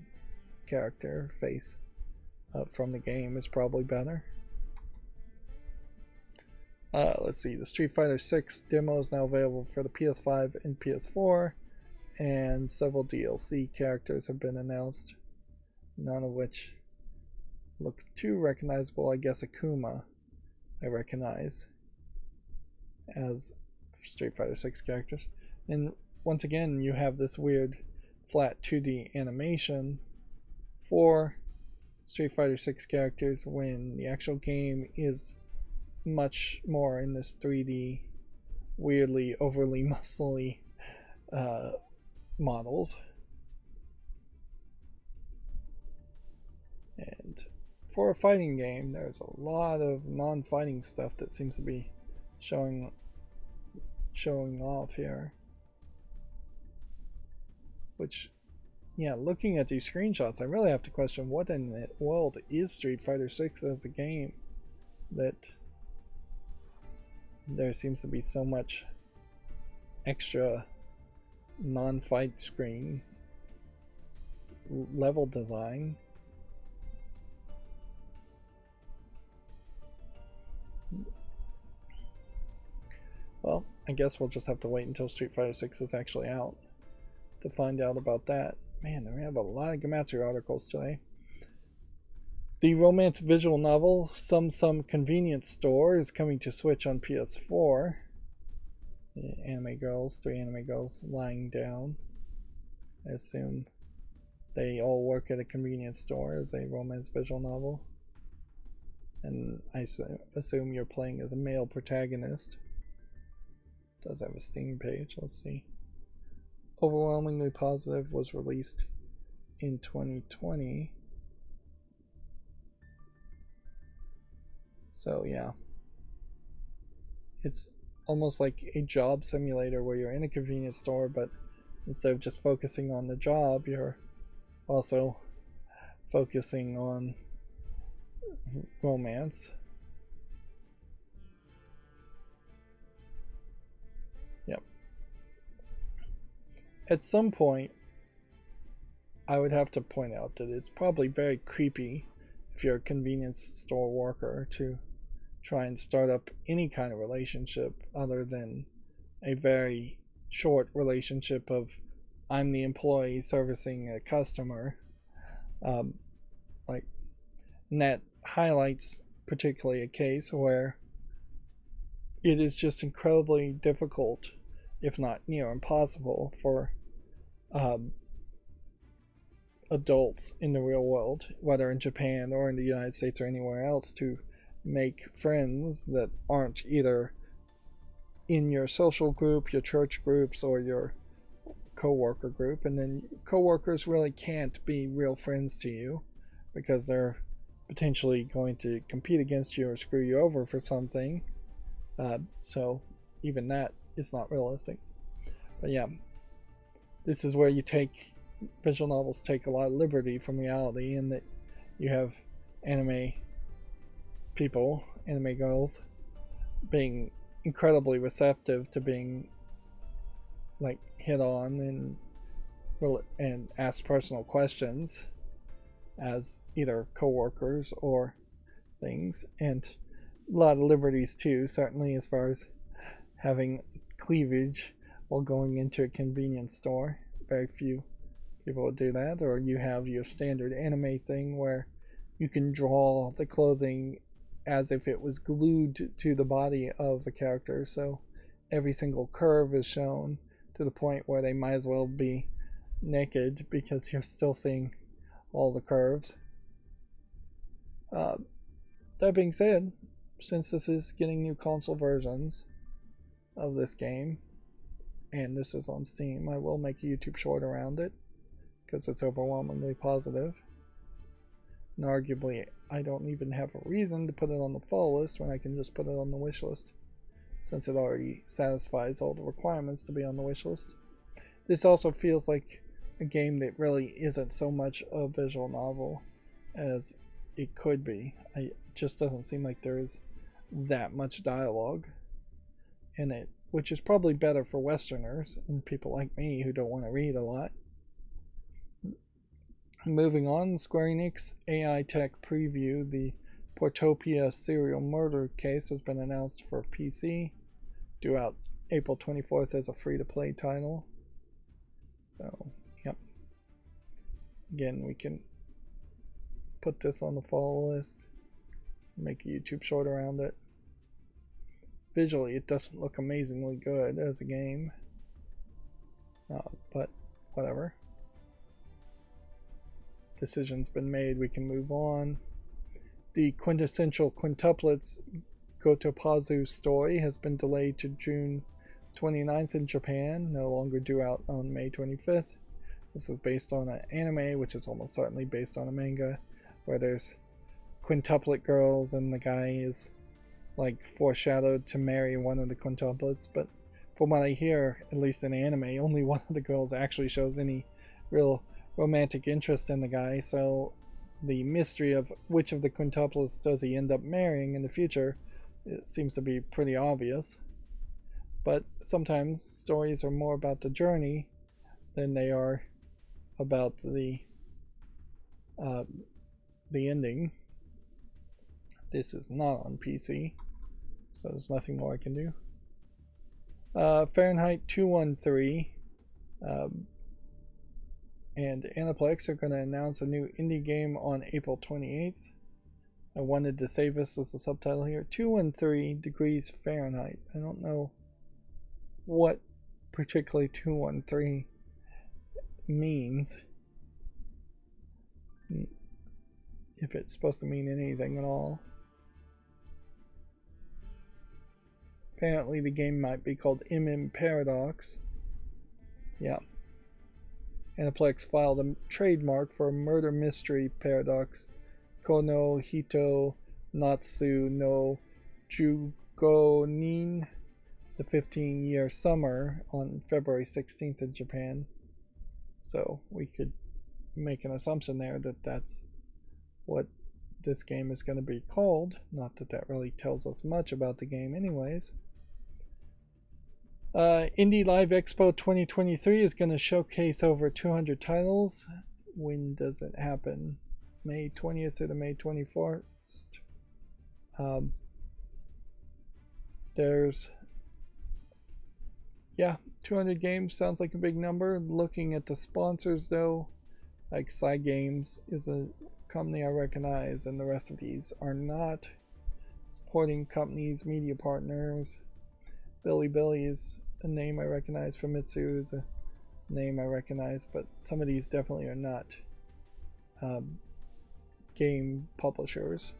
character face from the game is probably better. Let's see, the Street Fighter 6 demo is now available for the PS5 and PS4, and several DLC characters have been announced, none of which look too recognizable. I guess Akuma I recognize as Street Fighter 6 characters. And once again, you have this weird flat 2D animation for Street Fighter 6 characters when the actual game is much more in this 3D, weirdly overly muscly models. And for a fighting game, there's a lot of non-fighting stuff that seems to be showing off here. Which, yeah, looking at these screenshots, I really have to question what in the world is Street Fighter 6 as a game that there seems to be so much extra non-fight screen level design. Well, I guess we'll just have to wait until Street Fighter 6 is actually out to find out about that. Man, we have a lot of Gamatsu articles today. The romance visual novel Some Convenience Store is coming to Switch on PS4. Anime girls, 3 anime girls lying down. I assume they all work at a convenience store as a romance visual novel. And I assume you're playing as a male protagonist. It does have a Steam page, let's see. Overwhelmingly Positive was released in 2020. So yeah, it's almost like a job simulator where you're in a convenience store, but instead of just focusing on the job, you're also focusing on romance. Yep. At some point, I would have to point out that it's probably very creepy if you're a convenience store worker to try and start up any kind of relationship other than a very short relationship of I'm the employee servicing a customer. And that highlights particularly a case where it is just incredibly difficult, if not near impossible, for um, adults in the real world, whether in Japan or in the United States or anywhere else, to make friends that aren't either in your social group, your church groups, or your co-worker group. And then co-workers really can't be real friends to you because they're potentially going to compete against you or screw you over for something. So even that is not realistic. But yeah, this is where visual novels take a lot of liberty from reality, in that you have anime people, anime girls, being incredibly receptive to being like hit on and asked personal questions as either co-workers or things, and a lot of liberties too, certainly as far as having cleavage while going into a convenience store. Very few people would do that. Or you have your standard anime thing where you can draw the clothing as if it was glued to the body of the character, so every single curve is shown to the point where they might as well be naked because you're still seeing all the curves. That being said, since this is getting new console versions of this game, and this is on Steam, I will make a YouTube short around it because it's overwhelmingly positive. And arguably, I don't even have a reason to put it on the fall list when I can just put it on the wish list, since it already satisfies all the requirements to be on the wish list. This also feels like a game that really isn't so much a visual novel as it could be. It just doesn't seem like there is that much dialogue in it, which is probably better for Westerners and people like me who don't want to read a lot. Moving on, Square Enix AI Tech Preview, the Portopia serial murder case, has been announced for PC, due out April 24th as a free-to-play title. So, yep. Again, we can put this on the fall list, make a YouTube short around it. Visually, it doesn't look amazingly good as a game, but whatever. Decision's been made, we can move on. The quintessential quintuplets Gotopazu story has been delayed to June 29th in Japan, no longer due out on May 25th. This is based on an anime, which is almost certainly based on a manga, where there's quintuplet girls and the guy is like foreshadowed to marry one of the quintuplets. But from what I hear, at least in anime, only one of the girls actually shows any real romantic interest in the guy, so the mystery of which of the quintuplets does he end up marrying in the future, it seems to be pretty obvious. But sometimes stories are more about the journey than they are about the ending. This is not on PC, so there's nothing more I can do. Fahrenheit 213 and Aniplex are going to announce a new indie game on April 28th. I wanted to save this as a subtitle here. 213 degrees Fahrenheit. I don't know what particularly 213 means, if it's supposed to mean anything at all. Apparently the game might be called MM Paradox. Yeah. Aniplex filed a trademark for a murder mystery paradox, Kono Hito Natsu no Jugonin, the 15-year summer, on February 16th in Japan. So we could make an assumption there that that's what this game is going to be called. Not that that really tells us much about the game anyways. Indie Live Expo 2023 is going to showcase over 200 titles. When does it happen? May 20th to the May 21st. There's 200 games sounds like a big number. Looking at the sponsors though, like Cygames is a company I recognize, and the rest of these are not. Supporting companies, media partners. Billy is a name I recognize. Famitsu is a name I recognize, but some of these definitely are not game publishers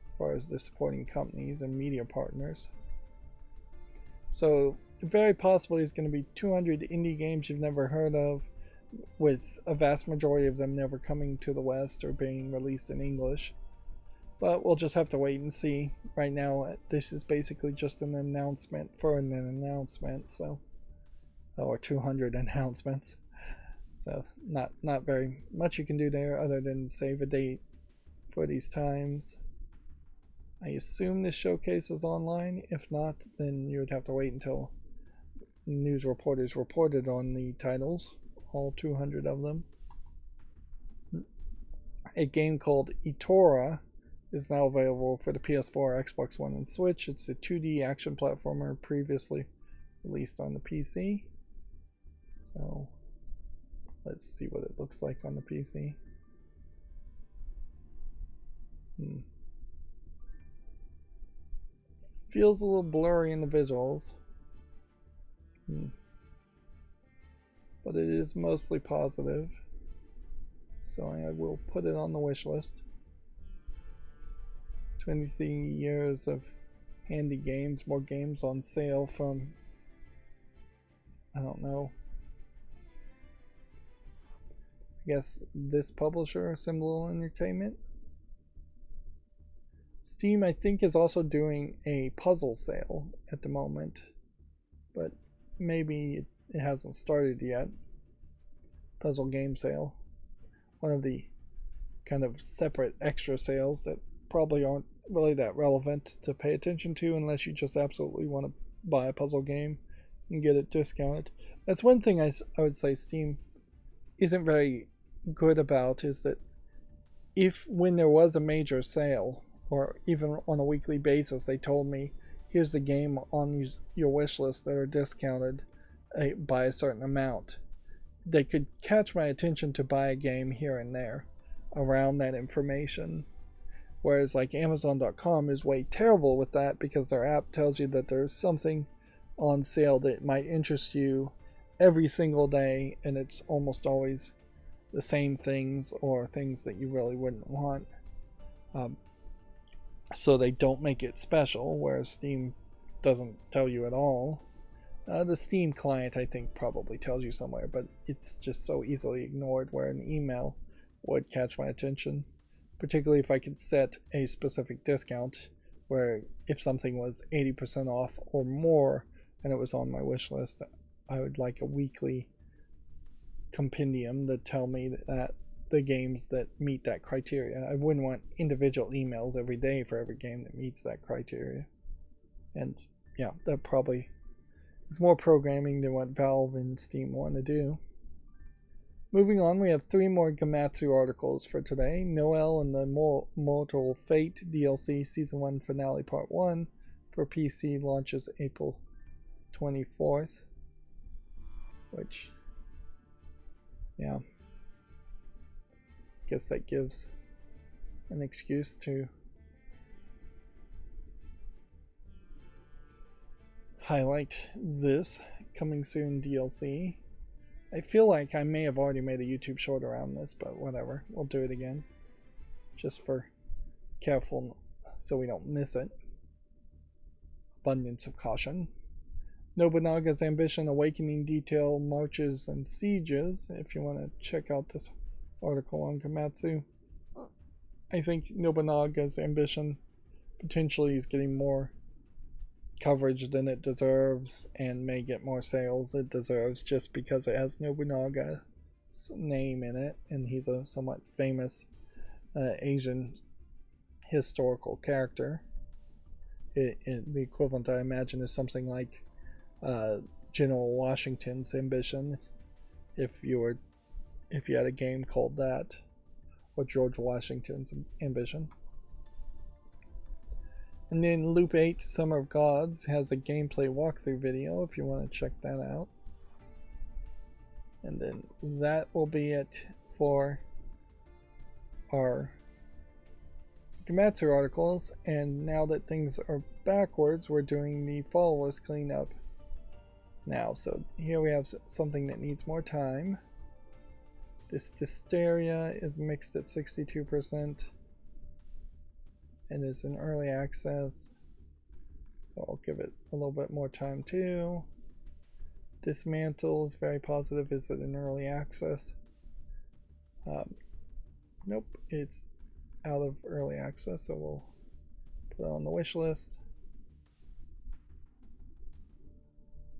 as far as the supporting companies and media partners. So very possibly it's going to be 200 indie games you've never heard of, with a vast majority of them never coming to the West or being released in English. But we'll just have to wait and see. Right now, this is basically just an announcement for an announcement, so, or 200 announcements. So not very much you can do there other than save a date for these times. I assume this showcase is online. If not, then you would have to wait until news reporters reported on the titles, all 200 of them. A game called Itora is now available for the PS4, Xbox One, and Switch. It's a 2D action platformer previously released on the PC. So let's see what it looks like on the PC. Feels a little blurry in the visuals. But it is mostly positive. So I will put it on the wish list. 23 years of handy games, more games on sale from, I don't know, I guess this publisher, Symbol Entertainment. Steam, I think, is also doing a puzzle sale at the moment, but maybe it hasn't started yet. Puzzle game sale. One of the kind of separate extra sales that probably aren't really that relevant to pay attention to unless you just absolutely want to buy a puzzle game and get it discounted. That's one thing I would say Steam isn't very good about, is that when there was a major sale, or even on a weekly basis, they told me, here's the game on your wish list that are discounted by a certain amount, they could catch my attention to buy a game here and there around that information. Whereas like Amazon.com is way terrible with that, because their app tells you that there's something on sale that might interest you every single day, and it's almost always the same things or things that you really wouldn't want. So they don't make it special, whereas Steam doesn't tell you at all. The Steam client, I think, probably tells you somewhere, but it's just so easily ignored, where an email would catch my attention. Particularly if I could set a specific discount, where if something was 80% off or more and it was on my wish list, I would like a weekly compendium to tell me that the games that meet that criteria. I wouldn't want individual emails every day for every game that meets that criteria. And yeah, that probably is more programming than what Valve and Steam want to do. Moving on, we have 3 more Gamatsu articles for today. Noel and the Mortal Fate DLC Season 1 Finale Part 1 for PC launches April 24th. Which, yeah, guess that gives an excuse to highlight this coming soon DLC. I feel like I may have already made a YouTube short around this, but whatever. We'll do it again. Just for careful, so we don't miss it. Abundance of caution. Nobunaga's Ambition, Awakening Detail, Marches and Sieges. If you want to check out this article on Gamatsu. I think Nobunaga's Ambition potentially is getting more coverage than it deserves, and may get more sales it deserves, just because it has Nobunaga's name in it, and he's a somewhat famous Asian historical character. The equivalent, I imagine, is something like General Washington's Ambition, if you had a game called that, or George Washington's Ambition. And then Loop 8 Summer of Gods has a gameplay walkthrough video if you want to check that out. And then that will be it for our Gamatsu articles, and now that things are backwards, we're doing the follow list cleanup now. So here we have something that needs more time. This Dysteria is mixed at 62% and is in early access, so I'll give it a little bit more time too. Dismantle is very positive. Is it in early access? Nope, it's out of early access, so we'll put it on the wish list.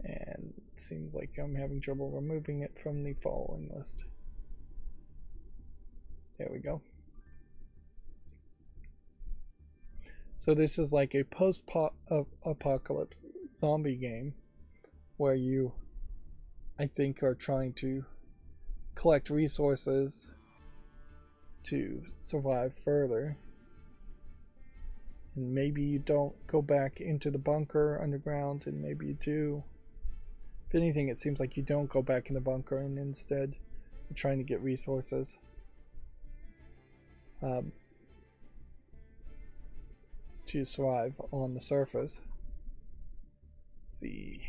And it seems like I'm having trouble removing it from the following list. There we go. So this is like a post-apocalypse zombie game where you, I think, are trying to collect resources to survive further. And maybe you don't go back into the bunker underground, and maybe you do. If anything, it seems like you don't go back in the bunker, and instead you're trying to get resources. To survive on the surface. Let's see.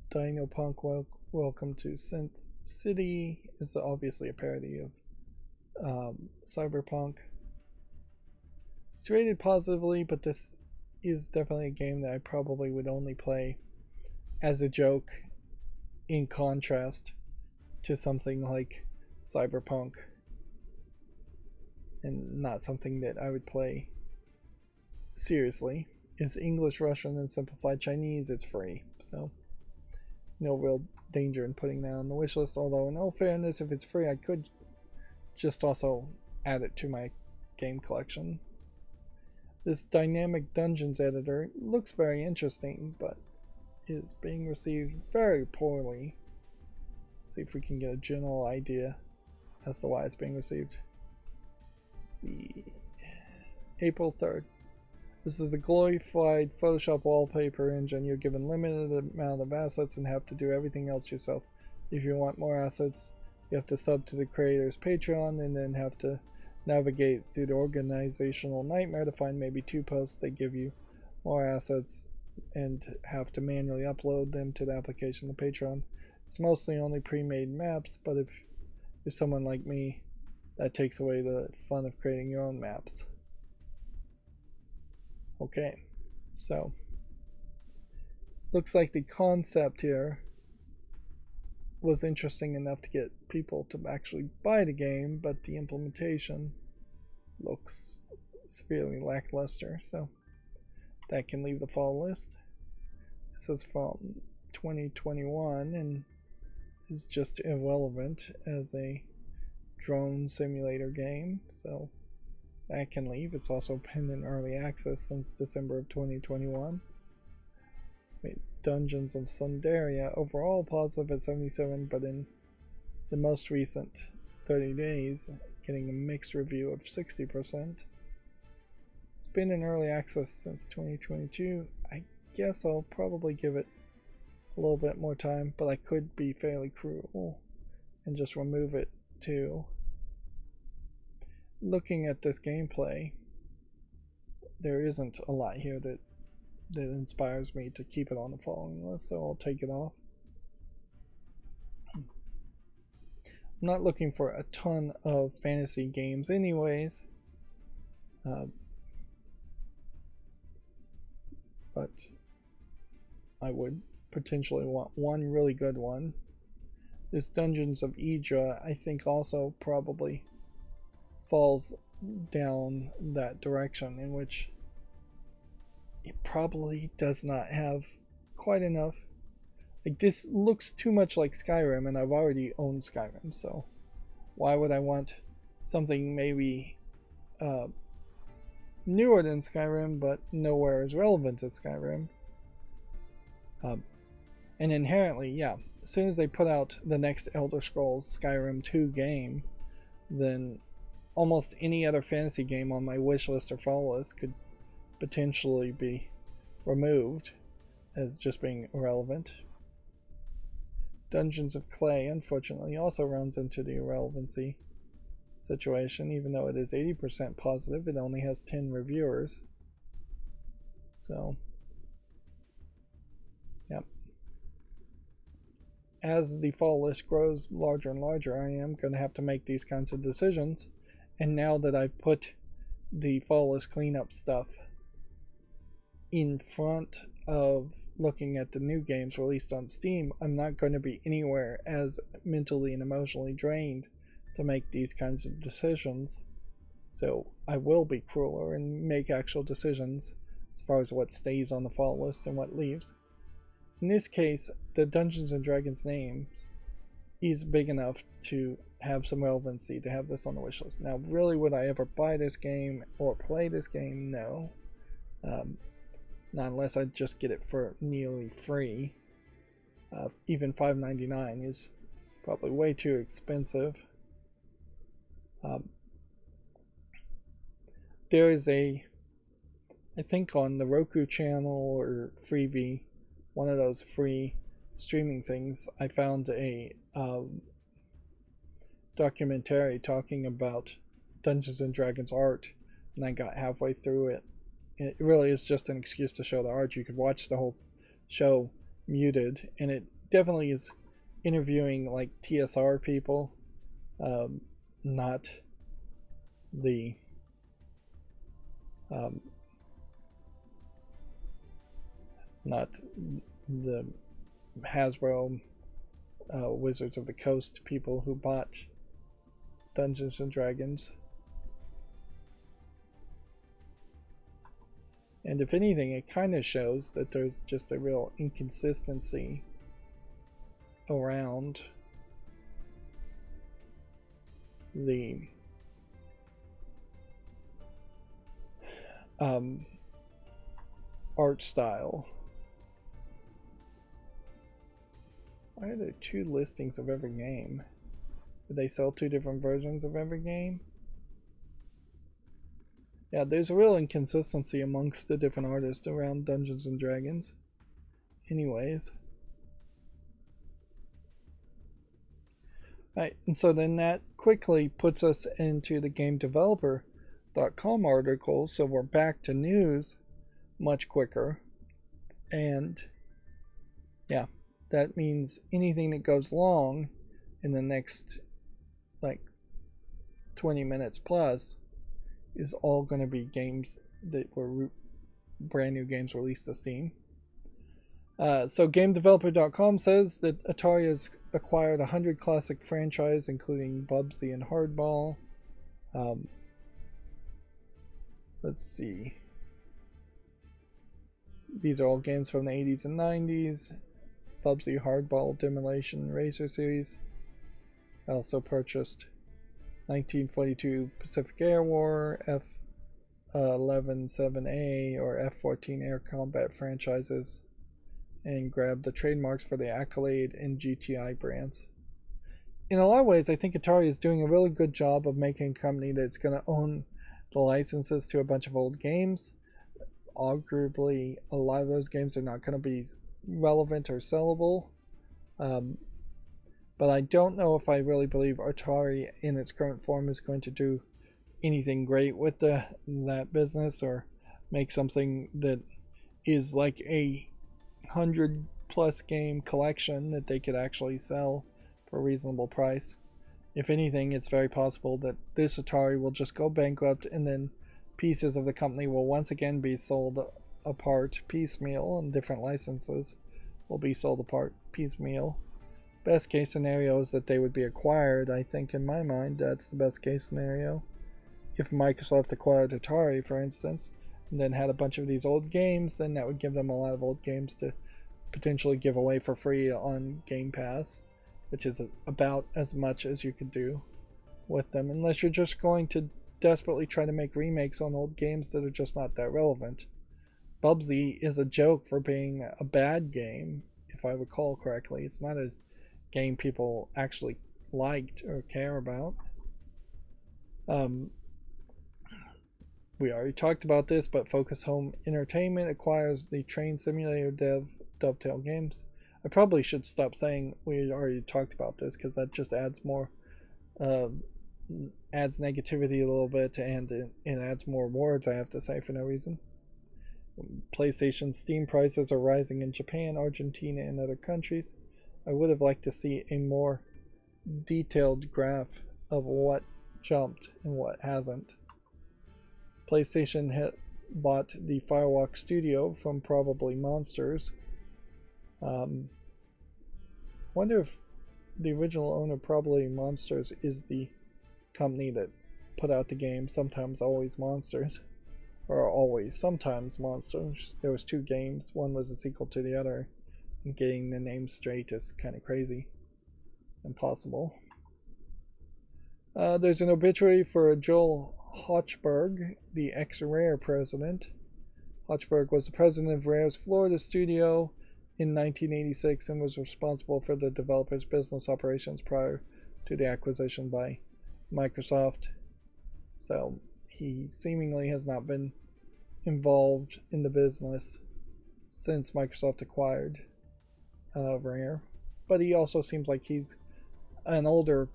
Dinopunk, welcome to Synth City is obviously a parody of Cyberpunk. It's rated positively, but this is definitely a game that I probably would only play as a joke in contrast to something like Cyberpunk, and not something that I would play seriously. It's English, Russian, and simplified Chinese. It's free, so no real danger in putting that on the wish list. Although, in all fairness, if it's free, I could just also add it to my game collection. This dynamic dungeons editor looks very interesting, but is being received very poorly. Let's see if we can get a general idea as to why it's being received. Let's see. April 3rd. This is a glorified Photoshop wallpaper engine. You're given limited amount of assets and have to do everything else yourself. If you want more assets, you have to sub to the creator's Patreon and then have to navigate through the organizational nightmare to find maybe 2 posts that give you more assets and have to manually upload them to the application of Patreon. It's mostly only pre-made maps, but if you're someone like me, that takes away the fun of creating your own maps. Okay, so looks like the concept here was interesting enough to get people to actually buy the game, but the implementation looks severely lackluster, so that can leave the fall list. This is from 2021 and is just irrelevant as a drone simulator game, so that can leave. It's also been in early access since December of 2021. Wait, Dungeons of Sundaria, overall positive at 77, but in the most recent 30 days, getting a mixed review of 60%. It's been in early access since 2022. I guess I'll probably give it a little bit more time, but I could be fairly cruel and just remove it too. Looking at this gameplay, there isn't a lot here that inspires me to keep it on the following list, so I'll take it off. I'm not looking for a ton of fantasy games anyways, but I would potentially want one really good one. This Dungeons of Idra, I think, also probably falls down that direction, in which it probably does not have quite enough. Like, this looks too much like Skyrim, and I've already owned Skyrim, so why would I want something maybe newer than Skyrim, but nowhere as relevant as Skyrim? And inherently, yeah, as soon as they put out the next Elder Scrolls Skyrim 2 game, then almost any other fantasy game on my wish list or follow list could potentially be removed as just being irrelevant. Dungeons of Clay, unfortunately, also runs into the irrelevancy situation. Even though it is 80% positive, it only has 10 reviewers. So, yep. As the fall list grows larger and larger, I am going to have to make these kinds of decisions. And now that I've put the fall list cleanup stuff in front of looking at the new games released on Steam, I'm not going to be anywhere as mentally and emotionally drained to make these kinds of decisions. So I will be crueler and make actual decisions as far as what stays on the fall list and what leaves. In this case, the Dungeons and Dragons name is big enough to have some relevancy to have this on the wish list. Now, really, would I ever buy this game or play this game? No. Not unless I just get it for nearly free. Even $5.99 is probably way too expensive. There is I think on the Roku channel or Freevee, one of those free streaming things, I found a documentary talking about Dungeons and Dragons art, and I got halfway through it. It really is just an excuse to show the art. You could watch the whole show muted, and it definitely is interviewing like TSR people, not the Hasbro Wizards of the Coast people who bought Dungeons and Dragons. And if anything, it kind of shows that there's just a real inconsistency around the art style. Why are there two listings of every game? Did they sell two different versions of every game? Yeah, there's a real inconsistency amongst the different artists around Dungeons and Dragons. Anyways. Right, and so then that quickly puts us into the GameDeveloper.com article, so we're back to news much quicker. And yeah, that means anything that goes long in the next like 20 minutes plus is all going to be games that were brand new games released to Steam. So GameDeveloper.com says that Atari has acquired 100 classic franchises, including Bubsy and Hardball. Let's see. These are all games from the 80s and 90s. Bubsy, Hardball, Demolition, Racer series. I also purchased 1942 Pacific Air War, F-11 7A, or F-14 Air Combat franchises, and grabbed the trademarks for the Accolade and GTI brands. In a lot of ways, I think Atari is doing a really good job of making a company that's going to own the licenses to a bunch of old games. Arguably, a lot of those games are not going to be relevant or sellable. But I don't know if I really believe Atari in its current form is going to do anything great with that business or make something that is like a 100+ game collection that they could actually sell for a reasonable price. If anything, it's very possible that this Atari will just go bankrupt, and then pieces of the company will once again be sold apart piecemeal, and different licenses will be sold apart piecemeal. Best case scenario is that they would be acquired. I think in my mind that's the best case scenario. If Microsoft acquired Atari, for instance, and then had a bunch of these old games, then that would give them a lot of old games to potentially give away for free on Game Pass, which is about as much as you could do with them, unless you're just going to desperately try to make remakes on old games that are just not that relevant. Bubsy is a joke for being a bad game, if I recall correctly. It's not a game people actually liked or care about. We already talked about this, but Focus Home Entertainment acquires the train simulator dev Dovetail Games. I probably should stop saying we already talked about this, because that just adds more adds negativity a little bit, and it adds more words, I have to say, for no reason. PlayStation Steam prices are rising in Japan, Argentina, and other countries. I would have liked to see a more detailed graph of what jumped and what hasn't. PlayStation bought the Firewalk Studio from probably Monsters. Wonder if the original owner, probably Monsters, is the company that put out the game. Sometimes Always Monsters, or Always Sometimes Monsters. There was 2 games. One was a sequel to the other, and getting the name straight is kind of crazy. Impossible. There's an obituary for Joel Hochberg, the ex-Rare president. Hochberg was the president of Rare's Florida studio in 1986 and was responsible for the developer's business operations prior to the acquisition by Microsoft. So he seemingly has not been involved in the business since Microsoft acquired Rare. But he also seems like he's an older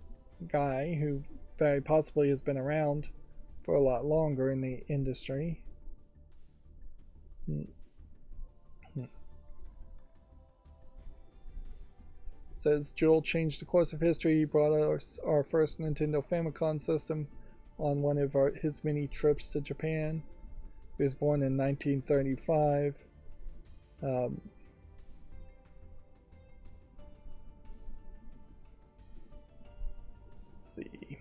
guy who very possibly has been around for a lot longer in the industry. Says Joel changed the course of history. He brought us our first Nintendo Famicom system on one of his many trips to Japan. He was born in 1935. Let's see.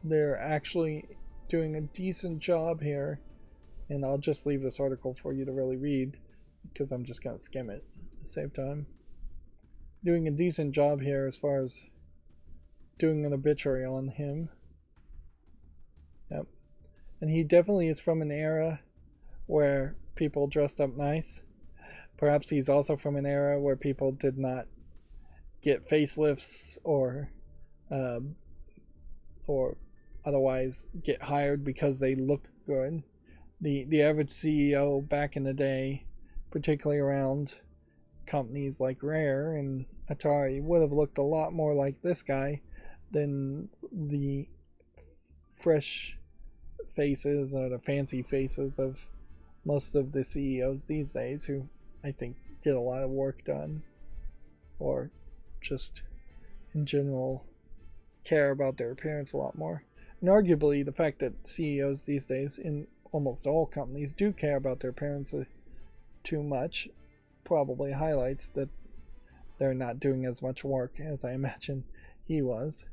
They're actually doing a decent job here, and I'll just leave this article for you to really read because I'm just going to skim it at the same time. Doing a decent job here as far as doing an obituary on him. Yep. And he definitely is from an era where people dressed up nice. Perhaps he's also from an era where people did not get facelifts or otherwise get hired because they look good. The average CEO back in the day, particularly around companies like Rare and Atari, would have looked a lot more like this guy than the fresh faces or the fancy faces of most of the CEOs these days, who I think get a lot of work done or just in general care about their appearance a lot more. And arguably the fact that CEOs these days in almost all companies do care about their appearance too much probably highlights that they're not doing as much work as I imagine he was.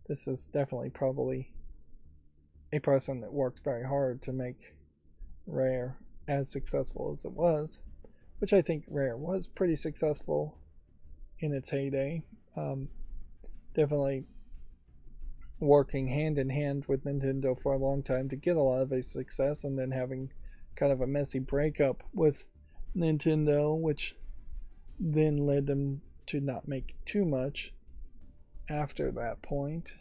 This is definitely probably a person that worked very hard to make Rare as successful as it was, which I think Rare was pretty successful in its heyday. Definitely working hand in hand with Nintendo for a long time to get a lot of its success, and then having kind of a messy breakup with Nintendo, which then led them to not make too much after that point.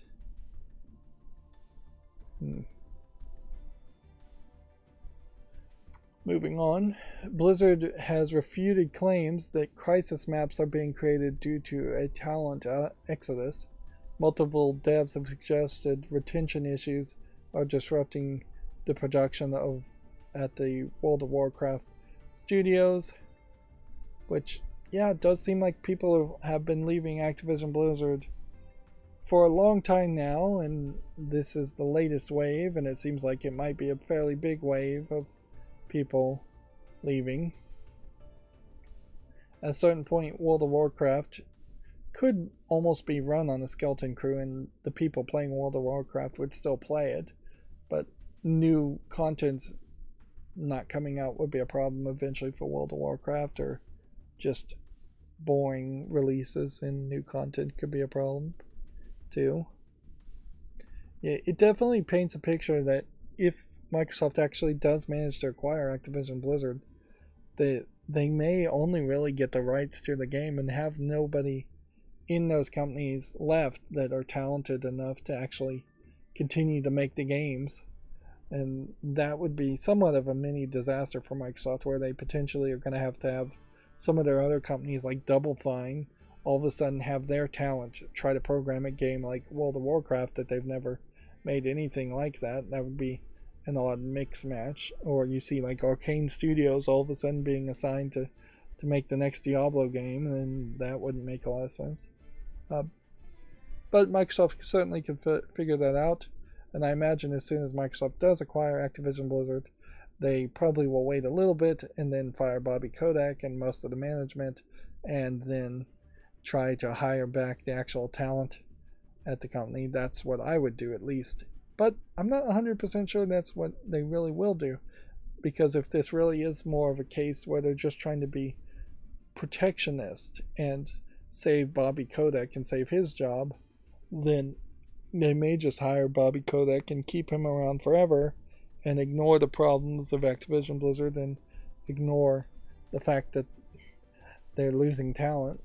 Moving on, Blizzard has refuted claims that crisis maps are being created due to a talent exodus. Multiple devs have suggested retention issues are disrupting the production at the World of Warcraft studios, which, yeah, it does seem like people have been leaving Activision Blizzard for a long time now, and this is the latest wave, and it seems like it might be a fairly big wave of people leaving. At a certain point, World of Warcraft could almost be run on a skeleton crew, and the people playing World of Warcraft would still play it, but new content's not coming out would be a problem eventually for World of Warcraft, or just boring releases and new content could be a problem too. Yeah, it definitely paints a picture that if Microsoft actually does manage to acquire Activision Blizzard, that they may only really get the rights to the game and have nobody in those companies left that are talented enough to actually continue to make the games. And that would be somewhat of a mini disaster for Microsoft, where they potentially are going to have some of their other companies like Double Fine all of a sudden have their talent try to program a game like World of Warcraft that they've never made anything like that. That would be an odd mix match. Or you see like Arcane Studios all of a sudden being assigned to make the next Diablo game, and that wouldn't make a lot of sense. But Microsoft certainly can figure that out, and I imagine as soon as Microsoft does acquire Activision Blizzard, they probably will wait a little bit and then fire Bobby Kotick and most of the management, and then try to hire back the actual talent at the company. That's what I would do, at least. But I'm not 100% sure that's what they really will do, because if this really is more of a case where they're just trying to be protectionist and save Bobby Kotick and save his job, then they may just hire Bobby Kotick and keep him around forever and ignore the problems of Activision Blizzard and ignore the fact that they're losing talent.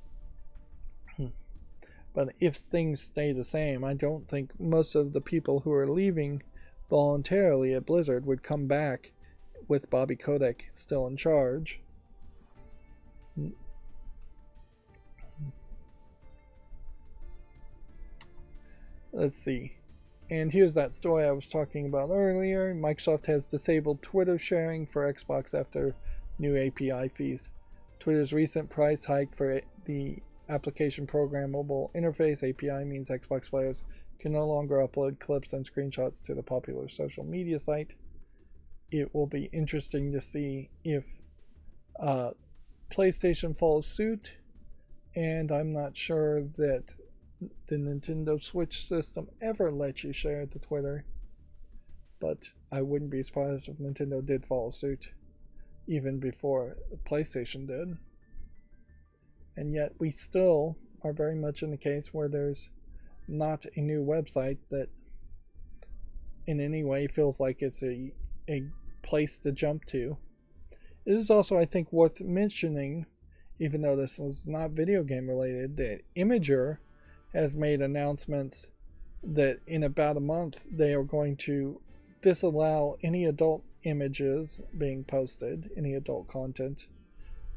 But if things stay the same, I don't think most of the people who are leaving voluntarily at Blizzard would come back with Bobby Kotick still in charge. Let's see. And here's that story I was talking about earlier. Microsoft has disabled Twitter sharing for Xbox after new API fees. Twitter's recent price hike for the application programmable interface API means Xbox players can no longer upload clips and screenshots to the popular social media site. It will be interesting to see if PlayStation follows suit, and I'm not sure that the Nintendo Switch system ever lets you share it to Twitter, but I wouldn't be surprised if Nintendo did follow suit even before PlayStation did. And yet we still are very much in the case where there's not a new website that in any way feels like it's a place to jump to. It is also, I think, worth mentioning, even though this is not video game related, that Imager has made announcements that in about a month they are going to disallow any adult images being posted, any adult content,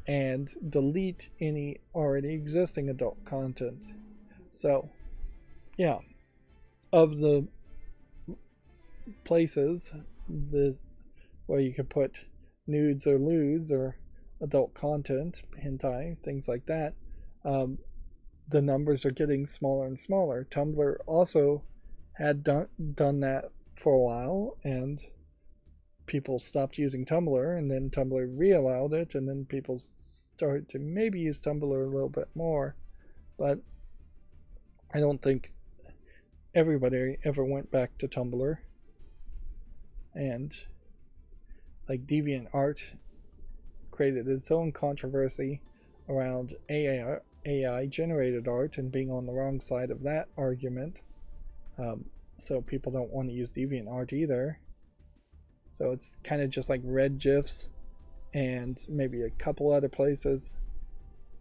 and delete any already existing adult content. So, yeah, of the places where you could put nudes or lewds or adult content, hentai, things like that, the numbers are getting smaller and smaller. Tumblr also had done that for a while, and people stopped using Tumblr, and then Tumblr re-allowed it, and then people started to maybe use Tumblr a little bit more. But I don't think everybody ever went back to Tumblr. And like DeviantArt created its own controversy around AI generated art and being on the wrong side of that argument. So people don't want to use DeviantArt either. So it's kind of just like Red GIFs and maybe a couple other places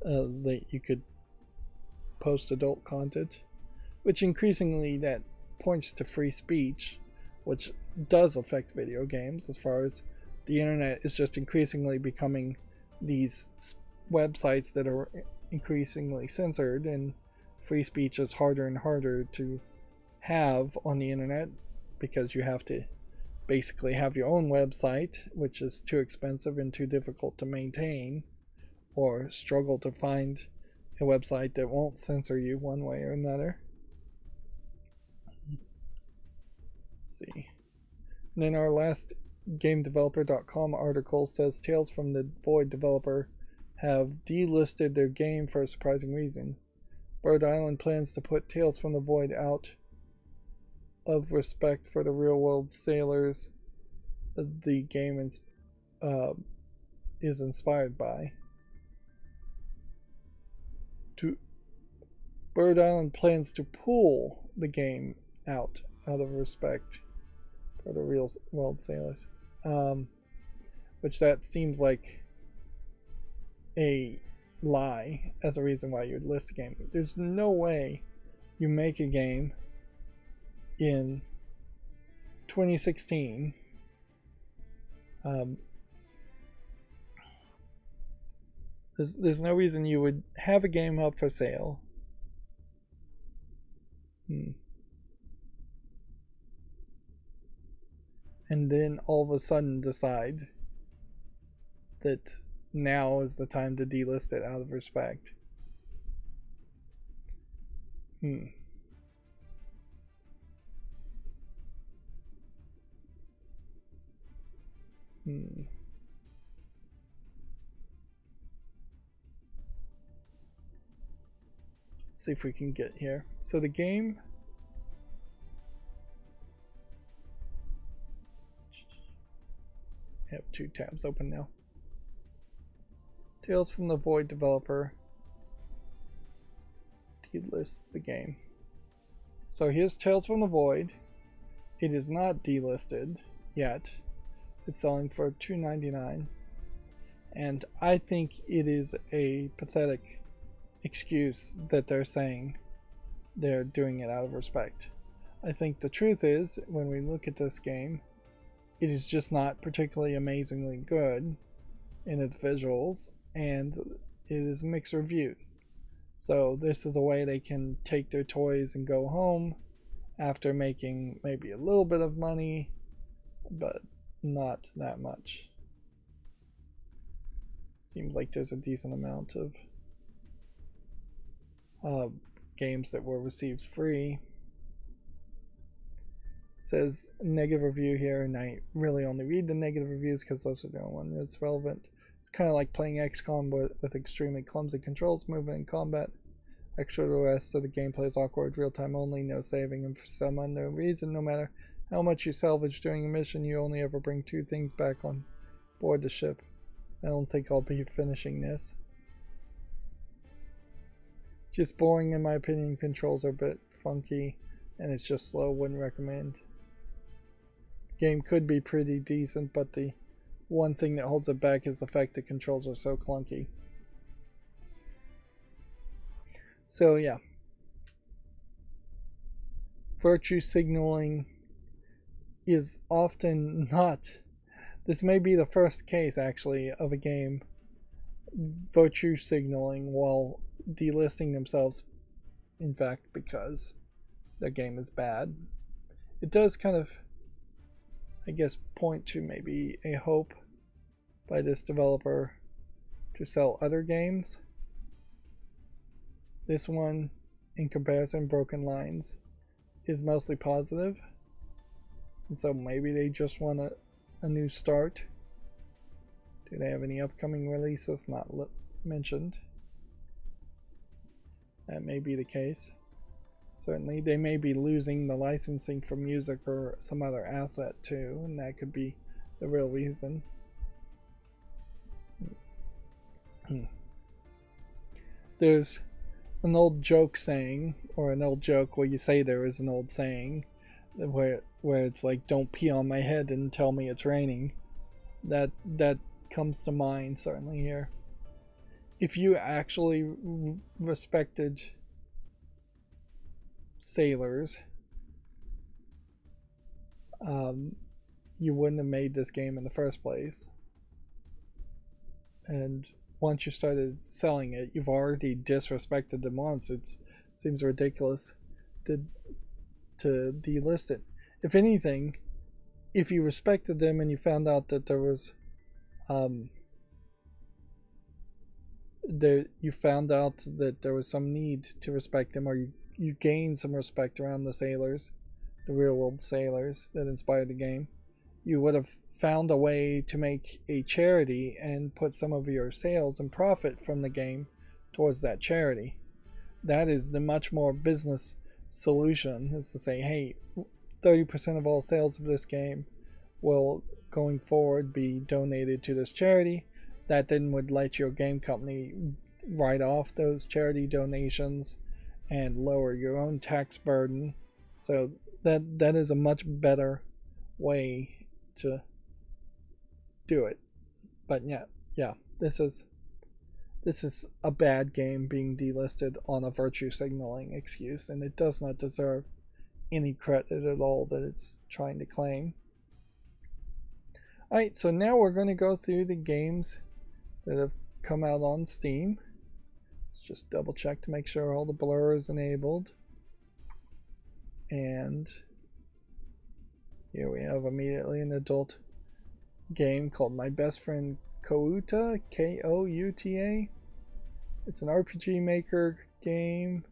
that you could post adult content, which increasingly that points to free speech, which does affect video games, as far as the internet is just increasingly becoming these websites that are increasingly censored, and free speech is harder and harder to have on the internet because you have to basically have your own website, which is too expensive and too difficult to maintain, or struggle to find a website that won't censor you one way or another. Let's see. And then our last GameDeveloper.com article says Tales from the Void developer have delisted their game for a surprising reason. Bird Island plans to put Tales from the Void out of respect for the real-world sailors the game is inspired by. Bird Island plans to pull the game out of respect for the real-world sailors, which that seems like a lie as a reason why you would list a game. There's no way you make a game in 2016 there's no reason you would have a game up for sale and then all of a sudden decide that now is the time to delist it out of respect. Hmm. Let's see if we can get here. So the game, I have 2 tabs open now. Tales from the Void developer. Delist the game. So here's Tales from the Void. It is not delisted yet. It's selling for $2.99, and I think it is a pathetic excuse that they're saying they're doing it out of respect. I think the truth is, when we look at this game, it is just not particularly amazingly good in its visuals, and it is mixed reviewed. So this is a way they can take their toys and go home after making maybe a little bit of money, but not that much. Seems like there's a decent amount of games that were received free. It says negative review here, and I really only read the negative reviews because those are the only one that's relevant. It's kind of like playing XCOM with extremely clumsy controls, movement, and combat. Extra the rest of the gameplay is awkward, real-time only, no saving, and for some unknown reason, no matter how much you salvage during a mission, you only ever bring 2 things back on board the ship. I don't think I'll be finishing this. Just boring in my opinion, controls are a bit funky, and it's just slow, wouldn't recommend. The game could be pretty decent, but the one thing that holds it back is the fact that controls are so clunky. So yeah. Virtue signaling is often not. This may be the first case actually of a game virtue signaling while delisting themselves, in fact, because their game is bad. It does kind of, I guess, point to maybe a hope by this developer to sell other games. This one, in comparison, Broken Lines, is mostly positive. And so maybe they just want a new start. Do they have any upcoming releases? Not mentioned. That may be the case. Certainly, they may be losing the licensing for music or some other asset too, and that could be the real reason. There's an old joke saying, or an old joke where you say there is an old saying, where it's like, don't pee on my head and tell me it's raining. That comes to mind certainly here. If you actually respected sailors, you wouldn't have made this game in the first place. And once you started selling it, you've already disrespected them once. It seems ridiculous to delist it. If anything, if you respected them and you found out that there was you found out that there was some need to respect them, or you gained some respect around the sailors, the real world sailors that inspired the game, you would have found a way to make a charity and put some of your sales and profit from the game towards that charity. That is the much more business solution, is to say, hey, 30% of all sales of this game will going forward be donated to this charity. That then would let your game company write off those charity donations and lower your own tax burden. So that is a much better way to do it. But yeah, this is a bad game being delisted on a virtue signaling excuse, and it does not deserve any credit at all that it's trying to claim. Alright, so now we're going to go through the games that have come out on Steam. Let's just double check to make sure all the blur is enabled. And Here we have immediately an adult game called My Best Friend Kouta, Kouta. It's an RPG Maker game.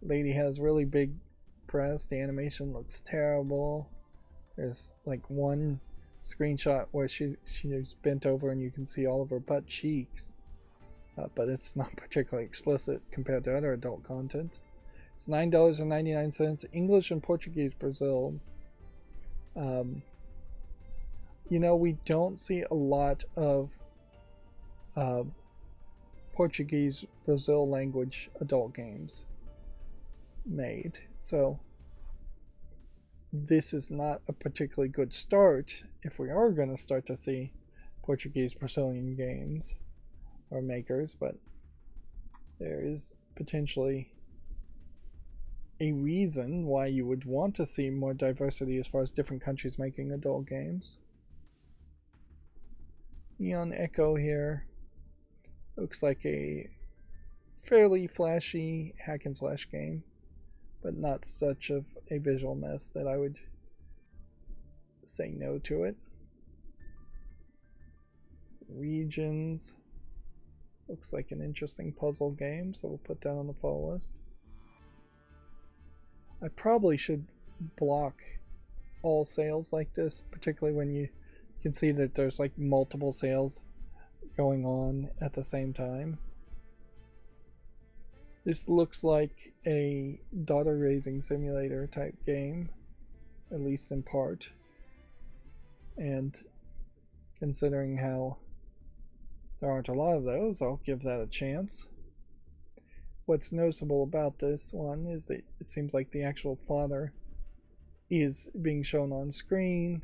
Lady has really big breasts. The animation looks terrible. There's like one screenshot where she's bent over and you can see all of her butt cheeks. But it's not particularly explicit compared to other adult content. It's $9.99, English and Portuguese Brazil. You know, we don't see a lot of Portuguese Brazil language adult games made, so this is not a particularly good start if we are going to start to see Portuguese Brazilian games or makers, but there is potentially a reason why you would want to see more diversity as far as different countries making adult games. Neon Echo here looks like a fairly flashy hack and slash game, but not such of a visual mess that I would say no to it. Regions looks like an interesting puzzle game, so we'll put that on the follow list. I probably should block all sales like this, particularly when you can see that there's like multiple sales going on at the same time. This looks like a daughter raising simulator type game, at least in part. And considering how there aren't a lot of those, I'll give that a chance. What's noticeable about this one is that it seems like the actual father is being shown on screen,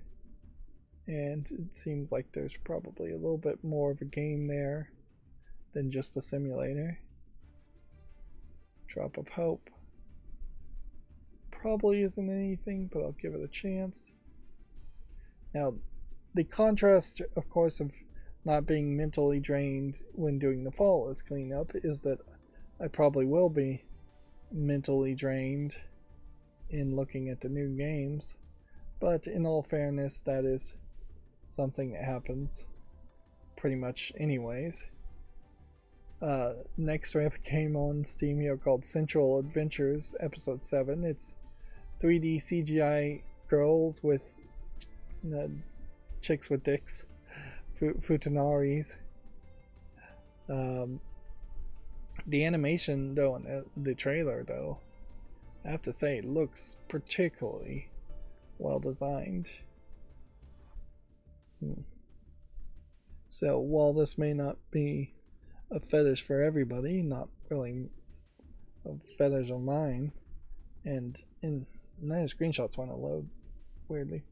and it seems like there's probably a little bit more of a game there than just a simulator. Drop of Hope probably isn't anything, but I'll give it a chance. Now, the contrast, of course, of not being mentally drained when doing the fall list cleanup is that I probably will be mentally drained in looking at the new games, but in all fairness, that is something that happens pretty much anyways. Next we have a game on Steam here called Central Adventures Episode 7. It's 3D CGI girls with chicks with dicks, futanaris. The animation though, and the trailer though, I have to say, looks particularly well designed. So while this may not be a fetish for everybody, not really a fetish of mine, and none of the screenshots want to load weirdly.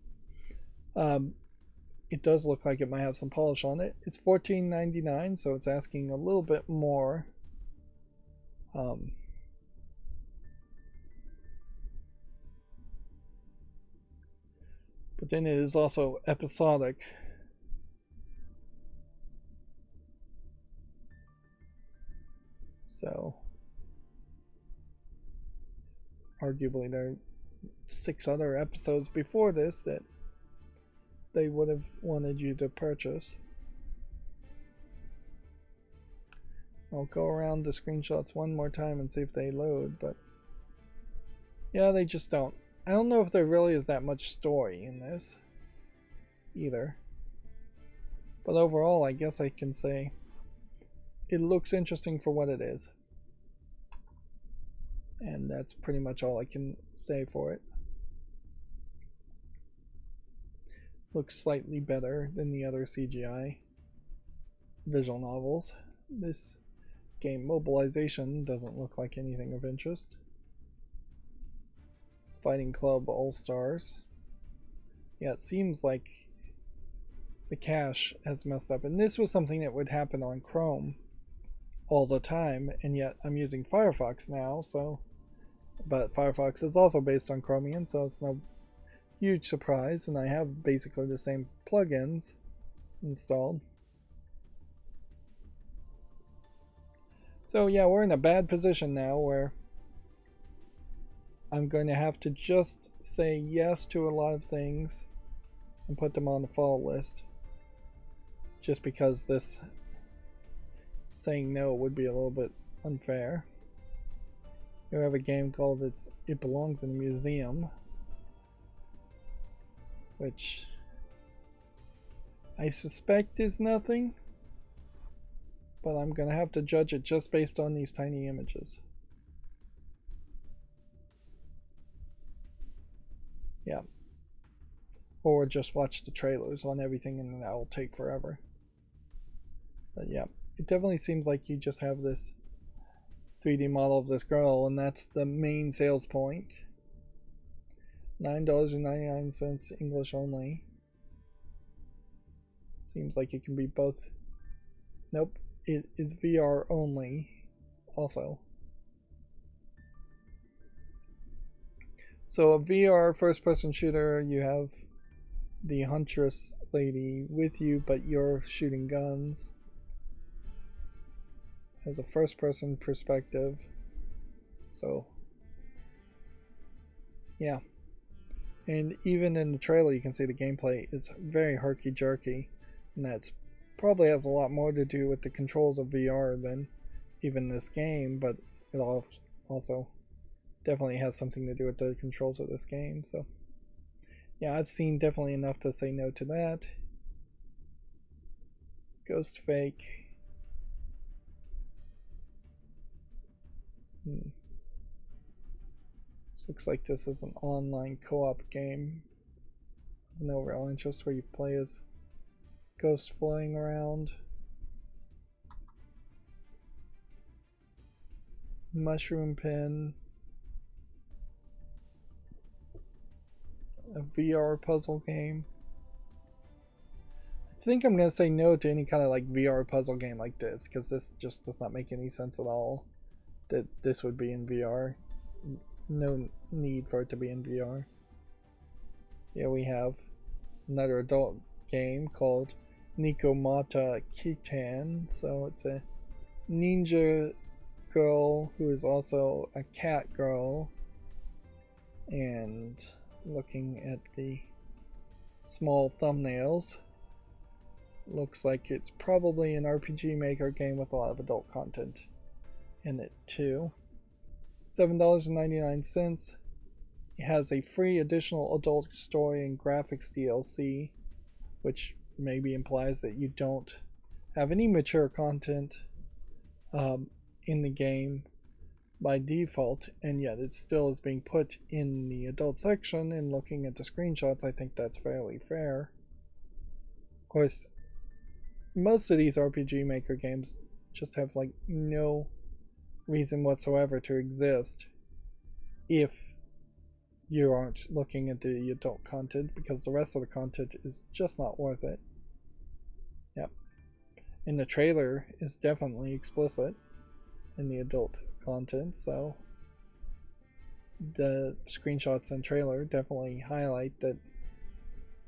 It does look like it might have some polish on it. It's $14.99, so it's asking a little bit more. But then it is also episodic. So arguably there are 6 other episodes before this that they would have wanted you to purchase. I'll go around the screenshots one more time and see if they load, but yeah, they just don't. I don't know if there really is that much story in this either. But overall, I guess I can say it looks interesting for what it is. And that's pretty much all I can say for it. Looks slightly better than the other CGI visual novels. This game Mobilization doesn't look like anything of interest. Fighting Club All Stars. Yeah, it seems like the cache has messed up. And this was something that would happen on Chrome all the time, and yet I'm using Firefox now, so... But Firefox is also based on Chromium, so it's no huge surprise, and I have basically the same plugins installed. So yeah, we're in a bad position now where I'm going to have to just say yes to a lot of things and put them on the fall list. Just because this saying no would be a little bit unfair. We have a game called It Belongs in a Museum, which I suspect is nothing, but I'm gonna have to judge it just based on these tiny images. Yeah. Or just watch the trailers on everything and that will take forever. But yeah, it definitely seems like you just have this 3D model of this girl, and that's the main sales point. $9.99 English only. Seems like it can be both. Nope, it is VR only also. So a VR first person shooter, you have the huntress lady with you, but you're shooting guns. Has a first person perspective. So yeah. And even in the trailer you can see the gameplay is very herky jerky, and that's probably has a lot more to do with the controls of VR than even this game, but it also definitely has something to do with the controls of this game. So yeah, I've seen definitely enough to say no to that. Ghost Fake. This looks like this is an online co-op game. No real interest, where you play as ghosts flying around. Mushroom Pin. A VR puzzle game. I think I'm gonna say no to any kind of like VR puzzle game like this, because this just does not make any sense at all that this would be in VR. No need for it to be in VR. Yeah, we have another adult game called Nikomata Kitan. So it's a ninja girl who is also a cat girl. And looking at the small thumbnails, looks like it's probably an RPG Maker game with a lot of adult content in it too. $7.99. It has a free additional adult story and graphics DLC, which maybe implies that you don't have any mature content in the game by default, and yet it still is being put in the adult section. And looking at the screenshots, I think that's fairly fair. Of course, most of these RPG Maker games just have like no reason whatsoever to exist if you aren't looking at the adult content, because the rest of the content is just not worth it. Yep. And the trailer is definitely explicit in the adult content, so the screenshots and trailer definitely highlight that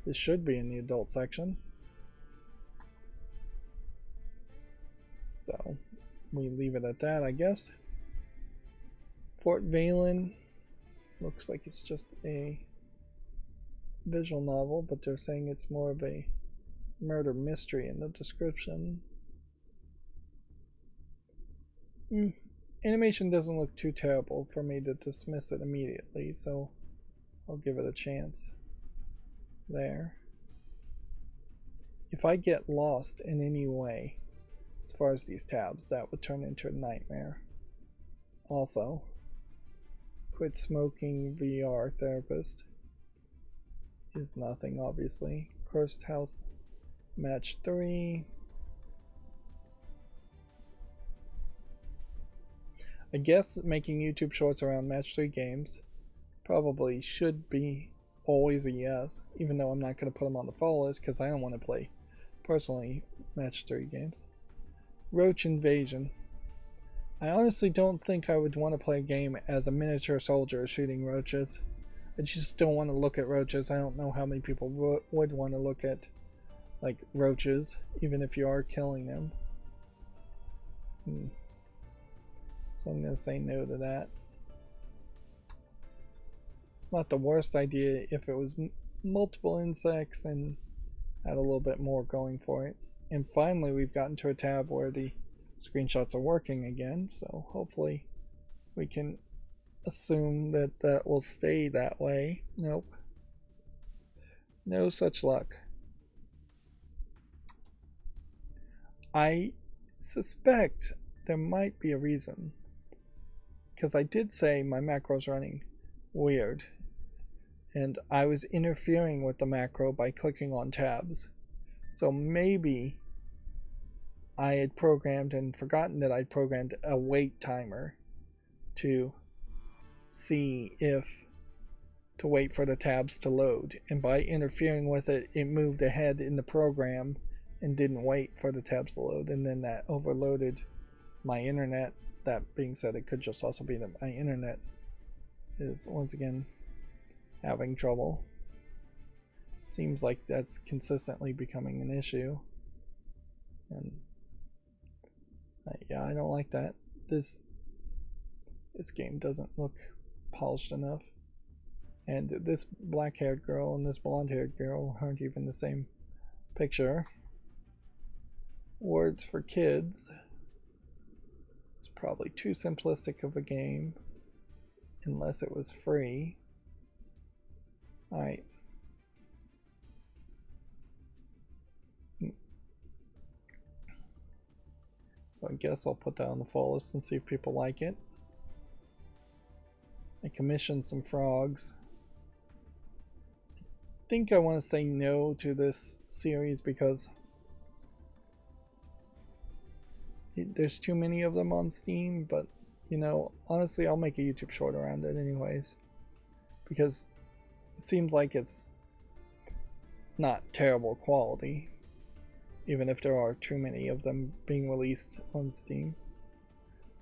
this should be in the adult section. So we leave it at that, I guess. Fort Valen looks like it's just a visual novel, but they're saying it's more of a murder mystery in the description. Animation doesn't look too terrible for me to dismiss it immediately, so I'll give it a chance there. If I get lost in any way as far as these tabs, that would turn into a nightmare. Also, quit smoking VR therapist is nothing, obviously. Cursed House Match 3. I guess making YouTube shorts around Match 3 games probably should be always a yes, even though I'm not going to put them on the follow list because I don't want to play, personally, Match 3 games. Roach Invasion. I honestly don't think I would want to play a game as a miniature soldier shooting roaches. I just don't want to look at roaches. I don't know how many people would want to look at like roaches, even if you are killing them. So I'm going to say no to that. It's not the worst idea if it was multiple insects and had a little bit more going for it. And finally, we've gotten to a tab where the screenshots are working again, so hopefully we can assume that that will stay that way. Nope. No such luck. I suspect there might be a reason, because I did say my macro's running weird, and I was interfering with the macro by clicking on tabs. So maybe I had programmed and forgotten that I'd programmed a wait timer to see if to wait for the tabs to load, and by interfering with it, it moved ahead in the program and didn't wait for the tabs to load, and then that overloaded my internet. That being said, it could just also be that my internet is once again having trouble. Seems like that's consistently becoming an issue, and yeah, I don't like that. This game doesn't look polished enough, and this black-haired girl and this blonde-haired girl aren't even the same picture. Words for kids. It's probably too simplistic of a game, unless it was free. Alright. So I guess I'll put that on the fall list and see if people like it. I commissioned some frogs. I think I want to say no to this series because there's too many of them on Steam, but you know, honestly, I'll make a YouTube short around it anyways, because it seems like it's not terrible quality, even if there are too many of them being released on Steam.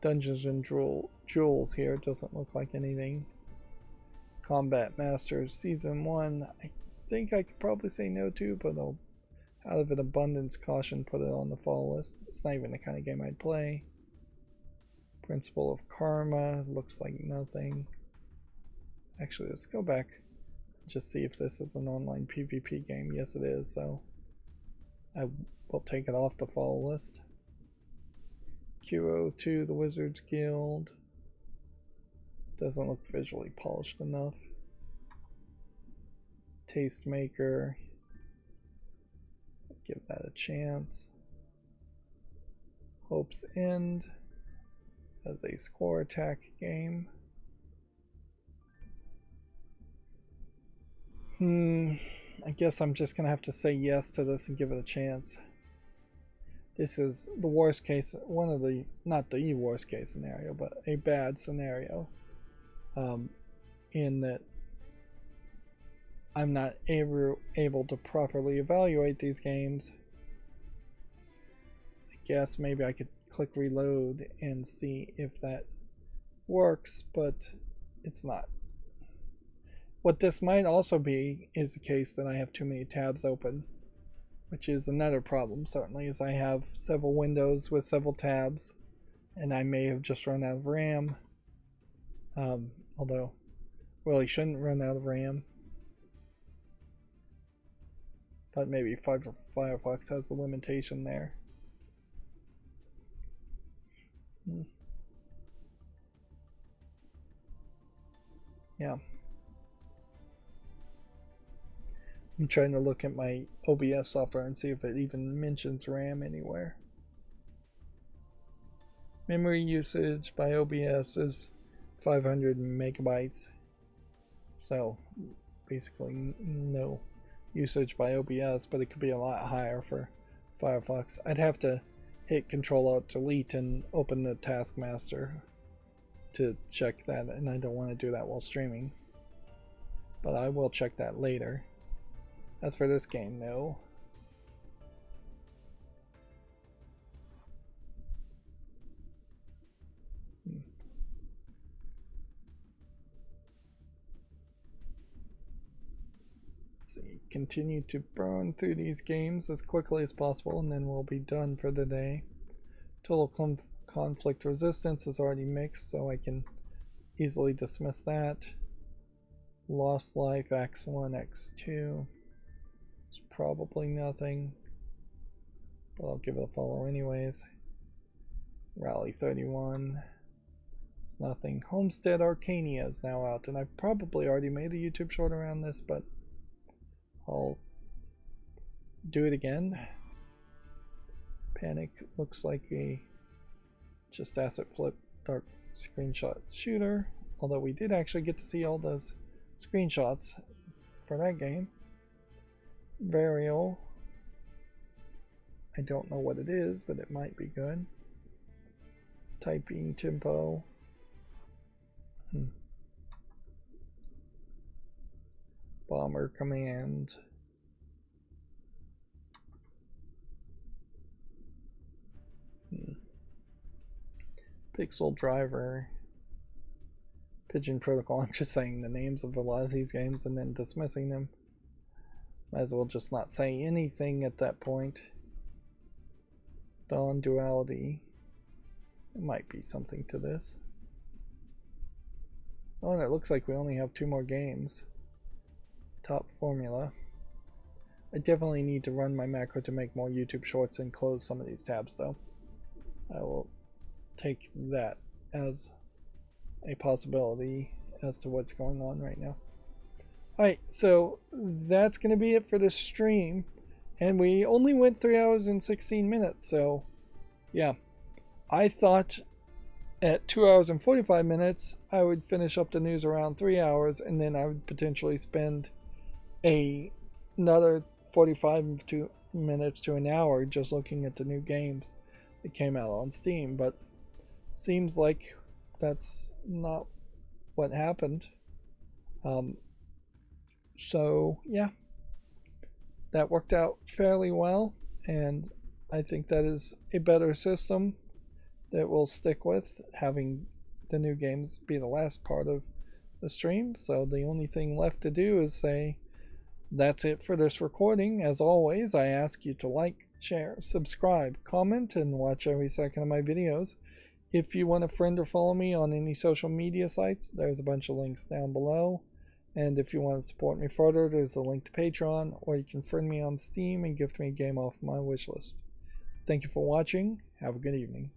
Dungeons and Duels here doesn't look like anything. Combat Masters Season 1, I think I could probably say no to, but I'll, out of an abundance caution, put it on the fall list. It's not even the kind of game I'd play. Principle of Karma looks like nothing. Actually, let's go back and just see if this is an online PvP game. Yes, it is, so I will take it off the fall list. QO2, the Wizards Guild. Doesn't look visually polished enough. Tastemaker. Give that a chance. Hope's End as a score attack game. I guess I'm just gonna have to say yes to this and give it a chance. This is the worst case, one of the, not the worst case scenario, but a bad scenario, in that I'm not able to properly evaluate these games. I guess maybe I could click reload and see if that works, but it's not. What this might also be is the case that I have too many tabs open, which is another problem, certainly, as I have several windows with several tabs, and I may have just run out of RAM. Although, really shouldn't run out of RAM. But maybe Firefox has a limitation there. Yeah. I'm trying to look at my OBS software and see if it even mentions RAM anywhere. Memory usage by OBS is 500 megabytes. So basically no usage by OBS, but it could be a lot higher for Firefox. I'd have to hit Control-Alt-Delete and open the Taskmaster to check that, and I don't want to do that while streaming. But I will check that later. As for this game, no. Let's see. Continue to burn through these games as quickly as possible, and then we'll be done for the day. Total conflict resistance is already mixed, so I can easily dismiss that. Lost Life X1, X2. It's probably nothing, but I'll give it a follow anyways. Rally 31. It's nothing. Homestead Arcania is now out, and I probably already made a YouTube short around this, but I'll do it again. Panic looks like a just asset flip dark screenshot shooter, although we did actually get to see all those screenshots for that game. Varial, I don't know what it is, but it might be good. Typing tempo. Bomber command. Pixel driver. Pigeon protocol. I'm just saying the names of a lot of these games and then dismissing them. Might as well just not say anything at that point. Dawn duality. There might be something to this. Oh, and it looks like we only have 2 more games. Top formula. I definitely need to run my macro to make more YouTube shorts and close some of these tabs though. I will take that as a possibility as to what's going on right now. Alright, so that's going to be it for this stream. And we only went 3 hours and 16 minutes, so yeah. I thought at 2 hours and 45 minutes I would finish up the news around 3 hours, and then I would potentially spend another 45 minutes to an hour just looking at the new games that came out on Steam, but seems like that's not what happened. So yeah, that worked out fairly well, and I think that is a better system that we'll stick with, having the new games be the last part of the stream. So the only thing left to do is say that's it for this recording. As always, I ask you to like, share, subscribe, comment, and watch every second of my videos. If you want to friend or follow me on any social media sites, there's a bunch of links down below. And if you want to support me further, there's a link to Patreon, or you can friend me on Steam and gift me a game off my wishlist. Thank you for watching. Have a good evening.